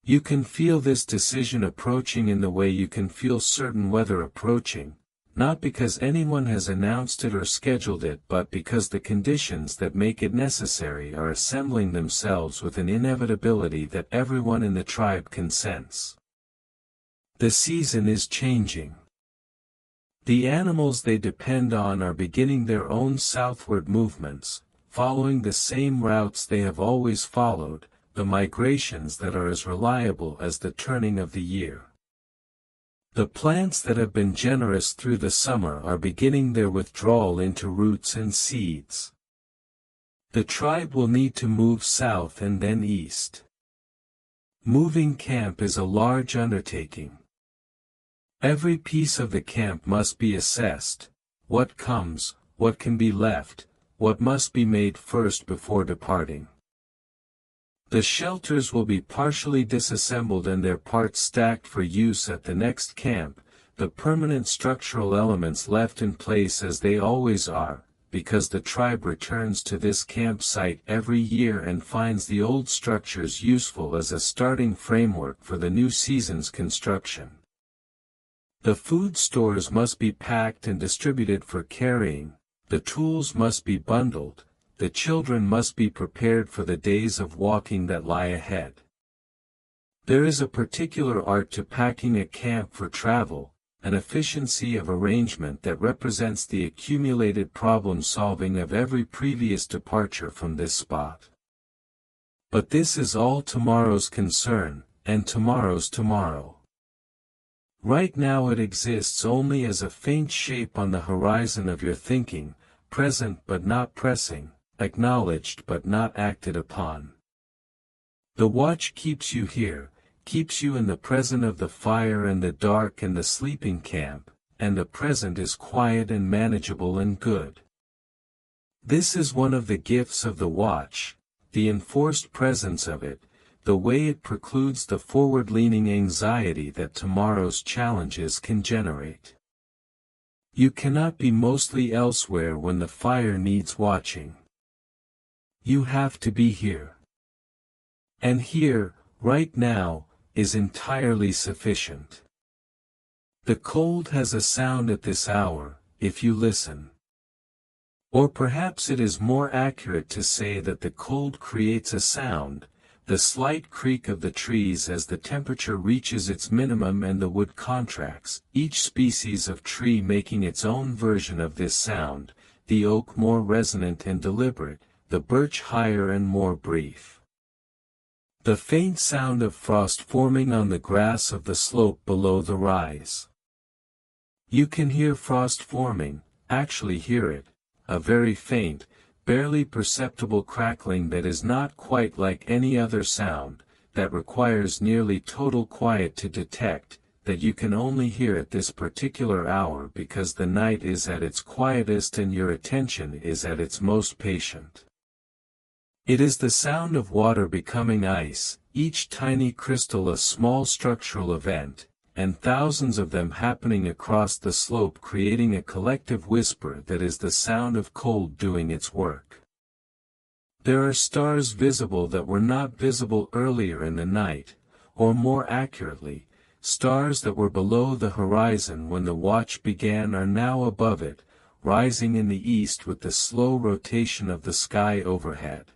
A: You can feel this decision approaching in the way you can feel certain weather approaching, not because anyone has announced it or scheduled it but because the conditions that make it necessary are assembling themselves with an inevitability that everyone in the tribe can sense. The season is changing. The animals they depend on are beginning their own southward movements, following the same routes they have always followed, the migrations that are as reliable as the turning of the year. The plants that have been generous through the summer are beginning their withdrawal into roots and seeds. The tribe will need to move south and then east. Moving camp is a large undertaking. Every piece of the camp must be assessed, what comes, what can be left, what must be made first before departing. The shelters will be partially disassembled and their parts stacked for use at the next camp, the permanent structural elements left in place as they always are, because the tribe returns to this campsite every year and finds the old structures useful as a starting framework for the new season's construction. The food stores must be packed and distributed for carrying, the tools must be bundled, the children must be prepared for the days of walking that lie ahead. There is a particular art to packing a camp for travel, an efficiency of arrangement that represents the accumulated problem-solving of every previous departure from this spot. But this is all tomorrow's concern, and tomorrow's tomorrow. Right now it exists only as a faint shape on the horizon of your thinking, present but not pressing, acknowledged but not acted upon. The watch keeps you here, keeps you in the present of the fire and the dark and the sleeping camp, and the present is quiet and manageable and good. This is one of the gifts of the watch, the enforced presence of it, the way it precludes the forward-leaning anxiety that tomorrow's challenges can generate. You cannot be mostly elsewhere when the fire needs watching. You have to be here. And here, right now, is entirely sufficient. The cold has a sound at this hour, if you listen. Or perhaps it is more accurate to say that the cold creates a sound, the slight creak of the trees as the temperature reaches its minimum and the wood contracts, each species of tree making its own version of this sound, the oak more resonant and deliberate, the birch higher and more brief. The faint sound of frost forming on the grass of the slope below the rise. You can hear frost forming, actually hear it, a very faint, barely perceptible crackling that is not quite like any other sound, that requires nearly total quiet to detect, that you can only hear at this particular hour because the night is at its quietest and your attention is at its most patient. It is the sound of water becoming ice, each tiny crystal a small structural event, and thousands of them happening across the slope creating a collective whisper that is the sound of cold doing its work. There are stars visible that were not visible earlier in the night, or more accurately, stars that were below the horizon when the watch began are now above it, rising in the east with the slow rotation of the sky overhead.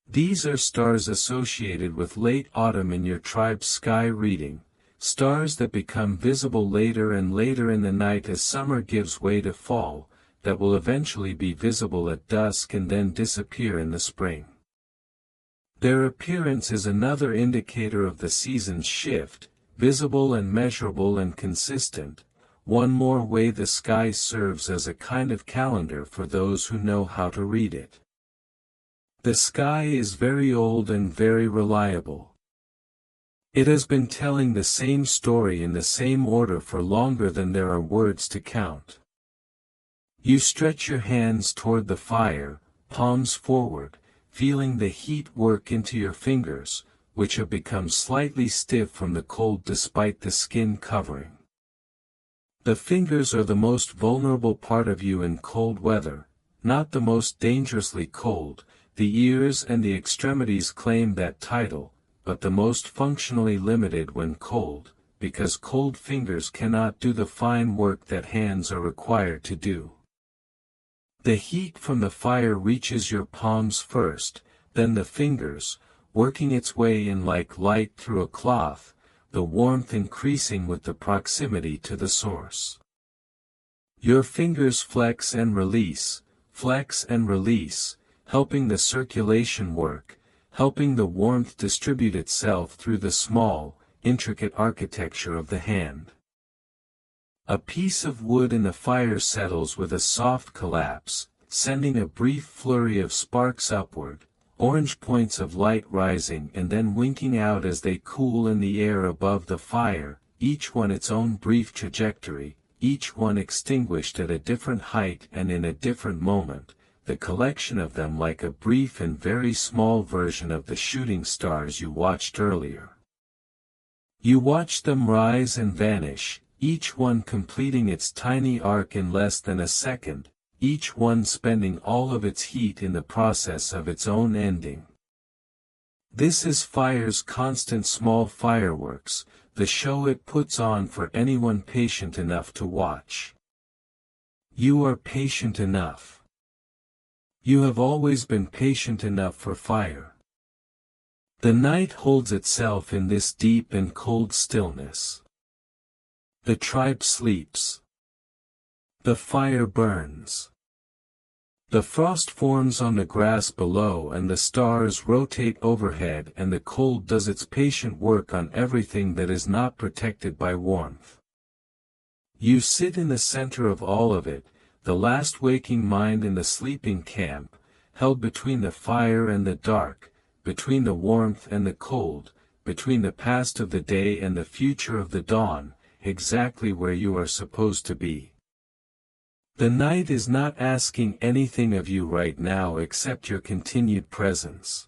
A: These are stars associated with late autumn in your tribe's sky reading, stars that become visible later and later in the night as summer gives way to fall, that will eventually be visible at dusk and then disappear in the spring. Their appearance is another indicator of the season's shift, visible and measurable and consistent, one more way the sky serves as a kind of calendar for those who know how to read it. The sky is very old and very reliable. It has been telling the same story in the same order for longer than there are words to count. You stretch your hands toward the fire, palms forward, feeling the heat work into your fingers, which have become slightly stiff from the cold despite the skin covering. The fingers are the most vulnerable part of you in cold weather, not the most dangerously cold. The ears and the extremities claim that title, but the most functionally limited when cold, because cold fingers cannot do the fine work that hands are required to do. The heat from the fire reaches your palms first, then the fingers, working its way in like light through a cloth, the warmth increasing with the proximity to the source. Your fingers flex and release, helping the circulation work, helping the warmth distribute itself through the small, intricate architecture of the hand. A piece of wood in the fire settles with a soft collapse, sending a brief flurry of sparks upward, orange points of light rising and then winking out as they cool in the air above the fire, each one its own brief trajectory, each one extinguished at a different height and in a different moment, the collection of them like a brief and very small version of the shooting stars you watched earlier. You watch them rise and vanish, each one completing its tiny arc in less than a second, each one spending all of its heat in the process of its own ending. This is fire's constant small fireworks, the show it puts on for anyone patient enough to watch. You are patient enough. You have always been patient enough for fire. The night holds itself in this deep and cold stillness. The tribe sleeps. The fire burns. The frost forms on the grass below and the stars rotate overhead, and the cold does its patient work on everything that is not protected by warmth. You sit in the center of all of it, the last waking mind in the sleeping camp, held between the fire and the dark, between the warmth and the cold, between the past of the day and the future of the dawn, exactly where you are supposed to be. The night is not asking anything of you right now except your continued presence.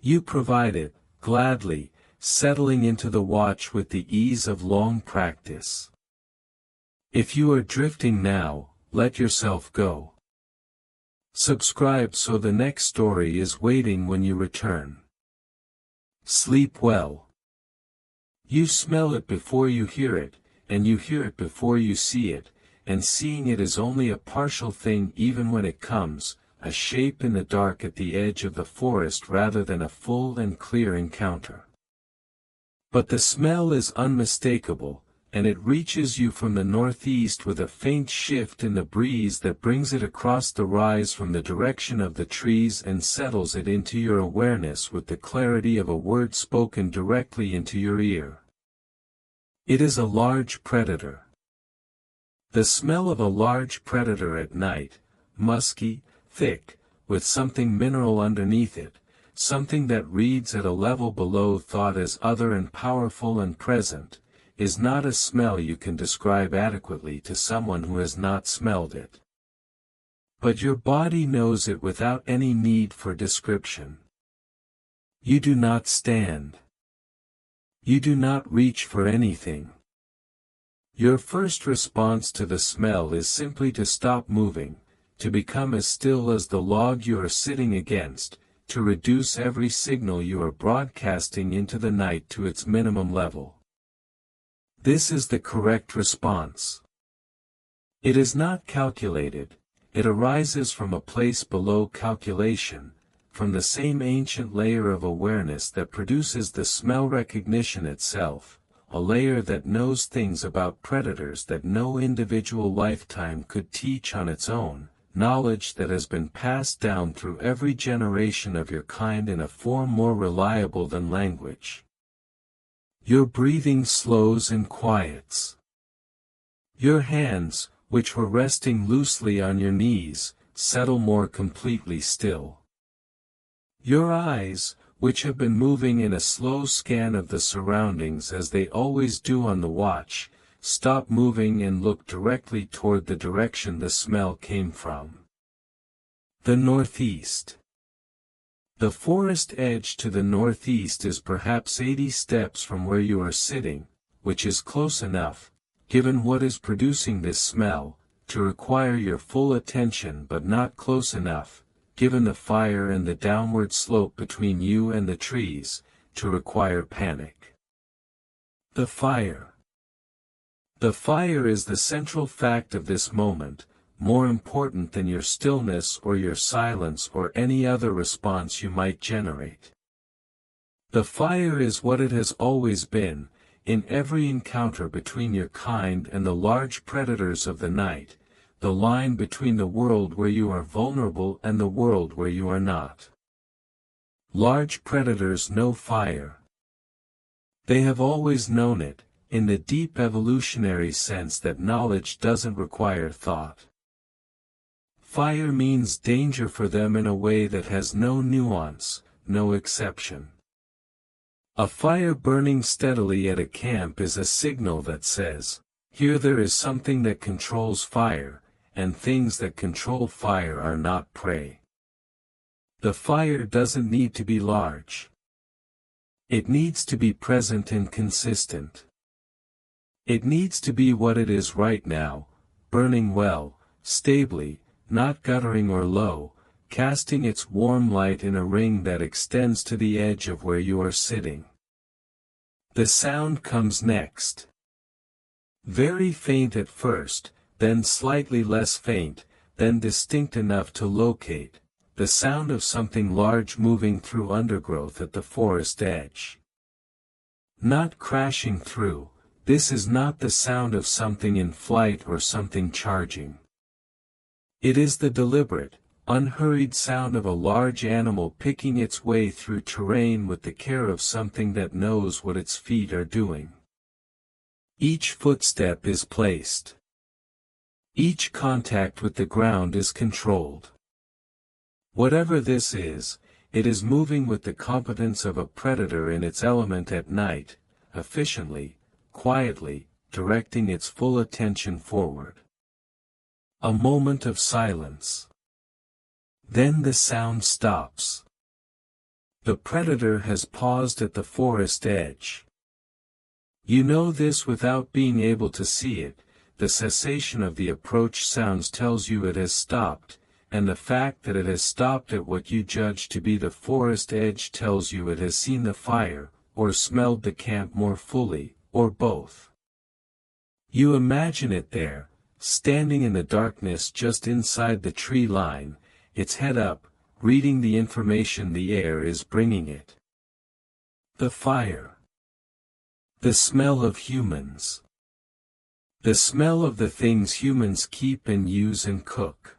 A: You provide it, gladly, settling into the watch with the ease of long practice. If you are drifting now, let yourself go. Subscribe so the next story is waiting when you return. Sleep well. You smell it before you hear it, and you hear it before you see it, and seeing it is only a partial thing even when it comes, a shape in the dark at the edge of the forest rather than a full and clear encounter. But the smell is unmistakable, and it reaches you from the northeast with a faint shift in the breeze that brings it across the rise from the direction of the trees and settles it into your awareness with the clarity of a word spoken directly into your ear. It is a large predator. The smell of a large predator at night, musky, thick, with something mineral underneath it, something that reads at a level below thought as other and powerful and present, is not a smell you can describe adequately to someone who has not smelled it. But your body knows it without any need for description. You do not stand. You do not reach for anything. Your first response to the smell is simply to stop moving, to become as still as the log you are sitting against, to reduce every signal you are broadcasting into the night to its minimum level. This is the correct response. It is not calculated, it arises from a place below calculation, from the same ancient layer of awareness that produces the smell recognition itself. A layer that knows things about predators that no individual lifetime could teach on its own, knowledge that has been passed down through every generation of your kind in a form more reliable than language. Your breathing slows and quiets. Your hands, which were resting loosely on your knees, settle more completely still. Your eyes, which have been moving in a slow scan of the surroundings as they always do on the watch, stop moving and look directly toward the direction the smell came from. The northeast. The forest edge to the northeast is perhaps 80 steps from where you are sitting, which is close enough, given what is producing this smell, to require your full attention but not close enough, given the fire and the downward slope between you and the trees, to require panic. The fire. The fire is the central fact of this moment, more important than your stillness or your silence or any other response you might generate. The fire is what it has always been, in every encounter between your kind and the large predators of the night, the line between the world where you are vulnerable and the world where you are not. Large predators know fire. They have always known it, in the deep evolutionary sense that knowledge doesn't require thought. Fire means danger for them in a way that has no nuance, no exception. A fire burning steadily at a camp is a signal that says, here there is something that controls fire, and things that control fire are not prey. The fire doesn't need to be large. It needs to be present and consistent. It needs to be what it is right now, burning well, stably, not guttering or low, casting its warm light in a ring that extends to the edge of where you are sitting. The sound comes next. Very faint at first, then slightly less faint, then distinct enough to locate, the sound of something large moving through undergrowth at the forest edge. Not crashing through, this is not the sound of something in flight or something charging. It is the deliberate, unhurried sound of a large animal picking its way through terrain with the care of something that knows what its feet are doing. Each footstep is placed. Each contact with the ground is controlled. Whatever this is, it is moving with the competence of a predator in its element at night, efficiently, quietly, directing its full attention forward. A moment of silence. Then the sound stops. The predator has paused at the forest edge. You know this without being able to see it. The cessation of the approach sounds tells you it has stopped, and the fact that it has stopped at what you judge to be the forest edge tells you it has seen the fire, or smelled the camp more fully, or both. You imagine it there, standing in the darkness just inside the tree line, its head up, reading the information the air is bringing it. The fire. The smell of humans. The smell of the things humans keep and use and cook.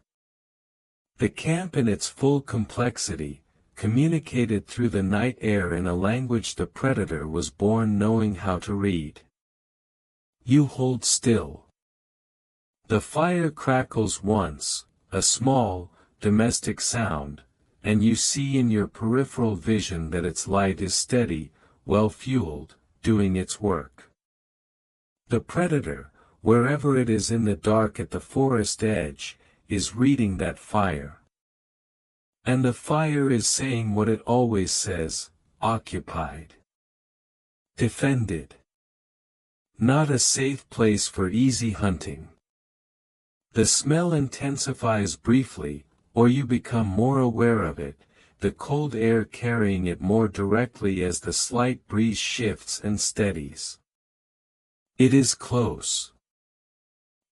A: The camp in its full complexity, communicated through the night air in a language the predator was born knowing how to read. You hold still. The fire crackles once, a small, domestic sound, and you see in your peripheral vision that its light is steady, well-fueled, doing its work. The predator, wherever it is in the dark at the forest edge, is reading that fire. And the fire is saying what it always says, occupied. Defended. Not a safe place for easy hunting. The smell intensifies briefly, or you become more aware of it, the cold air carrying it more directly as the slight breeze shifts and steadies. It is close.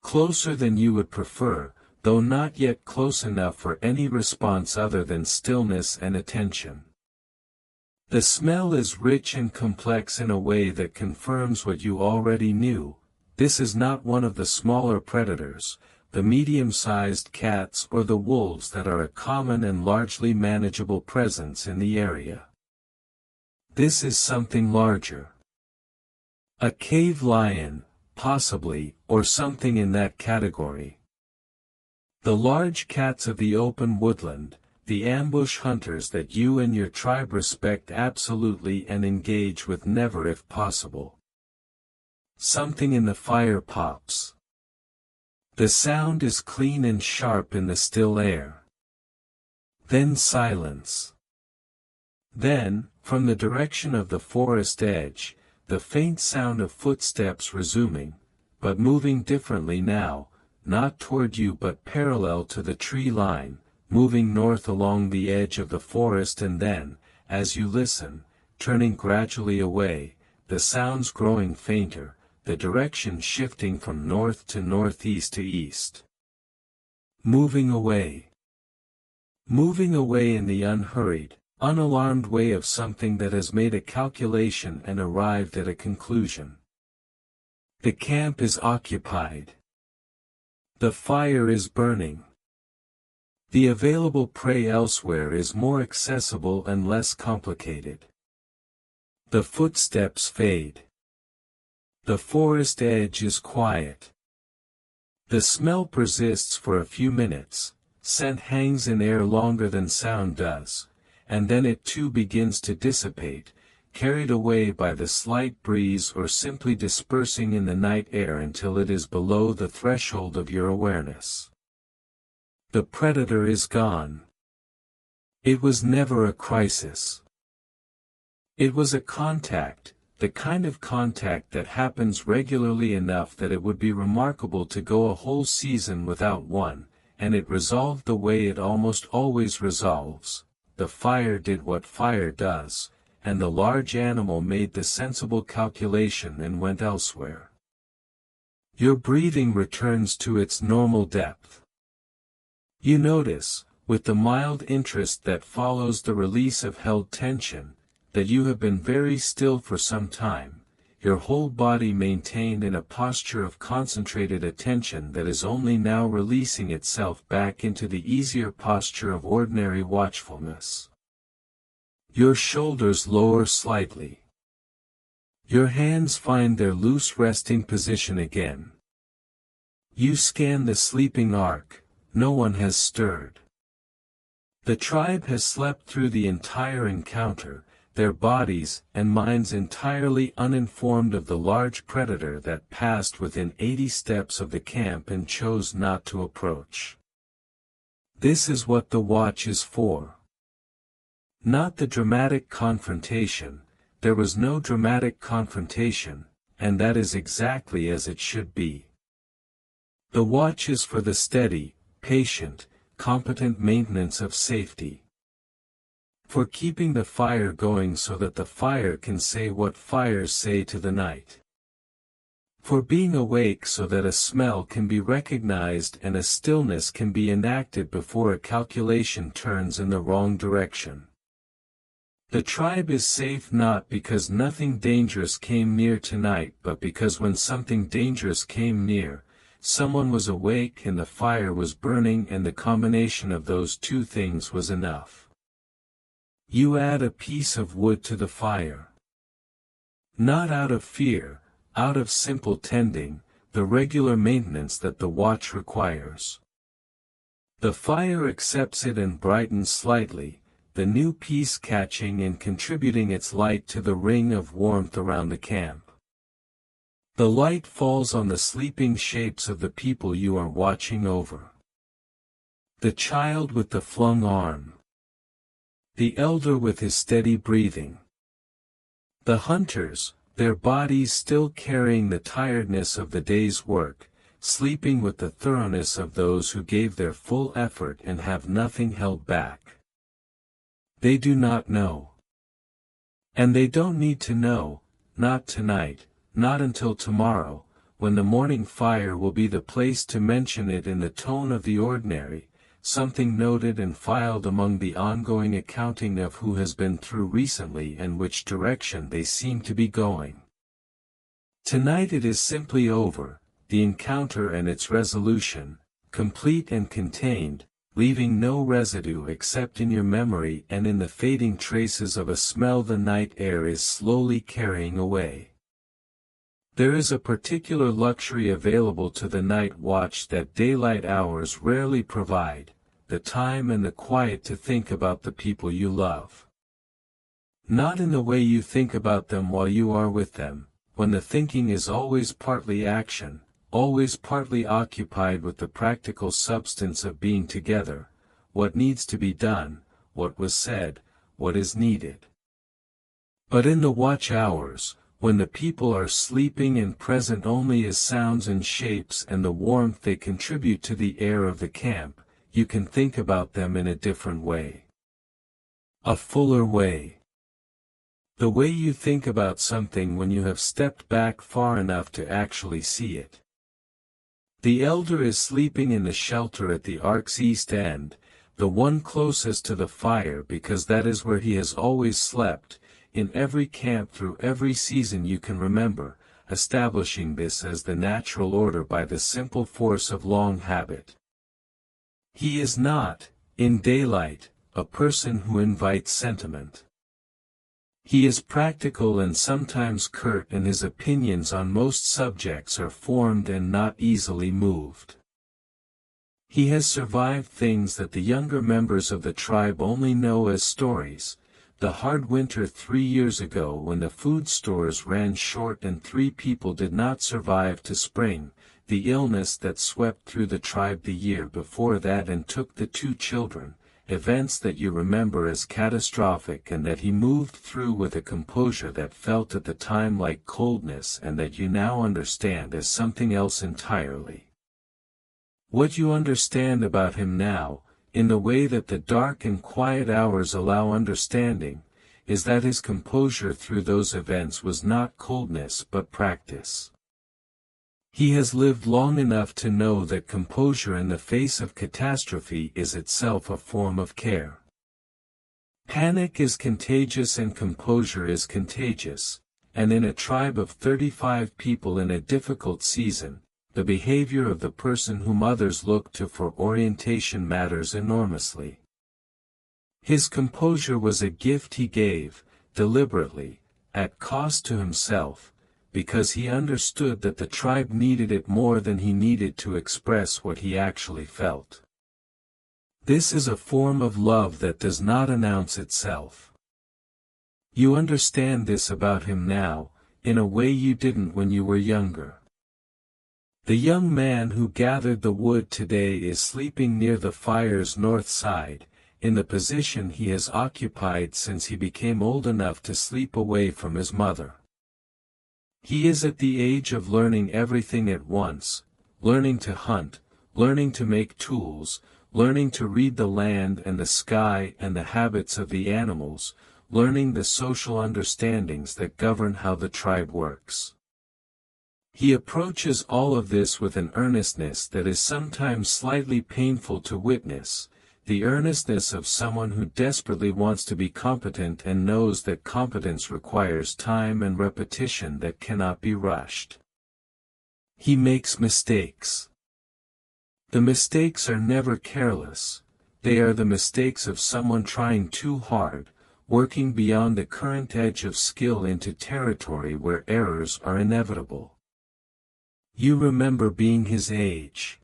A: Closer than you would prefer, though not yet close enough for any response other than stillness and attention. The smell is rich and complex in a way that confirms what you already knew. This is not one of the smaller predators, the medium-sized cats or the wolves that are a common and largely manageable presence in the area. This is something larger. A cave lion, possibly, or something in that category. The large cats of the open woodland, the ambush hunters that you and your tribe respect absolutely and engage with never if possible. Something in the fire pops. The sound is clean and sharp in the still air. Then silence. Then, from the direction of the forest edge, the faint sound of footsteps resuming, but moving differently now, not toward you but parallel to the tree line, moving north along the edge of the forest and then, as you listen, turning gradually away, the sounds growing fainter, the direction shifting from north to northeast to east. Moving away. Moving away in the unhurried, unalarmed way of something that has made a calculation and arrived at a conclusion. The camp is occupied. The fire is burning. The available prey elsewhere is more accessible and less complicated. The footsteps fade. The forest edge is quiet. The smell persists for a few minutes, scent hangs in air longer than sound does, and then it too begins to dissipate, carried away by the slight breeze or simply dispersing in the night air until it is below the threshold of your awareness. The predator is gone. It was never a crisis. It was a contact, the kind of contact that happens regularly enough that it would be remarkable to go a whole season without one, and it resolved the way it almost always resolves. The fire did what fire does, and the large animal made the sensible calculation and went elsewhere. Your breathing returns to its normal depth. You notice, with the mild interest that follows the release of held tension, that you have been very still for some time. your whole body maintained in a posture of concentrated attention that is only now releasing itself back into the easier posture of ordinary watchfulness. Your shoulders lower slightly. Your hands find their loose resting position again. You scan the sleeping ark, no one has stirred. The tribe has slept through the entire encounter, their bodies and minds entirely uninformed of the large predator that passed within 80 steps of the camp and chose not to approach. This is what the watch is for. Not the dramatic confrontation. There was no dramatic confrontation, and that is exactly as it should be. The watch is for the steady, patient, competent maintenance of safety. For keeping the fire going so that the fire can say what fires say to the night. For being awake so that a smell can be recognized and a stillness can be enacted before a calculation turns in the wrong direction. The tribe is safe not because nothing dangerous came near tonight but because when something dangerous came near, someone was awake and the fire was burning and the combination of those two things was enough. You add a piece of wood to the fire. Not out of fear, out of simple tending, the regular maintenance that the watch requires. The fire accepts it and brightens slightly, the new piece catching and contributing its light to the ring of warmth around the camp. The light falls on the sleeping shapes of the people you are watching over. The child with the flung arm. The elder with his steady breathing. The hunters, their bodies still carrying the tiredness of the day's work, sleeping with the thoroughness of those who gave their full effort and have nothing held back. They do not know. And they don't need to know, not tonight, not until tomorrow, when the morning fire will be the place to mention it in the tone of the ordinary, something noted and filed among the ongoing accounting of who has been through recently and which direction they seem to be going. Tonight it is simply over, the encounter and its resolution, complete and contained, leaving no residue except in your memory and in the fading traces of a smell the night air is slowly carrying away. There is a particular luxury available to the night watch that daylight hours rarely provide, the time and the quiet to think about the people you love. Not in the way you think about them while you are with them, when the thinking is always partly action, always partly occupied with the practical substance of being together, what needs to be done, what was said, what is needed. But in the watch hours, when the people are sleeping and present only as sounds and shapes and the warmth they contribute to the air of the camp, you can think about them in a different way. A fuller way. The way you think about something when you have stepped back far enough to actually see it. The elder is sleeping in the shelter at the ark's east end, the one closest to the fire because that is where he has always slept, in every camp through every season you can remember, establishing this as the natural order by the simple force of long habit. He is not, in daylight, a person who invites sentiment. He is practical and sometimes curt and his opinions on most subjects are formed and not easily moved. He has survived things that the younger members of the tribe only know as stories, the hard winter 3 years ago when the food stores ran short and 3 people did not survive to spring, the illness that swept through the tribe the year before that and took the 2 children, events that you remember as catastrophic and that he moved through with a composure that felt at the time like coldness and that you now understand as something else entirely. What you understand about him now, in the way that the dark and quiet hours allow understanding, is that his composure through those events was not coldness but practice. He has lived long enough to know that composure in the face of catastrophe is itself a form of care. Panic is contagious and composure is contagious, and in a tribe of 35 people in a difficult season, the behavior of the person whom others look to for orientation matters enormously. His composure was a gift he gave, deliberately, at cost to himself, because he understood that the tribe needed it more than he needed to express what he actually felt. This is a form of love that does not announce itself. You understand this about him now, in a way you didn't when you were younger. The young man who gathered the wood today is sleeping near the fire's north side, in the position he has occupied since he became old enough to sleep away from his mother. He is at the age of learning everything at once, learning to hunt, learning to make tools, learning to read the land and the sky and the habits of the animals, learning the social understandings that govern how the tribe works. He approaches all of this with an earnestness that is sometimes slightly painful to witness, the earnestness of someone who desperately wants to be competent and knows that competence requires time and repetition that cannot be rushed. He makes mistakes. The mistakes are never careless, they are the mistakes of someone trying too hard, working beyond the current edge of skill into territory where errors are inevitable. You remember being his age.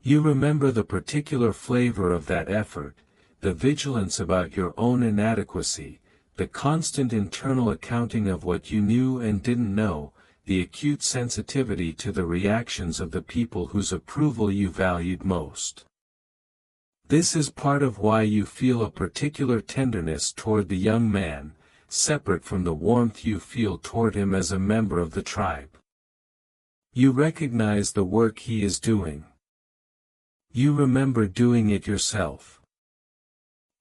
A: You remember the particular flavor of that effort, the vigilance about your own inadequacy, the constant internal accounting of what you knew and didn't know, the acute sensitivity to the reactions of the people whose approval you valued most. This is part of why you feel a particular tenderness toward the young man, separate from the warmth you feel toward him as a member of the tribe. You recognize the work he is doing. You remember doing it yourself.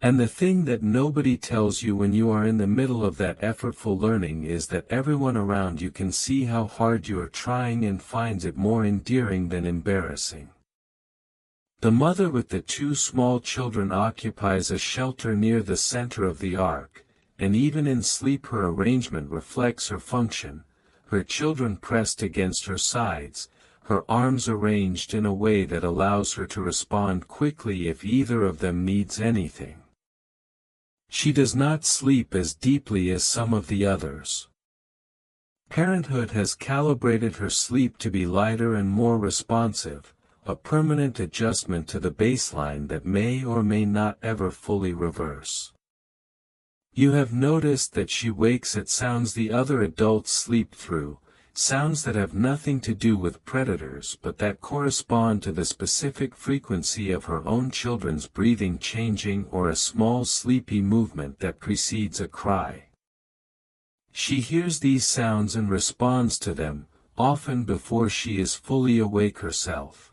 A: And the thing that nobody tells you when you are in the middle of that effortful learning is that everyone around you can see how hard you are trying and finds it more endearing than embarrassing. The mother with the 2 small children occupies a shelter near the center of the ark, and even in sleep her arrangement reflects her function, her children pressed against her sides, her arms arranged in a way that allows her to respond quickly if either of them needs anything. She does not sleep as deeply as some of the others. Parenthood has calibrated her sleep to be lighter and more responsive, a permanent adjustment to the baseline that may or may not ever fully reverse. You have noticed that she wakes at sounds the other adults sleep through, sounds that have nothing to do with predators but that correspond to the specific frequency of her own children's breathing changing or a small sleepy movement that precedes a cry. She hears these sounds and responds to them, often before she is fully awake herself.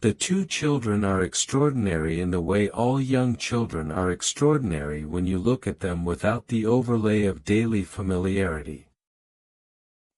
A: The 2 children are extraordinary in the way all young children are extraordinary when you look at them without the overlay of daily familiarity.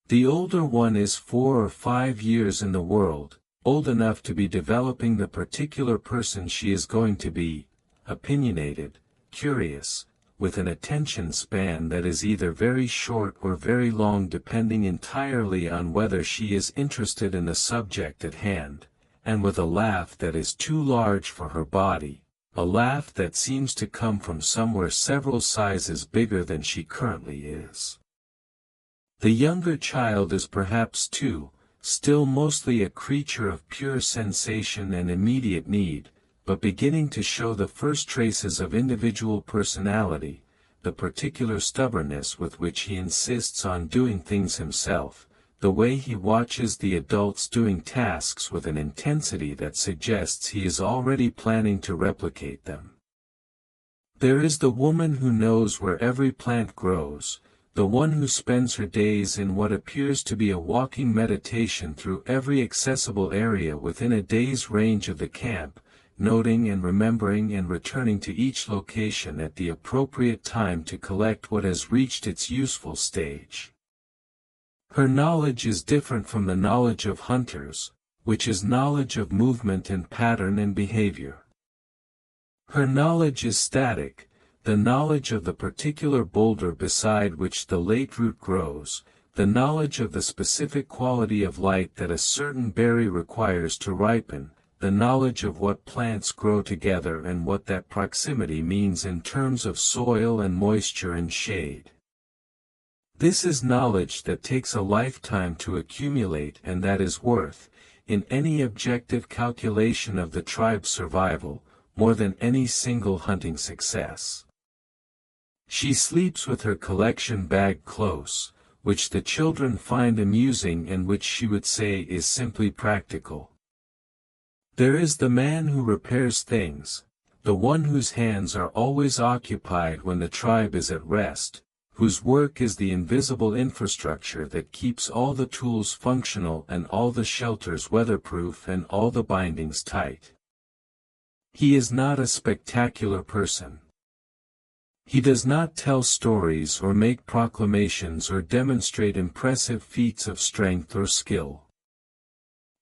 A: The older one is 4 or 5 years in the world, old enough to be developing the particular person she is going to be, opinionated, curious, with an attention span that is either very short or very long depending entirely on whether she is interested in the subject at hand, and with a laugh that is too large for her body, a laugh that seems to come from somewhere several sizes bigger than she currently is. The younger child is perhaps 2, still mostly a creature of pure sensation and immediate need, but beginning to show the first traces of individual personality, the particular stubbornness with which he insists on doing things himself, the way he watches the adults doing tasks with an intensity that suggests he is already planning to replicate them. There is the woman who knows where every plant grows, the one who spends her days in what appears to be a walking meditation through every accessible area within a day's range of the camp, noting and remembering and returning to each location at the appropriate time to collect what has reached its useful stage. Her knowledge is different from the knowledge of hunters, which is knowledge of movement and pattern and behavior. Her knowledge is static, the knowledge of the particular boulder beside which the late root grows, the knowledge of the specific quality of light that a certain berry requires to ripen, the knowledge of what plants grow together and what that proximity means in terms of soil and moisture and shade. This is knowledge that takes a lifetime to accumulate and that is worth, in any objective calculation of the tribe's survival, more than any single hunting success. She sleeps with her collection bag close, which the children find amusing and which she would say is simply practical. There is the man who repairs things, the one whose hands are always occupied when the tribe is at rest, whose work is the invisible infrastructure that keeps all the tools functional and all the shelters weatherproof and all the bindings tight. He is not a spectacular person. He does not tell stories or make proclamations or demonstrate impressive feats of strength or skill.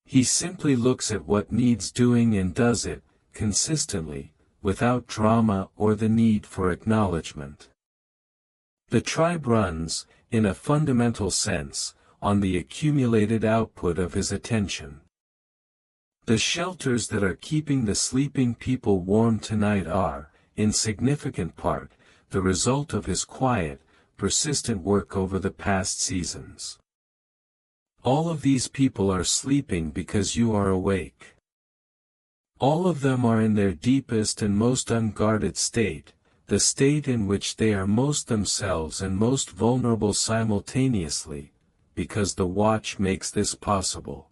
A: He simply looks at what needs doing and does it, consistently, without drama or the need for acknowledgement. The tribe runs, in a fundamental sense, on the accumulated output of his attention. The shelters that are keeping the sleeping people warm tonight are, in significant part, the result of his quiet, persistent work over the past seasons. All of these people are sleeping because you are awake. All of them are in their deepest and most unguarded state, the state in which they are most themselves and most vulnerable simultaneously, because the watch makes this possible.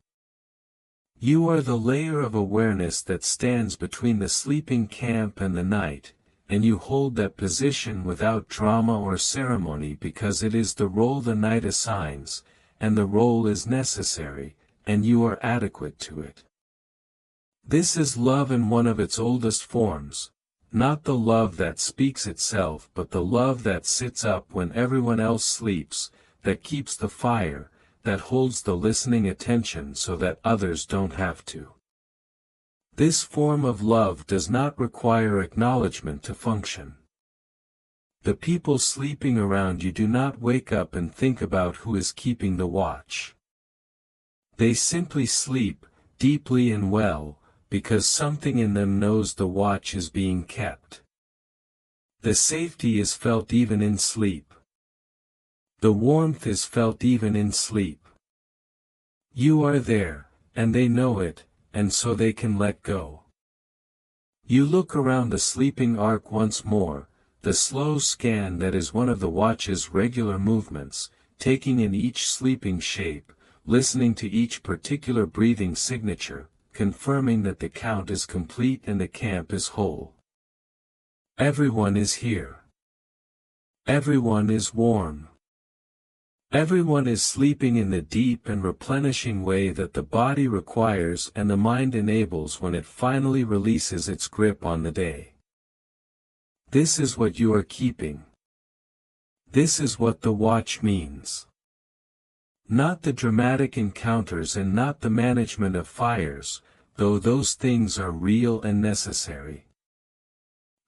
A: You are the layer of awareness that stands between the sleeping camp and the night, and you hold that position without drama or ceremony because it is the role the night assigns, and the role is necessary, and you are adequate to it. This is love in one of its oldest forms, not the love that speaks itself but the love that sits up when everyone else sleeps, that keeps the fire, that holds the listening attention so that others don't have to. This form of love does not require acknowledgement to function. The people sleeping around you do not wake up and think about who is keeping the watch. They simply sleep, deeply and well, because something in them knows the watch is being kept. The safety is felt even in sleep. The warmth is felt even in sleep. You are there, and they know it, and so they can let go. You look around the sleeping ark once more, the slow scan that is one of the watch's regular movements, taking in each sleeping shape, listening to each particular breathing signature, confirming that the count is complete and the camp is whole. Everyone is here. Everyone is warm. Everyone is sleeping in the deep and replenishing way that the body requires and the mind enables when it finally releases its grip on the day. This is what you are keeping. This is what the watch means. Not the dramatic encounters and not the management of fires, though those things are real and necessary.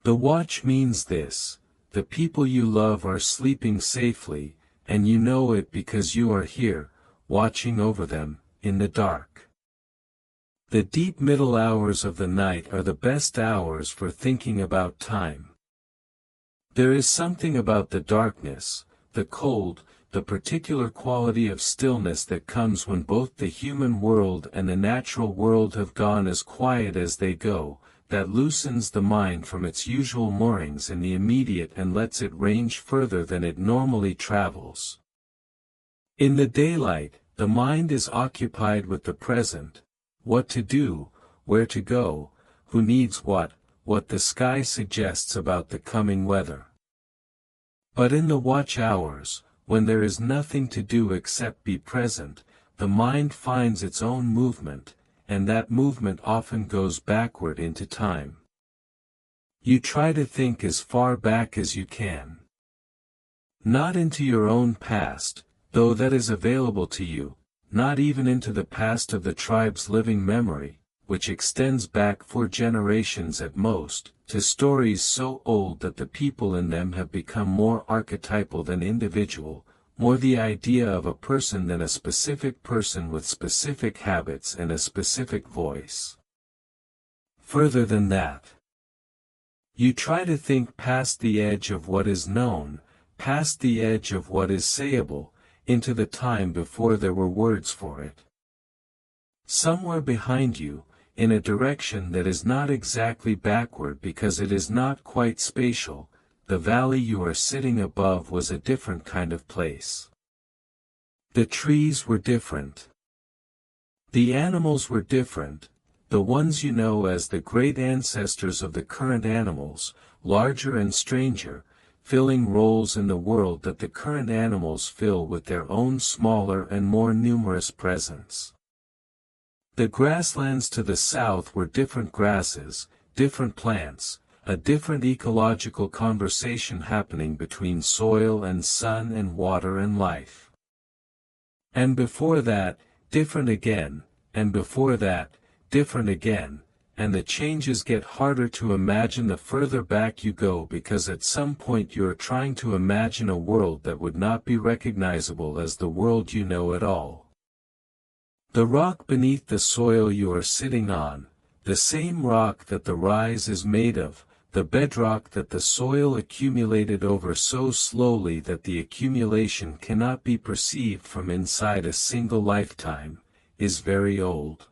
A: The watch means this: the people you love are sleeping safely, and you know it because you are here, watching over them, in the dark. The deep middle hours of the night are the best hours for thinking about time. There is something about the darkness, the cold, the particular quality of stillness that comes when both the human world and the natural world have gone as quiet as they go, that loosens the mind from its usual moorings in the immediate and lets it range further than it normally travels. In the daylight, the mind is occupied with the present, what to do, where to go, who needs what the sky suggests about the coming weather. But in the watch hours, when there is nothing to do except be present, the mind finds its own movement, and that movement often goes backward into time. You try to think as far back as you can. Not into your own past, though that is available to you, not even into the past of the tribe's living memory, which extends back 4 generations at most, to stories so old that the people in them have become more archetypal than individual, more the idea of a person than a specific person with specific habits and a specific voice. Further than that, you try to think past the edge of what is known, past the edge of what is sayable, into the time before there were words for it. Somewhere behind you, in a direction that is not exactly backward because it is not quite spatial, the valley you are sitting above was a different kind of place. The trees were different. The animals were different, the ones you know as the great ancestors of the current animals, larger and stranger, filling roles in the world that the current animals fill with their own smaller and more numerous presence. The grasslands to the south were different grasses, different plants, a different ecological conversation happening between soil and sun and water and life. And before that, different again, and before that, different again, and the changes get harder to imagine the further back you go because at some point you are trying to imagine a world that would not be recognizable as the world you know at all. The rock beneath the soil you are sitting on, the same rock that the rise is made of, the bedrock that the soil accumulated over so slowly that the accumulation cannot be perceived from inside a single lifetime, is very old.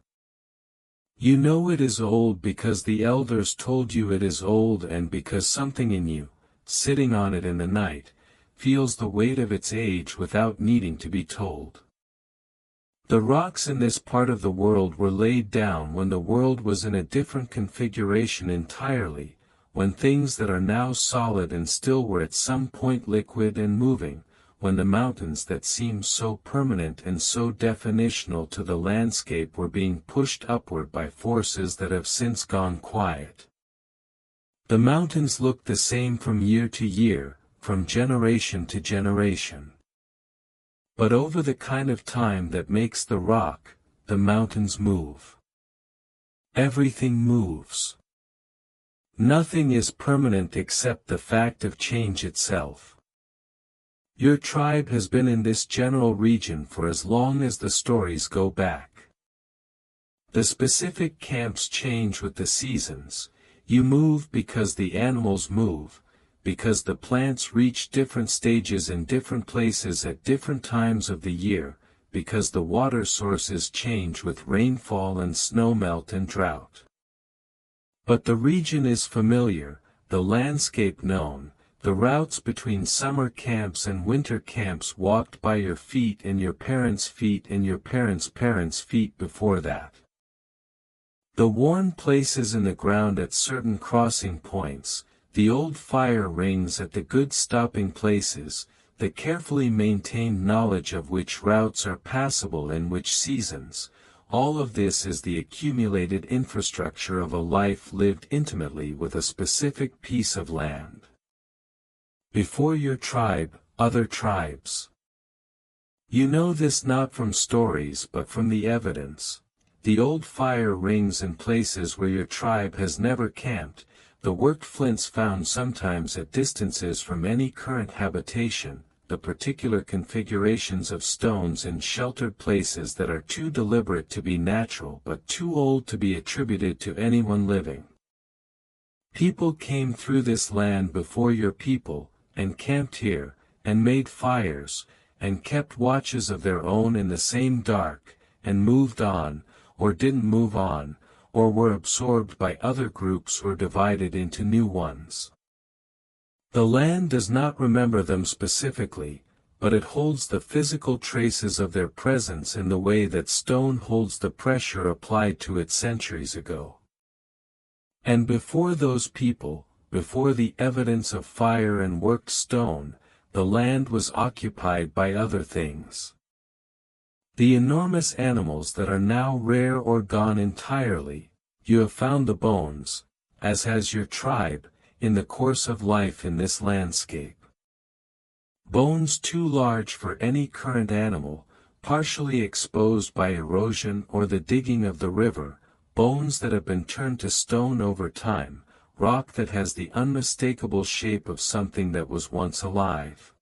A: You know it is old because the elders told you it is old and because something in you, sitting on it in the night, feels the weight of its age without needing to be told. The rocks in this part of the world were laid down when the world was in a different configuration entirely, when things that are now solid and still were at some point liquid and moving, when the mountains that seem so permanent and so definitional to the landscape were being pushed upward by forces that have since gone quiet. The mountains looked the same from year to year, from generation to generation. But over the kind of time that makes the rock, the mountains move. Everything moves. Nothing is permanent except the fact of change itself. Your tribe has been in this general region for as long as the stories go back. The specific camps change with the seasons, you move because the animals move, because the plants reach different stages in different places at different times of the year, because the water sources change with rainfall and snowmelt and drought. But the region is familiar, the landscape known, the routes between summer camps and winter camps walked by your feet and your parents' feet and your parents' parents' feet before that. The worn places in the ground at certain crossing points, the old fire rings at the good stopping places, the carefully maintained knowledge of which routes are passable in which seasons, all of this is the accumulated infrastructure of a life lived intimately with a specific piece of land. Before your tribe, other tribes. You know this not from stories but from the evidence. The old fire rings in places where your tribe has never camped, the worked flints found sometimes at distances from any current habitation, the particular configurations of stones in sheltered places that are too deliberate to be natural but too old to be attributed to anyone living. People came through this land before your people, and camped here, and made fires, and kept watches of their own in the same dark, and moved on, or didn't move on, or were absorbed by other groups or divided into new ones. The land does not remember them specifically, but it holds the physical traces of their presence in the way that stone holds the pressure applied to it centuries ago. And before those people, before the evidence of fire and worked stone, the land was occupied by other things. The enormous animals that are now rare or gone entirely, you have found the bones, as has your tribe, in the course of life in this landscape. Bones too large for any current animal, partially exposed by erosion or the digging of the river, bones that have been turned to stone over time, rock that has the unmistakable shape of something that was once alive.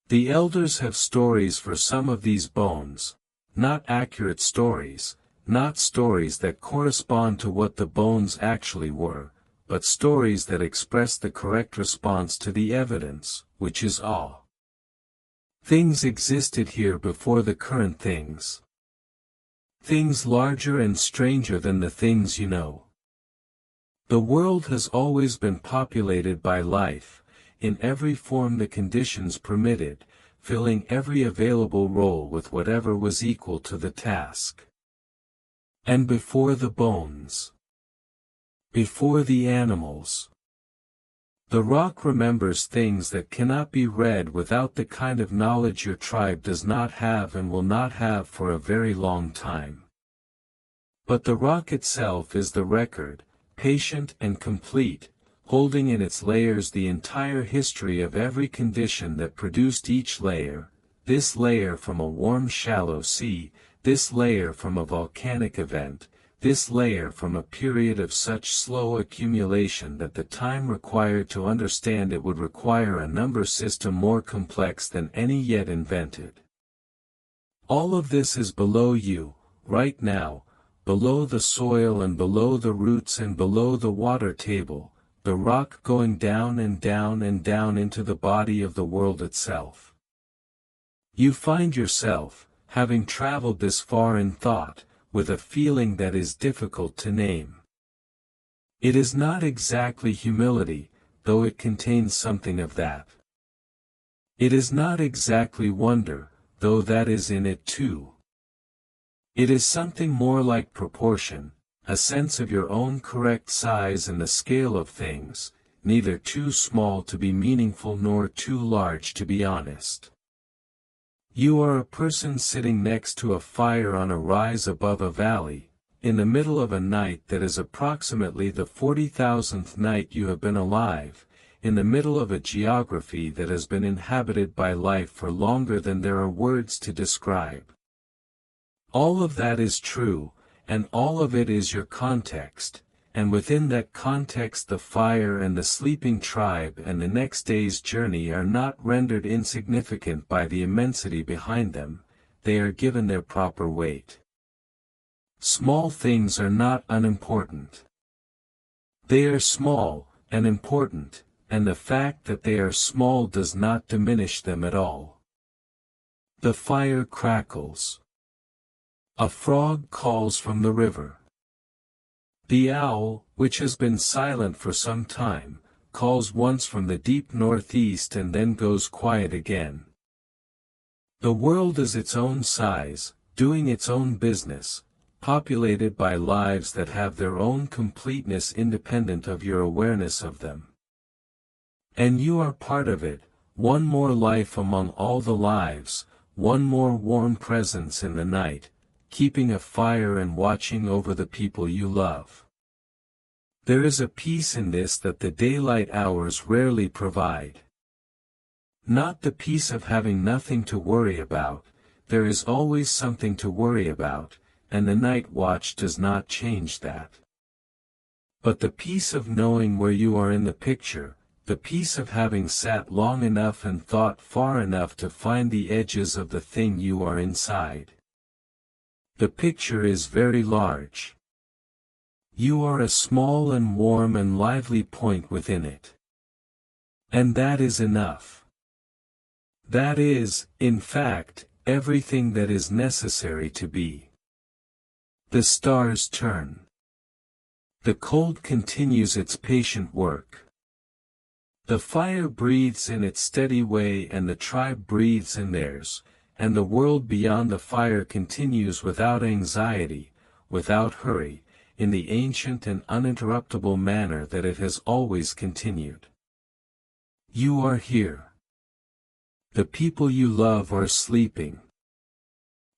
A: The elders have stories for some of these bones, not accurate stories, not stories that correspond to what the bones actually were, but stories that express the correct response to the evidence, which is awe. Things existed here before the current things. Things larger and stranger than the things you know. The world has always been populated by life, in every form the conditions permitted, filling every available role with whatever was equal to the task. And before the bones. Before the animals. The rock remembers things that cannot be read without the kind of knowledge your tribe does not have and will not have for a very long time. But the rock itself is the record, patient and complete, holding in its layers the entire history of every condition that produced each layer, this layer from a warm shallow sea, this layer from a volcanic event, this layer from a period of such slow accumulation that the time required to understand it would require a number system more complex than any yet invented. All of this is below you, right now, below the soil and below the roots and below the water table, the rock going down and down and down into the body of the world itself. You find yourself, having traveled this far in thought, with a feeling that is difficult to name. It is not exactly humility, though it contains something of that. It is not exactly wonder, though that is in it too. It is something more like proportion, a sense of your own correct size in the scale of things, neither too small to be meaningful nor too large to be honest. You are a person sitting next to a fire on a rise above a valley, in the middle of a night that is approximately the 40,000th night you have been alive, in the middle of a geography that has been inhabited by life for longer than there are words to describe. All of that is true, and all of it is your context, and within that context the fire and the sleeping tribe and the next day's journey are not rendered insignificant by the immensity behind them, they are given their proper weight. Small things are not unimportant. They are small, and important, and the fact that they are small does not diminish them at all. The fire crackles. A frog calls from the river. The owl, which has been silent for some time, calls once from the deep northeast and then goes quiet again. The world is its own size, doing its own business, populated by lives that have their own completeness independent of your awareness of them. And you are part of it, one more life among all the lives, one more warm presence in the night, keeping a fire and watching over the people you love. There is a peace in this that the daylight hours rarely provide. Not the peace of having nothing to worry about, there is always something to worry about, and the night watch does not change that. But the peace of knowing where you are in the picture, the peace of having sat long enough and thought far enough to find the edges of the thing you are inside. The picture is very large. You are a small and warm and lively point within it. And that is enough. That is, in fact, everything that is necessary to be. The stars turn. The cold continues its patient work. The fire breathes in its steady way and the tribe breathes in theirs, and the world beyond the fire continues without anxiety, without hurry, in the ancient and uninterruptible manner that it has always continued. You are here. The people you love are sleeping.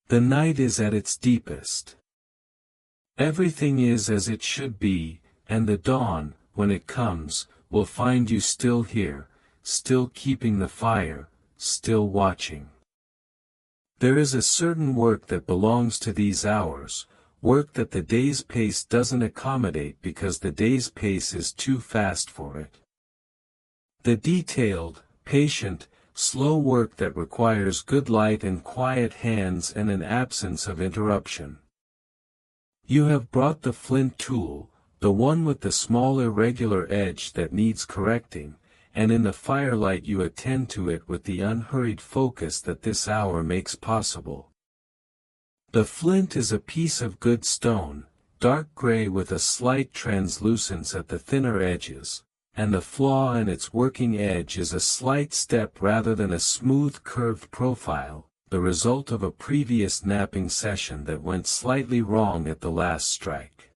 A: The night is at its deepest. Everything is as it should be, and the dawn, when it comes, will find you still here, still keeping the fire, still watching. There is a certain work that belongs to these hours, work that the day's pace doesn't accommodate because the day's pace is too fast for it. The detailed, patient, slow work that requires good light and quiet hands and an absence of interruption. You have brought the flint tool, the one with the small irregular edge that needs correcting, and in the firelight you attend to it with the unhurried focus that this hour makes possible. The flint is a piece of good stone, dark gray with a slight translucence at the thinner edges, and the flaw in its working edge is a slight step rather than a smooth curved profile, the result of a previous knapping session that went slightly wrong at the last strike.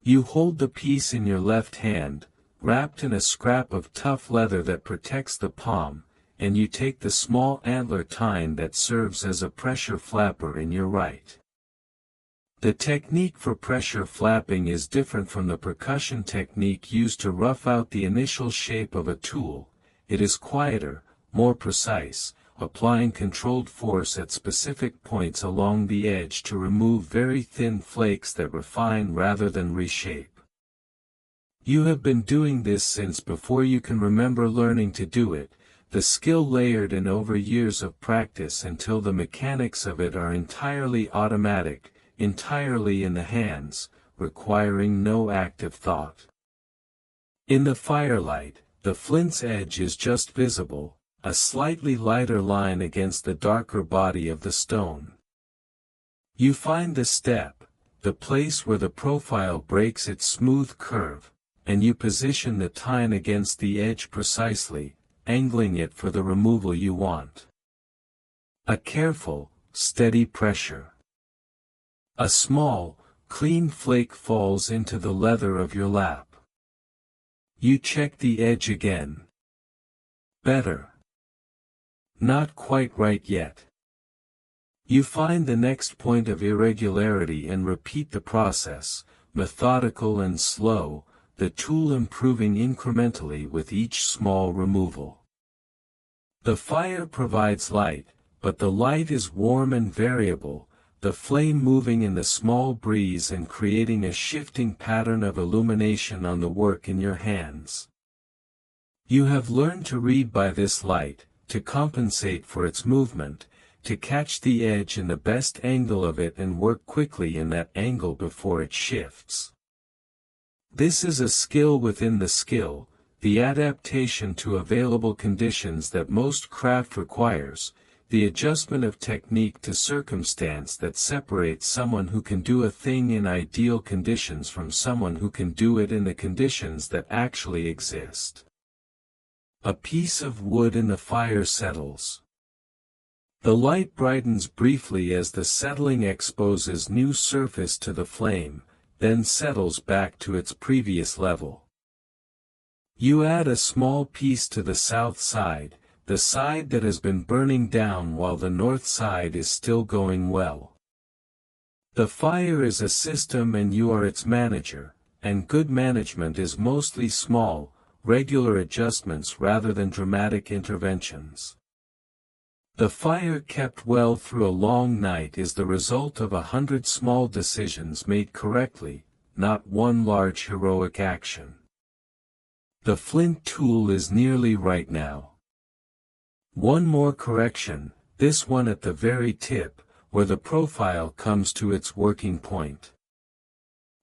A: You hold the piece in your left hand, wrapped in a scrap of tough leather that protects the palm, and you take the small antler tine that serves as a pressure flapper in your right. The technique for pressure flapping is different from the percussion technique used to rough out the initial shape of a tool. It is quieter, more precise, applying controlled force at specific points along the edge to remove very thin flakes that refine rather than reshape. You have been doing this since before you can remember learning to do it, the skill layered in over years of practice until the mechanics of it are entirely automatic, entirely in the hands, requiring no active thought. In the firelight, the flint's edge is just visible, a slightly lighter line against the darker body of the stone. You find the step, the place where the profile breaks its smooth curve, and you position the tine against the edge precisely, angling it for the removal you want. A careful, steady pressure. A small, clean flake falls into the leather of your lap. You check the edge again. Better. Not quite right yet. You find the next point of irregularity and repeat the process, methodical and slow, the tool improving incrementally with each small removal. The fire provides light, but the light is warm and variable, the flame moving in the small breeze and creating a shifting pattern of illumination on the work in your hands. You have learned to read by this light, to compensate for its movement, to catch the edge in the best angle of it and work quickly in that angle before it shifts. This is a skill within the skill, the adaptation to available conditions that most craft requires, the adjustment of technique to circumstance that separates someone who can do a thing in ideal conditions from someone who can do it in the conditions that actually exist. A piece of wood in the fire settles. The light brightens briefly as the settling exposes new surface to the flame, then settles back to its previous level. You add a small piece to the south side, the side that has been burning down while the north side is still going well. The fire is a system and you are its manager, and good management is mostly small, regular adjustments rather than dramatic interventions. The fire kept well through a long night is the result of 100 small decisions made correctly, not one large heroic action. The flint tool is nearly right now. One more correction, this one at the very tip, where the profile comes to its working point.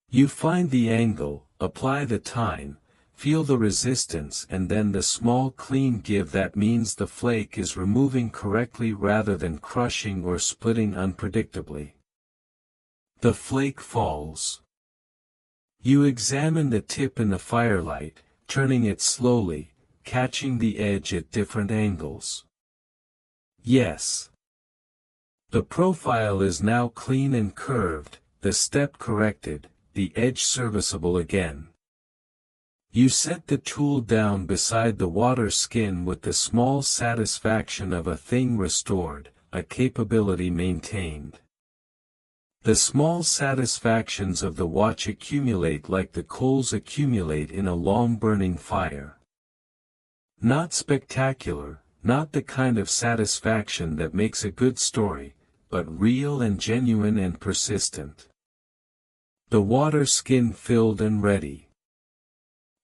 A: You find the angle, apply the tine, feel the resistance and then the small clean give that means the flake is removing correctly rather than crushing or splitting unpredictably. The flake falls. You examine the tip in the firelight, turning it slowly, catching the edge at different angles. Yes. The profile is now clean and curved, the step corrected, the edge serviceable again. You set the tool down beside the water skin with the small satisfaction of a thing restored, a capability maintained. The small satisfactions of the watch accumulate like the coals accumulate in a long-burning fire. Not spectacular, not the kind of satisfaction that makes a good story, but real and genuine and persistent. The water skin filled and ready.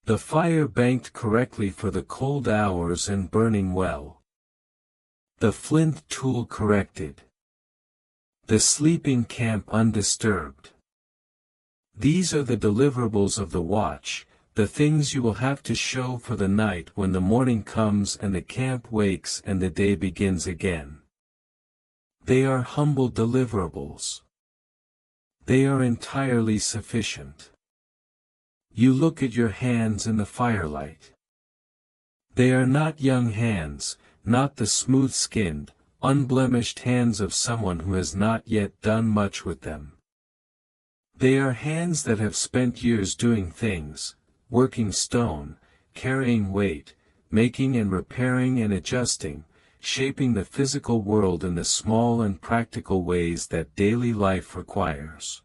A: The fire banked correctly for the cold hours and burning well. The flint tool corrected. The sleeping camp undisturbed. These are the deliverables of the watch, the things you will have to show for the night when the morning comes and the camp wakes and the day begins again. They are humble deliverables. They are entirely sufficient. You look at your hands in the firelight. They are not young hands, not the smooth-skinned, unblemished hands of someone who has not yet done much with them. They are hands that have spent years doing things, working stone, carrying weight, making and repairing and adjusting, shaping the physical world in the small and practical ways that daily life requires.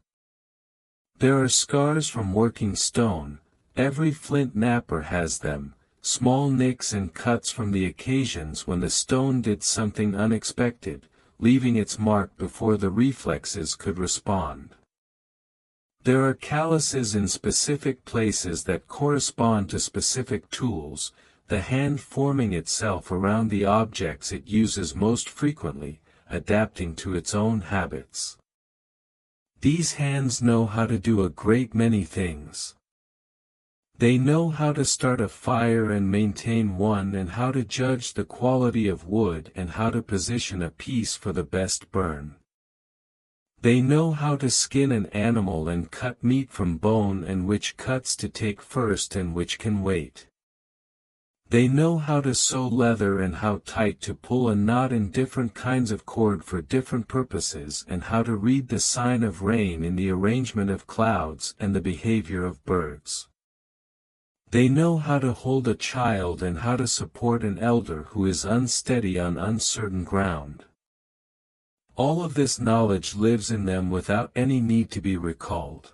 A: There are scars from working stone, every flint napper has them, small nicks and cuts from the occasions when the stone did something unexpected, leaving its mark before the reflexes could respond. There are calluses in specific places that correspond to specific tools, the hand forming itself around the objects it uses most frequently, adapting to its own habits. These hands know how to do a great many things. They know how to start a fire and maintain one, and how to judge the quality of wood and how to position a piece for the best burn. They know how to skin an animal and cut meat from bone, and which cuts to take first and which can wait. They know how to sew leather and how tight to pull a knot in different kinds of cord for different purposes, and how to read the sign of rain in the arrangement of clouds and the behavior of birds. They know how to hold a child and how to support an elder who is unsteady on uncertain ground. All of this knowledge lives in them without any need to be recalled.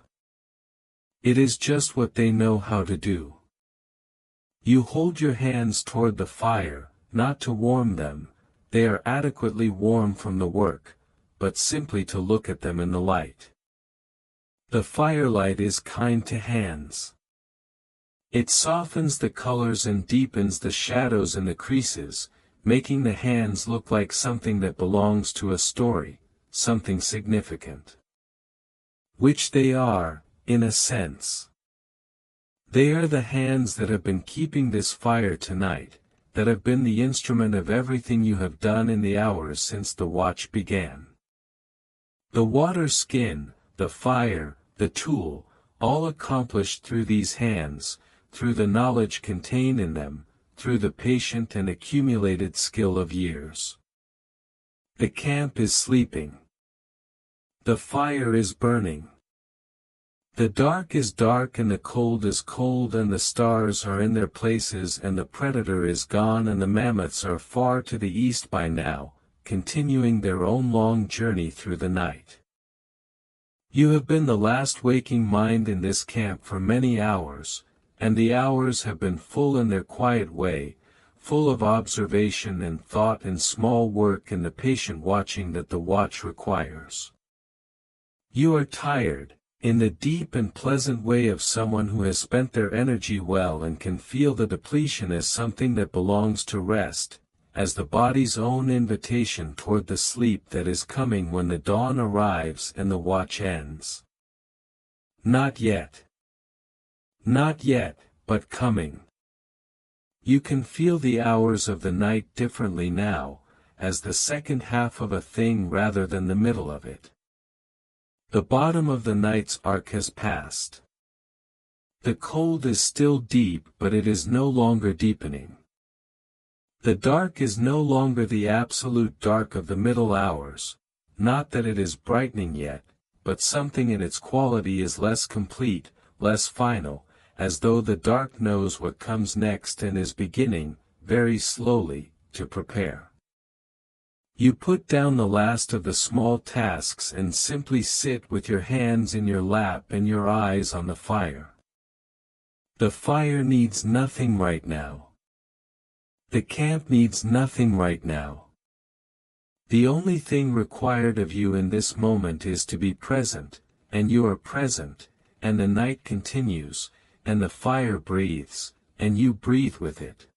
A: It is just what they know how to do. You hold your hands toward the fire, not to warm them, they are adequately warm from the work, but simply to look at them in the light. The firelight is kind to hands. It softens the colors and deepens the shadows and the creases, making the hands look like something that belongs to a story, something significant. Which they are, in a sense. They are the hands that have been keeping this fire tonight, that have been the instrument of everything you have done in the hours since the watch began. The water skin, the fire, the tool, all accomplished through these hands, through the knowledge contained in them, through the patient and accumulated skill of years. The camp is sleeping. The fire is burning. The dark is dark and the cold is cold, and the stars are in their places and the predator is gone and the mammoths are far to the east by now, continuing their own long journey through the night. You have been the last waking mind in this camp for many hours, and the hours have been full in their quiet way, full of observation and thought and small work and the patient watching that the watch requires. You are tired, in the deep and pleasant way of someone who has spent their energy well and can feel the depletion as something that belongs to rest, as the body's own invitation toward the sleep that is coming when the dawn arrives and the watch ends. Not yet. Not yet, but coming. You can feel the hours of the night differently now, as the second half of a thing rather than the middle of it. The bottom of the night's arc has passed. The cold is still deep, but it is no longer deepening. The dark is no longer the absolute dark of the middle hours, not that it is brightening yet, but something in its quality is less complete, less final, as though the dark knows what comes next and is beginning, very slowly, to prepare. You put down the last of the small tasks and simply sit with your hands in your lap and your eyes on the fire. The fire needs nothing right now. The camp needs nothing right now. The only thing required of you in this moment is to be present, and you are present, and the night continues, and the fire breathes, and you breathe with it.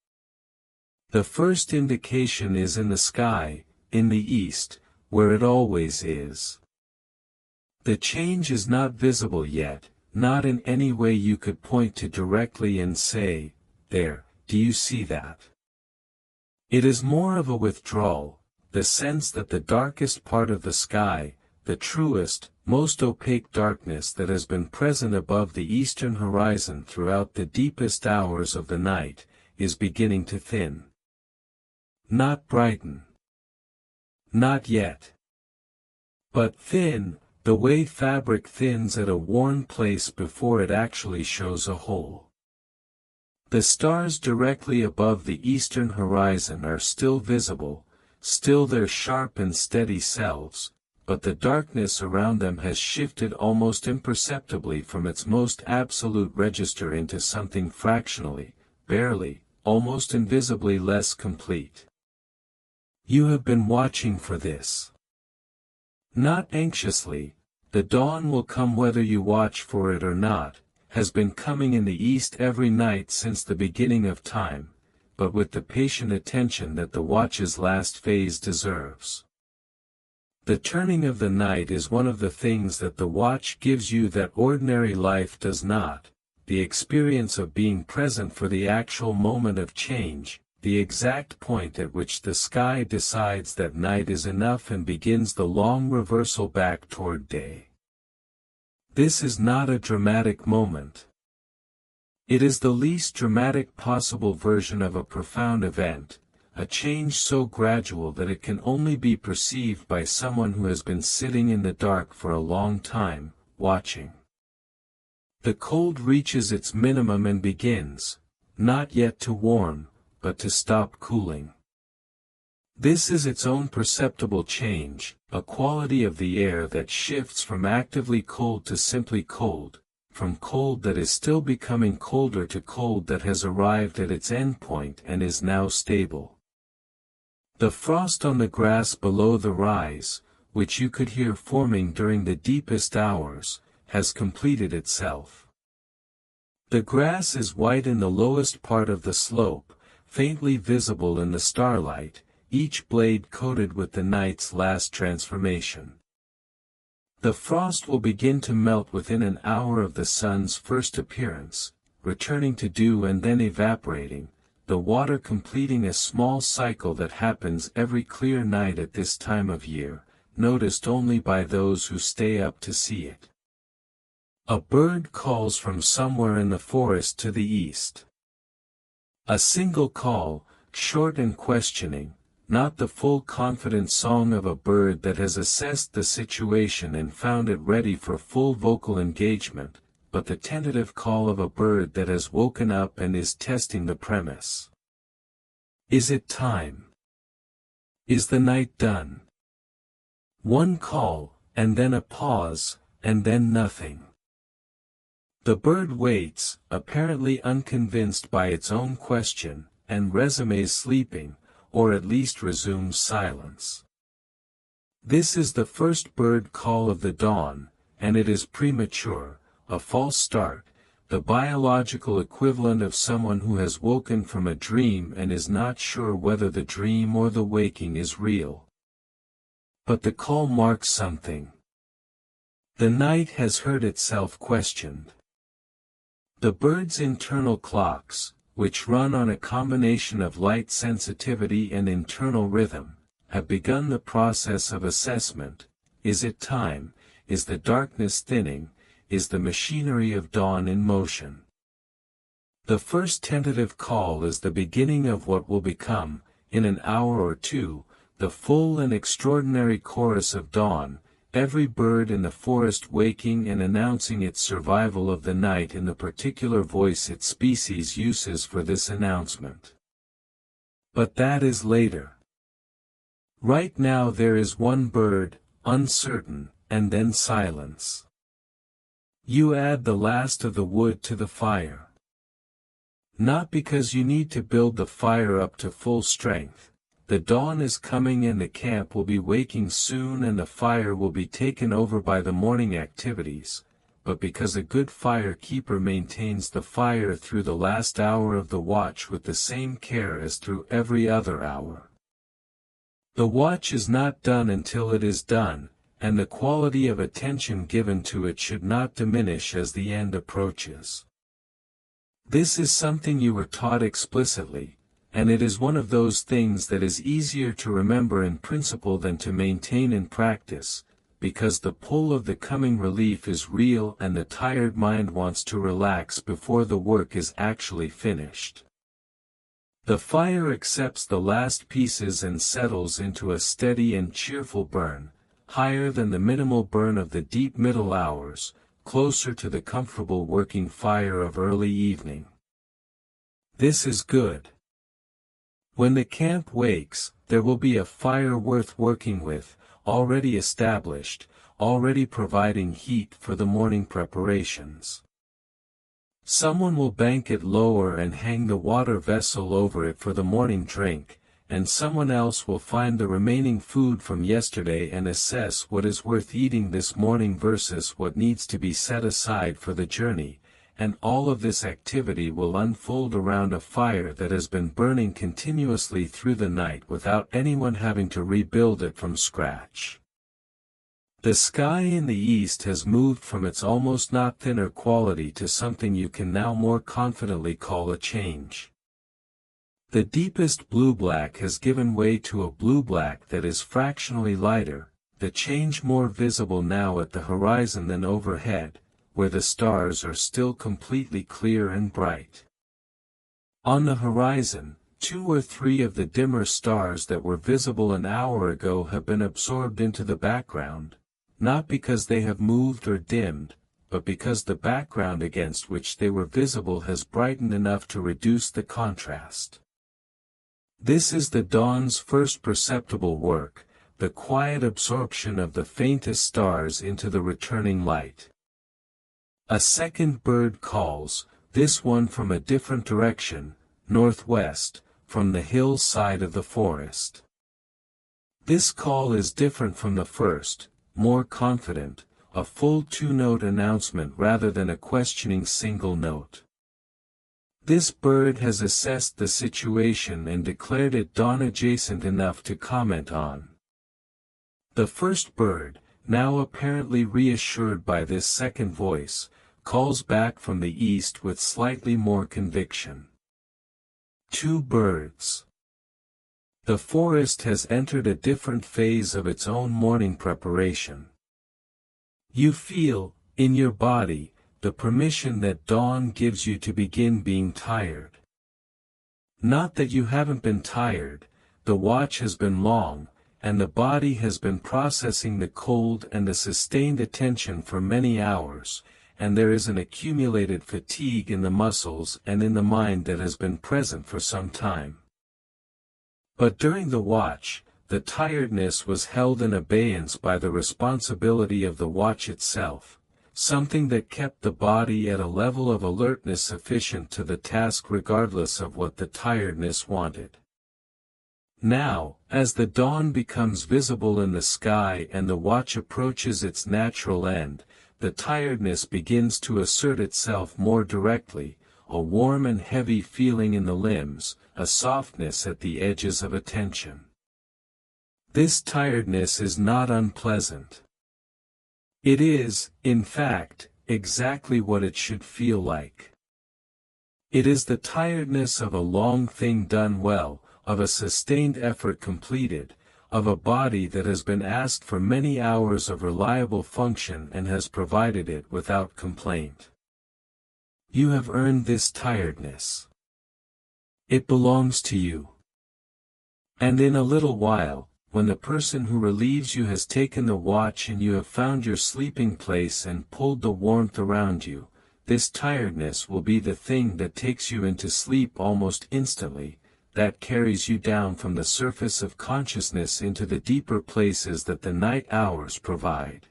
A: The first indication is in the sky, in the east, where it always is. The change is not visible yet, not in any way you could point to directly and say, "There, do you see that?" It is more of a withdrawal, the sense that the darkest part of the sky, the truest, most opaque darkness that has been present above the eastern horizon throughout the deepest hours of the night, is beginning to thin. Not brighten. Not yet. But thin, the way fabric thins at a worn place before it actually shows a hole. The stars directly above the eastern horizon are still visible, still their sharp and steady selves, but the darkness around them has shifted almost imperceptibly from its most absolute register into something fractionally, barely, almost invisibly less complete. You have been watching for this. Not anxiously, the dawn will come whether you watch for it or not, has been coming in the east every night since the beginning of time, but with the patient attention that the watch's last phase deserves. The turning of the night is one of the things that the watch gives you that ordinary life does not, the experience of being present for the actual moment of change, the exact point at which the sky decides that night is enough and begins the long reversal back toward day. This is not a dramatic moment. It is the least dramatic possible version of a profound event, a change so gradual that it can only be perceived by someone who has been sitting in the dark for a long time, watching. The cold reaches its minimum and begins, not yet to warm, but to stop cooling. This is its own perceptible change, a quality of the air that shifts from actively cold to simply cold, from cold that is still becoming colder to cold that has arrived at its endpoint and is now stable. The frost on the grass below the rise, which you could hear forming during the deepest hours, has completed itself. The grass is white in the lowest part of the slope, faintly visible in the starlight, each blade coated with the night's last transformation. The frost will begin to melt within an hour of the sun's first appearance, returning to dew and then evaporating, the water completing a small cycle that happens every clear night at this time of year, noticed only by those who stay up to see it. A bird calls from somewhere in the forest to the east. A single call, short and questioning, not the full confident song of a bird that has assessed the situation and found it ready for full vocal engagement, but the tentative call of a bird that has woken up and is testing the premise. Is it time? Is the night done? One call, and then a pause, and then nothing. The bird waits, apparently unconvinced by its own question, and resumes sleeping, or at least resumes silence. This is the first bird call of the dawn, and it is premature, a false start, the biological equivalent of someone who has woken from a dream and is not sure whether the dream or the waking is real. But the call marks something. The night has heard itself questioned. The bird's internal clocks, which run on a combination of light sensitivity and internal rhythm, have begun the process of assessment. Is it time? Is the darkness thinning? Is the machinery of dawn in motion? The first tentative call is the beginning of what will become, in an hour or two, the full and extraordinary chorus of dawn, every bird in the forest waking and announcing its survival of the night in the particular voice its species uses for this announcement. But that is later. Right now there is one bird, uncertain, and then silence. You add the last of the wood to the fire. Not because you need to build the fire up to full strength. The dawn is coming and the camp will be waking soon and the fire will be taken over by the morning activities, but because a good fire keeper maintains the fire through the last hour of the watch with the same care as through every other hour. The watch is not done until it is done, and the quality of attention given to it should not diminish as the end approaches. This is something you were taught explicitly, and it is one of those things that is easier to remember in principle than to maintain in practice, because the pull of the coming relief is real and the tired mind wants to relax before the work is actually finished. The fire accepts the last pieces and settles into a steady and cheerful burn, higher than the minimal burn of the deep middle hours, closer to the comfortable working fire of early evening. This is good. When the camp wakes, there will be a fire worth working with, already established, already providing heat for the morning preparations. Someone will bank it lower and hang the water vessel over it for the morning drink, and someone else will find the remaining food from yesterday and assess what is worth eating this morning versus what needs to be set aside for the journey, and all of this activity will unfold around a fire that has been burning continuously through the night without anyone having to rebuild it from scratch. The sky in the east has moved from its almost not thinner quality to something you can now more confidently call a change. The deepest blue-black has given way to a blue-black that is fractionally lighter, the change more visible now at the horizon than overhead, where the stars are still completely clear and bright. On the horizon, 2 or 3 of the dimmer stars that were visible an hour ago have been absorbed into the background, not because they have moved or dimmed, but because the background against which they were visible has brightened enough to reduce the contrast. This is the dawn's first perceptible work, the quiet absorption of the faintest stars into the returning light. A second bird calls, this one from a different direction, northwest, from the hill side of the forest. This call is different from the first, more confident, a full 2-note announcement rather than a questioning single note. This bird has assessed the situation and declared it dawn-adjacent enough to comment on. The first bird, now apparently reassured by this second voice, calls back from the east with slightly more conviction. 2 birds. The forest has entered a different phase of its own morning preparation. You feel, in your body, the permission that dawn gives you to begin being tired. Not that you haven't been tired, the watch has been long, and the body has been processing the cold and the sustained attention for many hours, and there is an accumulated fatigue in the muscles and in the mind that has been present for some time. But during the watch, the tiredness was held in abeyance by the responsibility of the watch itself, something that kept the body at a level of alertness sufficient to the task regardless of what the tiredness wanted. Now, as the dawn becomes visible in the sky and the watch approaches its natural end, the tiredness begins to assert itself more directly, a warm and heavy feeling in the limbs, a softness at the edges of attention. This tiredness is not unpleasant. It is, in fact, exactly what it should feel like. It is the tiredness of a long thing done well, of a sustained effort completed, of a body that has been asked for many hours of reliable function and has provided it without complaint. You have earned this tiredness. It belongs to you. And in a little while, when the person who relieves you has taken the watch and you have found your sleeping place and pulled the warmth around you, this tiredness will be the thing that takes you into sleep almost instantly, that carries you down from the surface of consciousness into the deeper places that the night hours provide.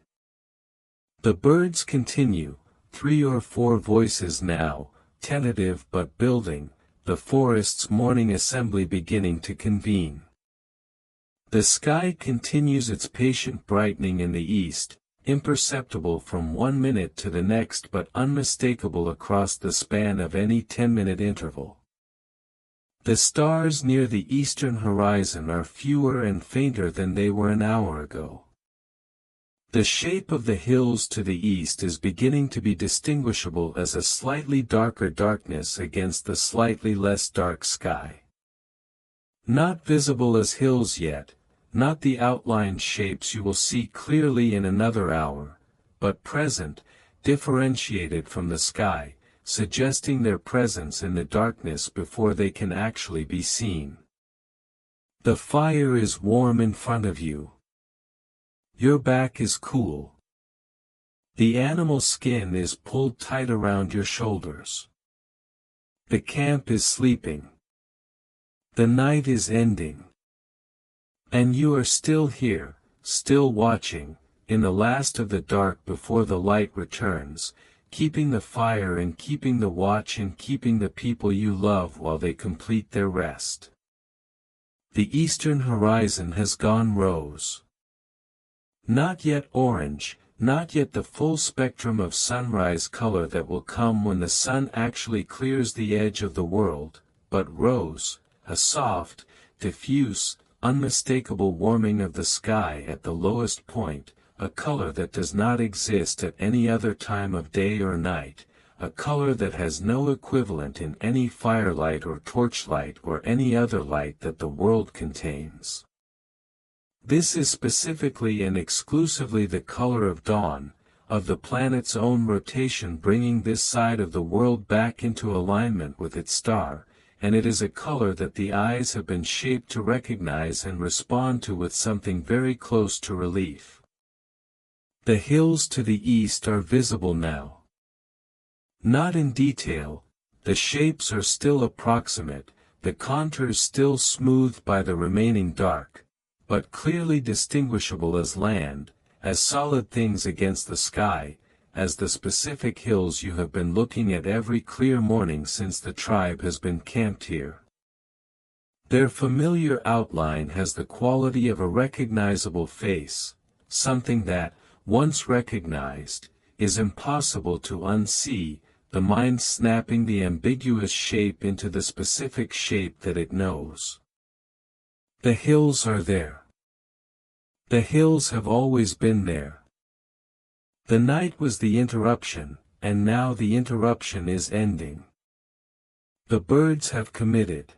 A: The birds continue, 3 or 4 voices now, tentative but building, the forest's morning assembly beginning to convene. The sky continues its patient brightening in the east, imperceptible from 1 minute to the next but unmistakable across the span of any 10-minute interval. The stars near the eastern horizon are fewer and fainter than they were an hour ago. The shape of the hills to the east is beginning to be distinguishable as a slightly darker darkness against the slightly less dark sky. Not visible as hills yet, not the outlined shapes you will see clearly in another hour, but present, differentiated from the sky, suggesting their presence in the darkness before they can actually be seen. The fire is warm in front of you. Your back is cool. The animal skin is pulled tight around your shoulders. The camp is sleeping. The night is ending. And you are still here, still watching, in the last of the dark before the light returns, keeping the fire and keeping the watch and keeping the people you love while they complete their rest. The eastern horizon has gone rose. Not yet orange, not yet the full spectrum of sunrise color that will come when the sun actually clears the edge of the world, but rose, a soft, diffuse, unmistakable warming of the sky at the lowest point, a color that does not exist at any other time of day or night, a color that has no equivalent in any firelight or torchlight or any other light that the world contains. This is specifically and exclusively the color of dawn, of the planet's own rotation bringing this side of the world back into alignment with its star, and it is a color that the eyes have been shaped to recognize and respond to with something very close to relief. The hills to the east are visible now. Not in detail, the shapes are still approximate, the contours still smoothed by the remaining dark, but clearly distinguishable as land, as solid things against the sky, as the specific hills you have been looking at every clear morning since the tribe has been camped here. Their familiar outline has the quality of a recognizable face, something that, once recognized, is impossible to unsee, the mind snapping the ambiguous shape into the specific shape that it knows. The hills are there. The hills have always been there. The night was the interruption, and now the interruption is ending. The birds have committed.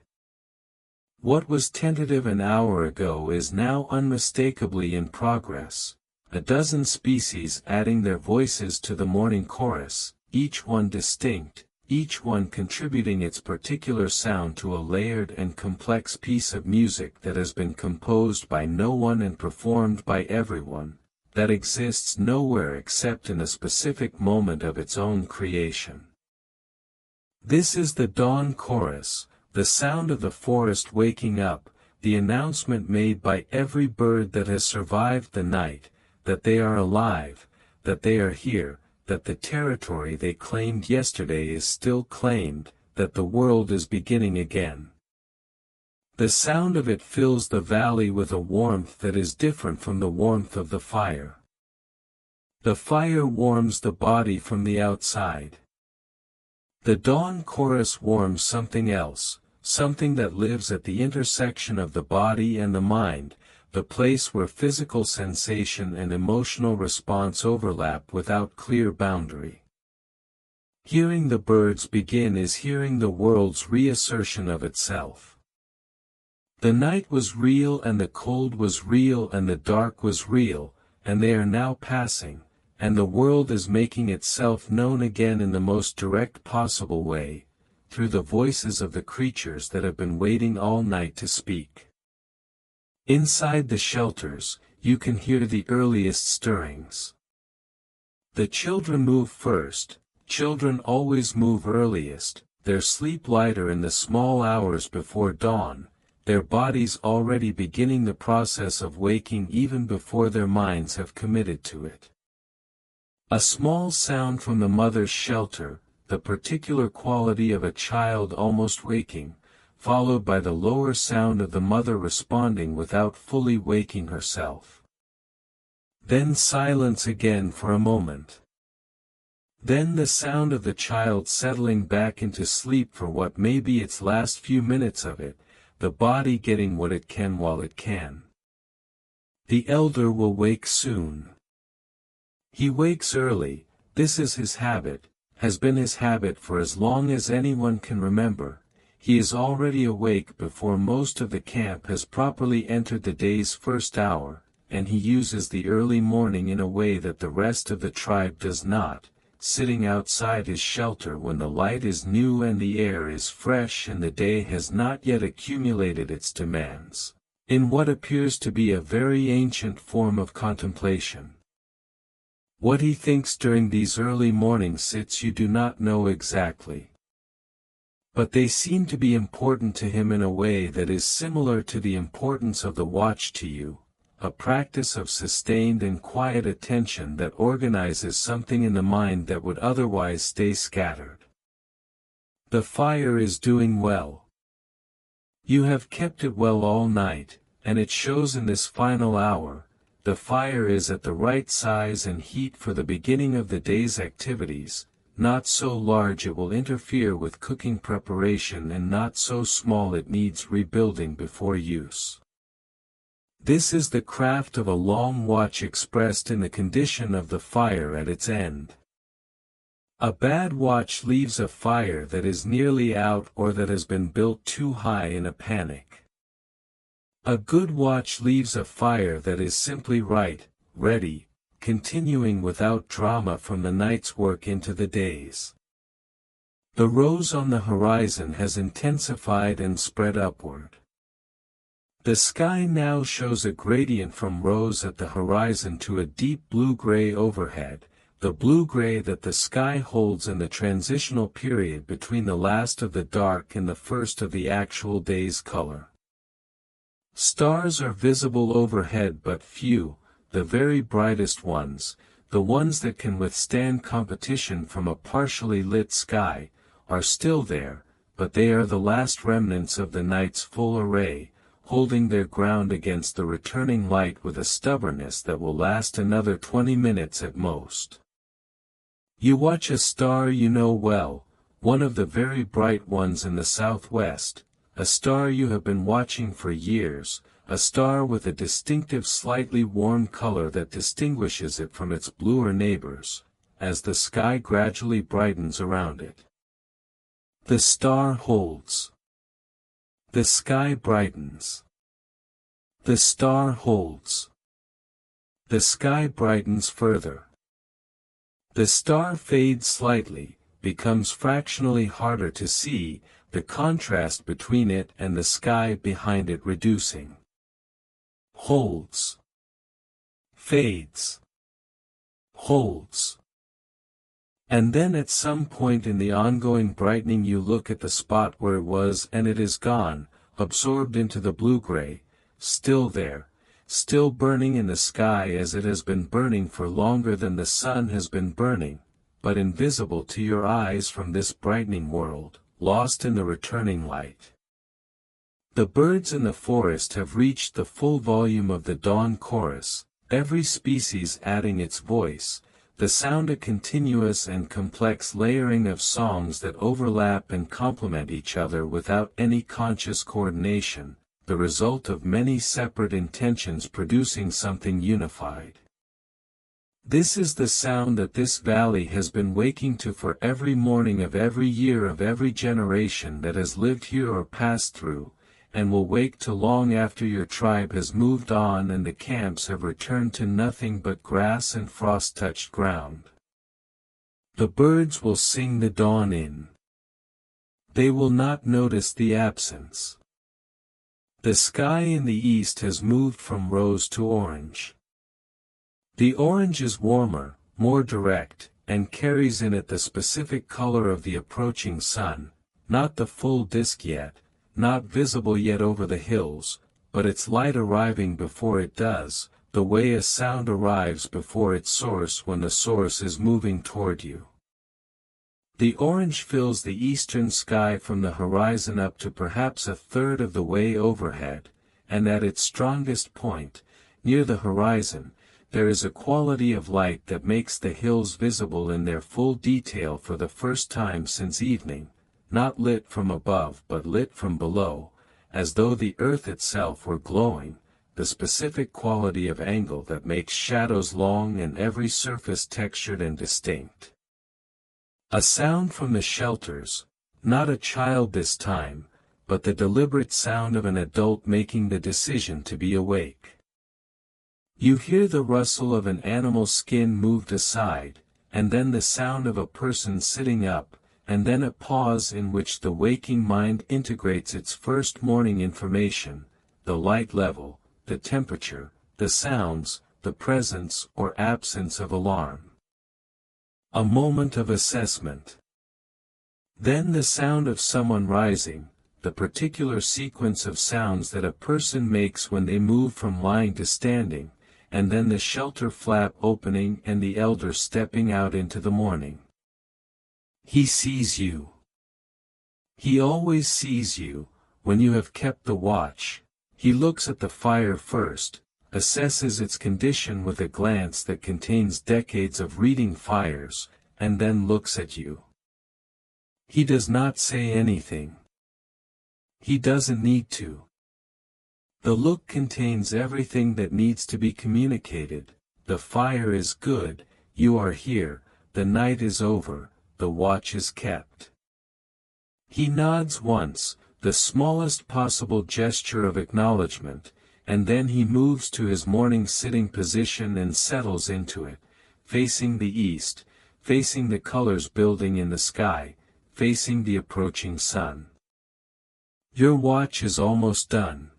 A: What was tentative an hour ago is now unmistakably in progress, a dozen species adding their voices to the morning chorus, each one distinct, each one contributing its particular sound to a layered and complex piece of music that has been composed by no one and performed by everyone, that exists nowhere except in a specific moment of its own creation. This is the dawn chorus, the sound of the forest waking up, the announcement made by every bird that has survived the night, that they are alive, that they are here, that the territory they claimed yesterday is still claimed, that the world is beginning again. The sound of it fills the valley with a warmth that is different from the warmth of the fire. The fire warms the body from the outside. The dawn chorus warms something else, something that lives at the intersection of the body and the mind, the place where physical sensation and emotional response overlap without clear boundary. Hearing the birds begin is hearing the world's reassertion of itself. The night was real and the cold was real and the dark was real, and they are now passing, and the world is making itself known again in the most direct possible way, through the voices of the creatures that have been waiting all night to speak. Inside the shelters, you can hear the earliest stirrings. The children move first, children always move earliest, their sleep lighter in the small hours before dawn, their bodies already beginning the process of waking even before their minds have committed to it. A small sound from the mother's shelter, the particular quality of a child almost waking, followed by the lower sound of the mother responding without fully waking herself. Then silence again for a moment. Then the sound of the child settling back into sleep for what may be its last few minutes of it, the body getting what it can while it can. The elder will wake soon. He wakes early, this is his habit, has been his habit for as long as anyone can remember. He is already awake before most of the camp has properly entered the day's first hour, and he uses the early morning in a way that the rest of the tribe does not, sitting outside his shelter when the light is new and the air is fresh and the day has not yet accumulated its demands, in what appears to be a very ancient form of contemplation. What he thinks during these early morning sits you do not know exactly. But they seem to be important to him in a way that is similar to the importance of the watch to you, a practice of sustained and quiet attention that organizes something in the mind that would otherwise stay scattered. The fire is doing well. You have kept it well all night, and it shows in this final hour. The fire is at the right size and heat for the beginning of the day's activities, not so large it will interfere with cooking preparation and not so small it needs rebuilding before use. This is the craft of a long watch expressed in the condition of the fire at its end. A bad watch leaves a fire that is nearly out or that has been built too high in a panic. A good watch leaves a fire that is simply right, ready, continuing without drama from the night's work into the day's. The rose on the horizon has intensified and spread upward. The sky now shows a gradient from rose at the horizon to a deep blue-gray overhead, the blue-gray that the sky holds in the transitional period between the last of the dark and the first of the actual day's color. Stars are visible overhead but few, the very brightest ones, the ones that can withstand competition from a partially lit sky, are still there, but they are the last remnants of the night's full array, holding their ground against the returning light with a stubbornness that will last another 20 minutes at most. You watch a star you know well, one of the very bright ones in the southwest, a star you have been watching for years, a star with a distinctive slightly warm color that distinguishes it from its bluer neighbors, as the sky gradually brightens around it. The star holds. The sky brightens. The star holds. The sky brightens further. The star fades slightly, becomes fractionally harder to see, the contrast between it and the sky behind it reducing. Holds. Fades. Holds. And then at some point in the ongoing brightening you look at the spot where it was and it is gone, absorbed into the blue-gray, still there, still burning in the sky as it has been burning for longer than the sun has been burning, but invisible to your eyes from this brightening world, lost in the returning light. The birds in the forest have reached the full volume of the dawn chorus, every species adding its voice, the sound a continuous and complex layering of songs that overlap and complement each other without any conscious coordination, the result of many separate intentions producing something unified. This is the sound that this valley has been waking to for every morning of every year of every generation that has lived here or passed through, and will wake to long after your tribe has moved on and the camps have returned to nothing but grass and frost-touched ground. The birds will sing the dawn in. They will not notice the absence. The sky in the east has moved from rose to orange. The orange is warmer, more direct, and carries in it the specific color of the approaching sun, not the full disk yet, not visible yet over the hills, but its light arriving before it does, the way a sound arrives before its source when the source is moving toward you. The orange fills the eastern sky from the horizon up to perhaps a third of the way overhead, and at its strongest point, near the horizon, there is a quality of light that makes the hills visible in their full detail for the first time since evening, not lit from above but lit from below, as though the earth itself were glowing, the specific quality of angle that makes shadows long and every surface textured and distinct. A sound from the shelters, not a child this time, but the deliberate sound of an adult making the decision to be awake. You hear the rustle of an animal's skin moved aside, and then the sound of a person sitting up, and then a pause in which the waking mind integrates its first morning information, the light level, the temperature, the sounds, the presence or absence of alarm. A moment of assessment. Then the sound of someone rising, the particular sequence of sounds that a person makes when they move from lying to standing, and then the shelter flap opening and the elder stepping out into the morning. He sees you. He always sees you, when you have kept the watch. He looks at the fire first, assesses its condition with a glance that contains decades of reading fires, and then looks at you. He does not say anything. He doesn't need to. The look contains everything that needs to be communicated. The fire is good, you are here, the night is over, the watch is kept. He nods once, the smallest possible gesture of acknowledgement, and then he moves to his morning sitting position and settles into it, facing the east, facing the colors building in the sky, facing the approaching sun. Your watch is almost done.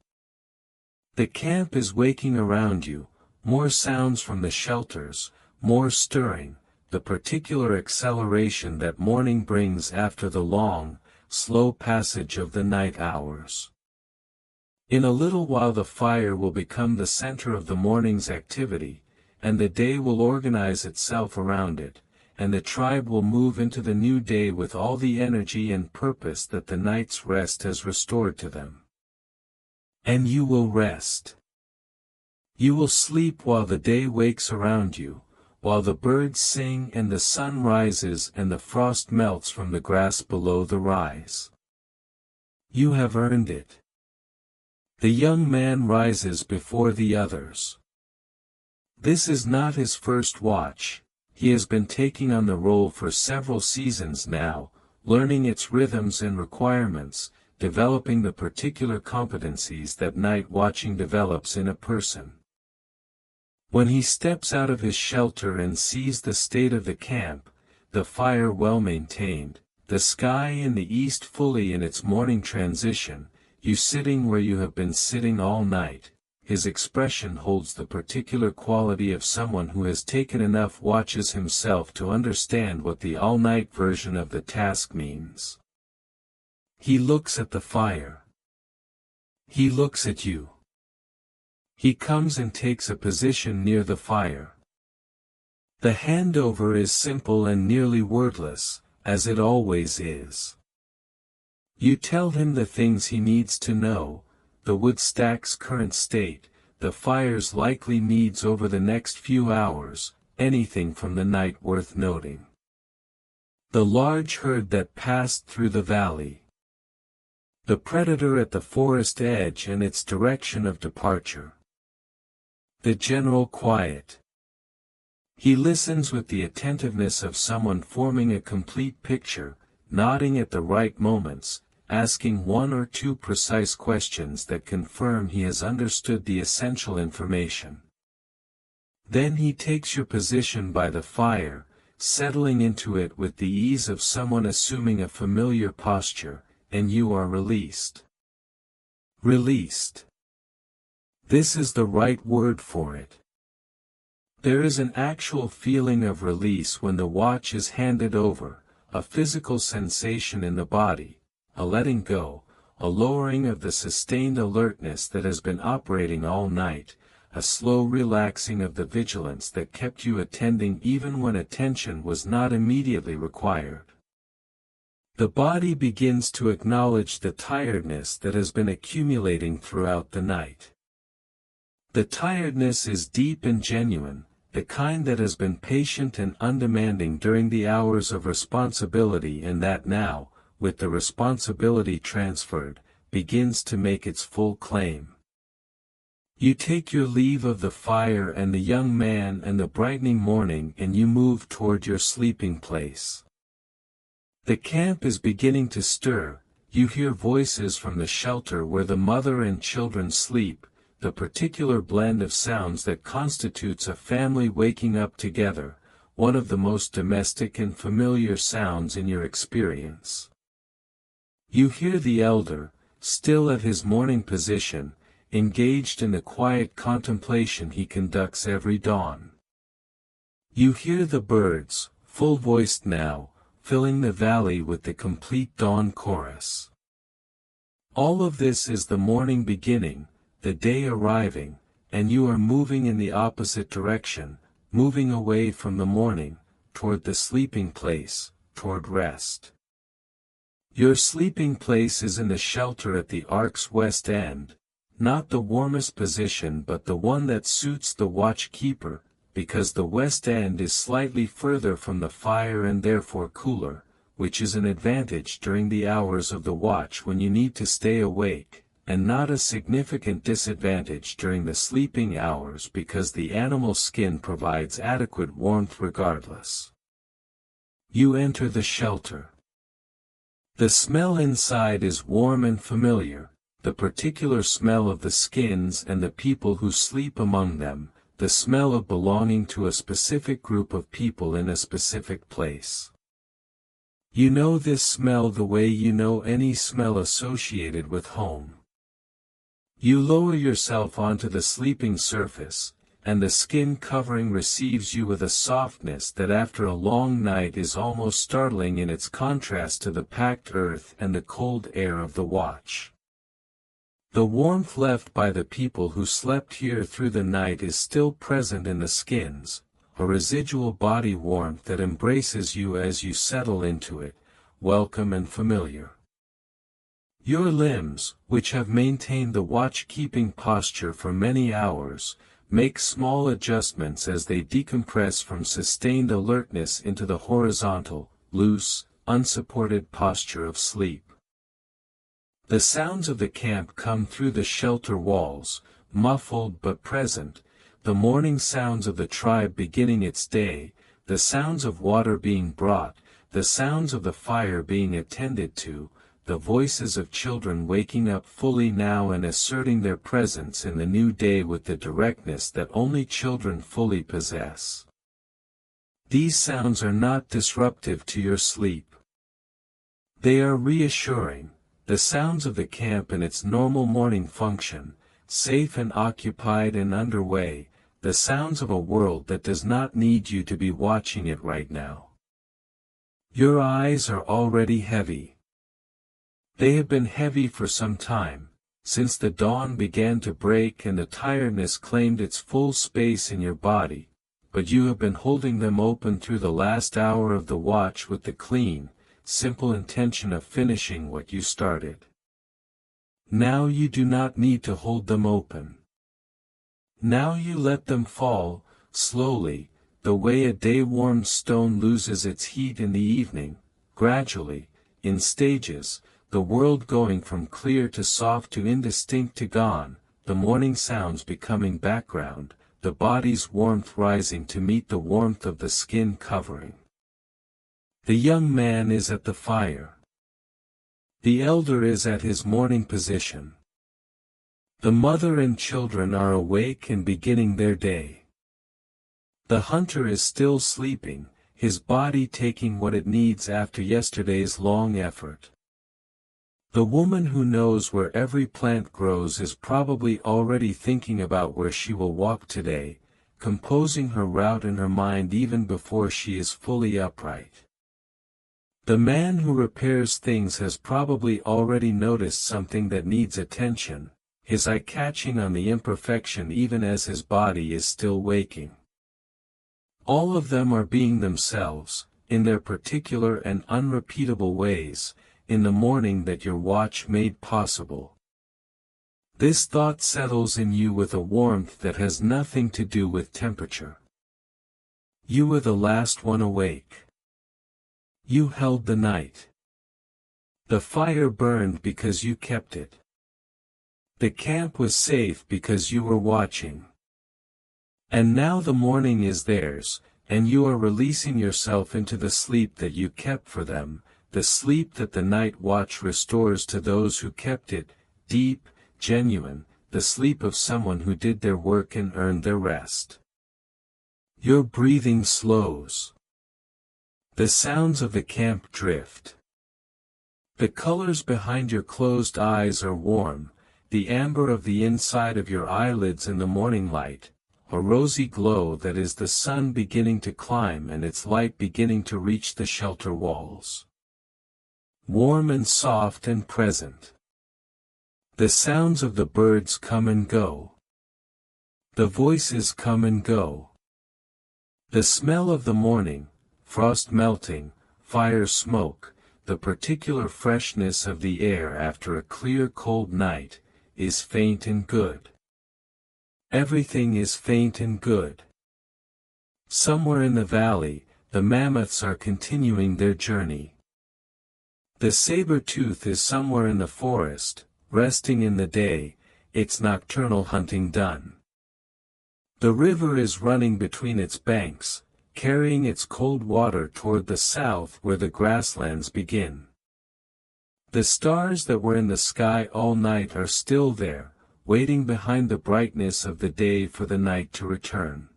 A: The camp is waking around you, more sounds from the shelters, more stirring, the particular acceleration that morning brings after the long, slow passage of the night hours. In a little while the fire will become the center of the morning's activity, and the day will organize itself around it, and the tribe will move into the new day with all the energy and purpose that the night's rest has restored to them. And you will rest. You will sleep while the day wakes around you, while the birds sing and the sun rises and the frost melts from the grass below the rise. You have earned it. The young man rises before the others. This is not his first watch. He has been taking on the role for several seasons now, learning its rhythms and requirements, developing the particular competencies that night watching develops in a person. When he steps out of his shelter and sees the state of the camp, the fire well maintained, the sky in the east fully in its morning transition, you sitting where you have been sitting all night, his expression holds the particular quality of someone who has taken enough watches himself to understand what the all-night version of the task means. He looks at the fire. He looks at you. He comes and takes a position near the fire. The handover is simple and nearly wordless, as it always is. You tell him the things he needs to know, the wood stack's current state, the fire's likely needs over the next few hours, anything from the night worth noting. The large herd that passed through the valley. The predator at the forest edge and its direction of departure. The general quiet. He listens with the attentiveness of someone forming a complete picture, nodding at the right moments, asking one or two precise questions that confirm he has understood the essential information. Then he takes your position by the fire, settling into it with the ease of someone assuming a familiar posture, and you are released. Released. This is the right word for it. There is an actual feeling of release when the watch is handed over, a physical sensation in the body, a letting go, a lowering of the sustained alertness that has been operating all night, a slow relaxing of the vigilance that kept you attending even when attention was not immediately required. The body begins to acknowledge the tiredness that has been accumulating throughout the night. The tiredness is deep and genuine, the kind that has been patient and undemanding during the hours of responsibility and that now, with the responsibility transferred, begins to make its full claim. You take your leave of the fire and the young man and the brightening morning and you move toward your sleeping place. The camp is beginning to stir, you hear voices from the shelter where the mother and children sleep, the particular blend of sounds that constitutes a family waking up together, one of the most domestic and familiar sounds in your experience. You hear the elder, still at his morning position, engaged in the quiet contemplation he conducts every dawn. You hear the birds, full-voiced now, filling the valley with the complete dawn chorus. All of this is the morning beginning, the day arriving, and you are moving in the opposite direction, moving away from the morning, toward the sleeping place, toward rest. Your sleeping place is in the shelter at the ark's west end, not the warmest position but the one that suits the watch-keeper, because the west end is slightly further from the fire and therefore cooler, which is an advantage during the hours of the watch when you need to stay awake, and not a significant disadvantage during the sleeping hours because the animal skin provides adequate warmth regardless. You enter the shelter. The smell inside is warm and familiar, the particular smell of the skins and the people who sleep among them, the smell of belonging to a specific group of people in a specific place. You know this smell the way you know any smell associated with home. You lower yourself onto the sleeping surface, and the skin covering receives you with a softness that after a long night is almost startling in its contrast to the packed earth and the cold air of the watch. The warmth left by the people who slept here through the night is still present in the skins, a residual body warmth that embraces you as you settle into it, welcome and familiar. Your limbs, which have maintained the watch-keeping posture for many hours, make small adjustments as they decompress from sustained alertness into the horizontal, loose, unsupported posture of sleep. The sounds of the camp come through the shelter walls, muffled but present, the morning sounds of the tribe beginning its day, the sounds of water being brought, the sounds of the fire being attended to, the voices of children waking up fully now and asserting their presence in the new day with the directness that only children fully possess. These sounds are not disruptive to your sleep. They are reassuring, the sounds of the camp in its normal morning function, safe and occupied and underway, the sounds of a world that does not need you to be watching it right now. Your eyes are already heavy. They have been heavy for some time, since the dawn began to break and the tiredness claimed its full space in your body, but you have been holding them open through the last hour of the watch with the clean, simple intention of finishing what you started. Now you do not need to hold them open. Now you let them fall, slowly, the way a day-warmed stone loses its heat in the evening, gradually, in stages, the world going from clear to soft to indistinct to gone, the morning sounds becoming background, the body's warmth rising to meet the warmth of the skin covering. The young man is at the fire. The elder is at his morning position. The mother and children are awake and beginning their day. The hunter is still sleeping, his body taking what it needs after yesterday's long effort. The woman who knows where every plant grows is probably already thinking about where she will walk today, composing her route in her mind even before she is fully upright. The man who repairs things has probably already noticed something that needs attention, his eye catching on the imperfection even as his body is still waking. All of them are being themselves, in their particular and unrepeatable ways, in the morning that your watch made possible. This thought settles in you with a warmth that has nothing to do with temperature. You were the last one awake. You held the night. The fire burned because you kept it. The camp was safe because you were watching. And now the morning is theirs, and you are releasing yourself into the sleep that you kept for them, the sleep that the night watch restores to those who kept it, deep, genuine, the sleep of someone who did their work and earned their rest. Your breathing slows. The sounds of the camp drift. The colors behind your closed eyes are warm, the amber of the inside of your eyelids in the morning light, a rosy glow that is the sun beginning to climb and its light beginning to reach the shelter walls. Warm and soft and present. The sounds of the birds come and go. The voices come and go. The smell of the morning, frost melting, fire smoke, the particular freshness of the air after a clear cold night, is faint and good. Everything is faint and good. Somewhere in the valley, the mammoths are continuing their journey. The saber-tooth is somewhere in the forest, resting in the day, its nocturnal hunting done. The river is running between its banks, carrying its cold water toward the south where the grasslands begin. The stars that were in the sky all night are still there, waiting behind the brightness of the day for the night to return.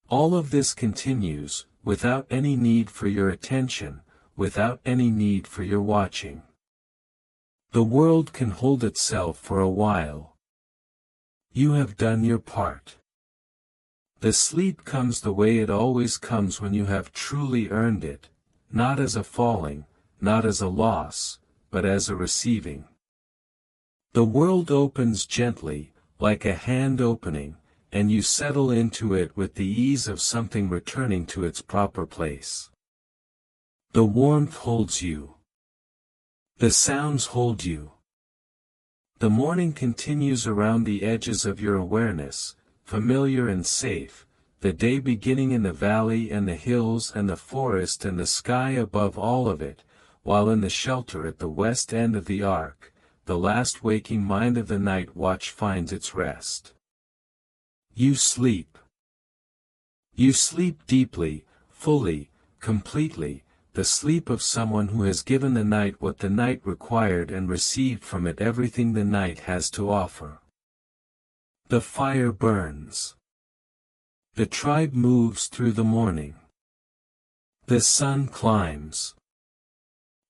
A: All of this continues, without any need for your attention, without any need for your watching. The world can hold itself for a while. You have done your part. The sleep comes the way it always comes when you have truly earned it, not as a falling, not as a loss, but as a receiving. The world opens gently, like a hand opening, and you settle into it with the ease of something returning to its proper place. The warmth holds you. The sounds hold you. The morning continues around the edges of your awareness, familiar and safe, the day beginning in the valley and the hills and the forest and the sky above all of it, while in the shelter at the west end of the ark, the last waking mind of the night watch finds its rest. You sleep. You sleep deeply, fully, completely, the sleep of someone who has given the night what the night required and received from it everything the night has to offer. The fire burns. The tribe moves through the morning. The sun climbs.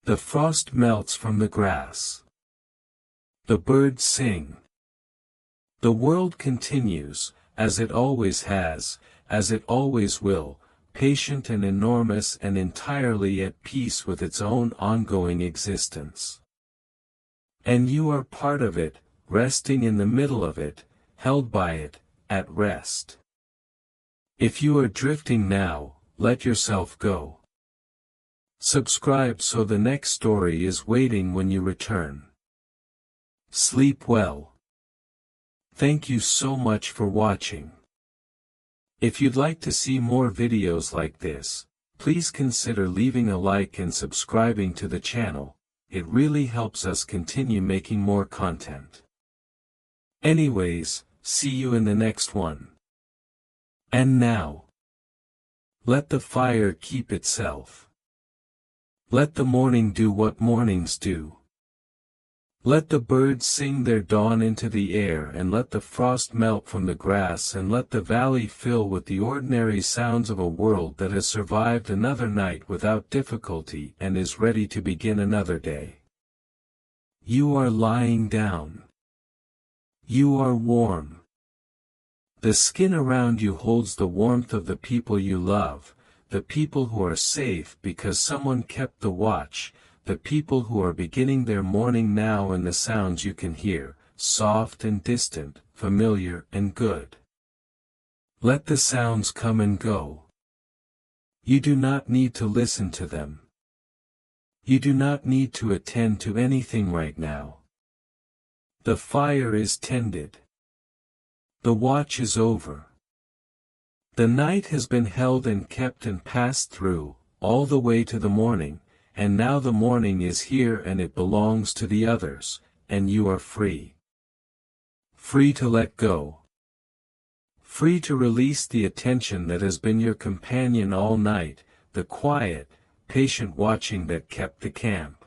A: The frost melts from the grass. The birds sing. The world continues, as it always has, as it always will, patient and enormous and entirely at peace with its own ongoing existence. And you are part of it, resting in the middle of it, held by it, at rest. If you are drifting now, let yourself go. Subscribe so the next story is waiting when you return. Sleep well. Thank you so much for watching. If you'd like to see more videos like this, please consider leaving a like and subscribing to the channel. It really helps us continue making more content. Anyways, see you in the next one. And now, let the fire keep itself. Let the morning do what mornings do. Let the birds sing their dawn into the air and let the frost melt from the grass and let the valley fill with the ordinary sounds of a world that has survived another night without difficulty and is ready to begin another day. You are lying down. You are warm. The skin around you holds the warmth of the people you love, the people who are safe because someone kept the watch, the people who are beginning their morning now and the sounds you can hear, soft and distant, familiar and good. Let the sounds come and go. You do not need to listen to them. You do not need to attend to anything right now. The fire is tended. The watch is over. The night has been held and kept and passed through, all the way to the morning, and now the morning is here and it belongs to the others, and you are free. Free to let go. Free to release the attention that has been your companion all night, the quiet, patient watching that kept the camp.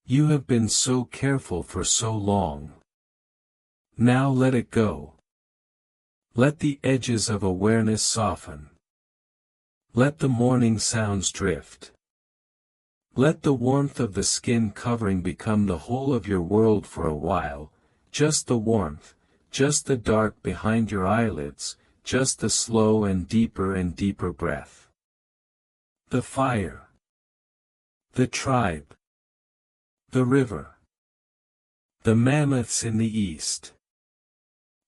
A: You have been so careful for so long. Now let it go. Let the edges of awareness soften. Let the morning sounds drift. Let the warmth of the skin covering become the whole of your world for a while, just the warmth, just the dark behind your eyelids, just the slow and deeper breath. The fire. The tribe. The river. The mammoths in the east.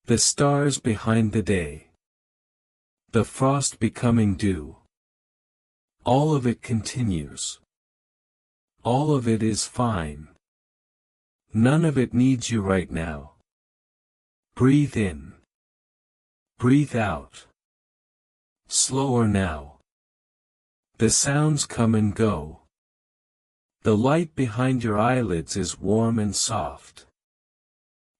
A: The stars behind the day. The frost becoming dew. All of it continues. All of it is fine. None of it needs you right now. Breathe in. Breathe out. Slower now. The sounds come and go. The light behind your eyelids is warm and soft.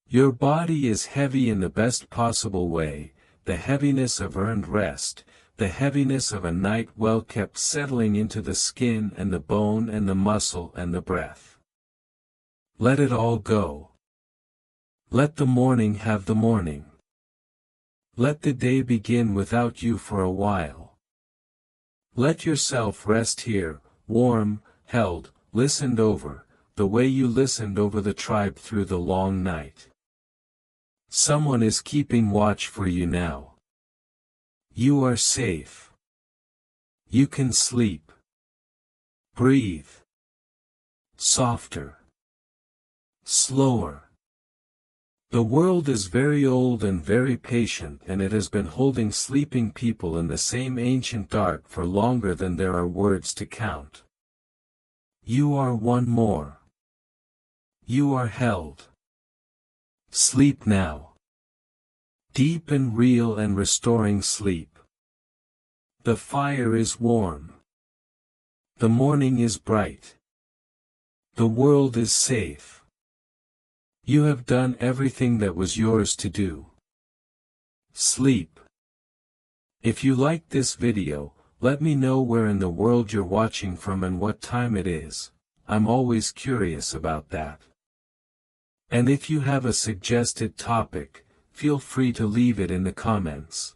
A: Your body is heavy in the best possible way, the heaviness of earned rest, the heaviness of a night well kept settling into the skin and the bone and the muscle and the breath. Let it all go. Let the morning have the morning. Let the day begin without you for a while. Let yourself rest here, warm, held, listened over, the way you listened over the tribe through the long night. Someone is keeping watch for you now. You are safe. You can sleep. Breathe. Softer. Slower. The world is very old and very patient, and it has been holding sleeping people in the same ancient dark for longer than there are words to count. You are one more. You are held. Sleep now. Deep and real and restoring sleep. The fire is warm. The morning is bright. The world is safe. You have done everything that was yours to do. Sleep. If you liked this video, let me know where in the world you're watching from and what time it is. I'm always curious about that. And if you have a suggested topic, feel free to leave it in the comments.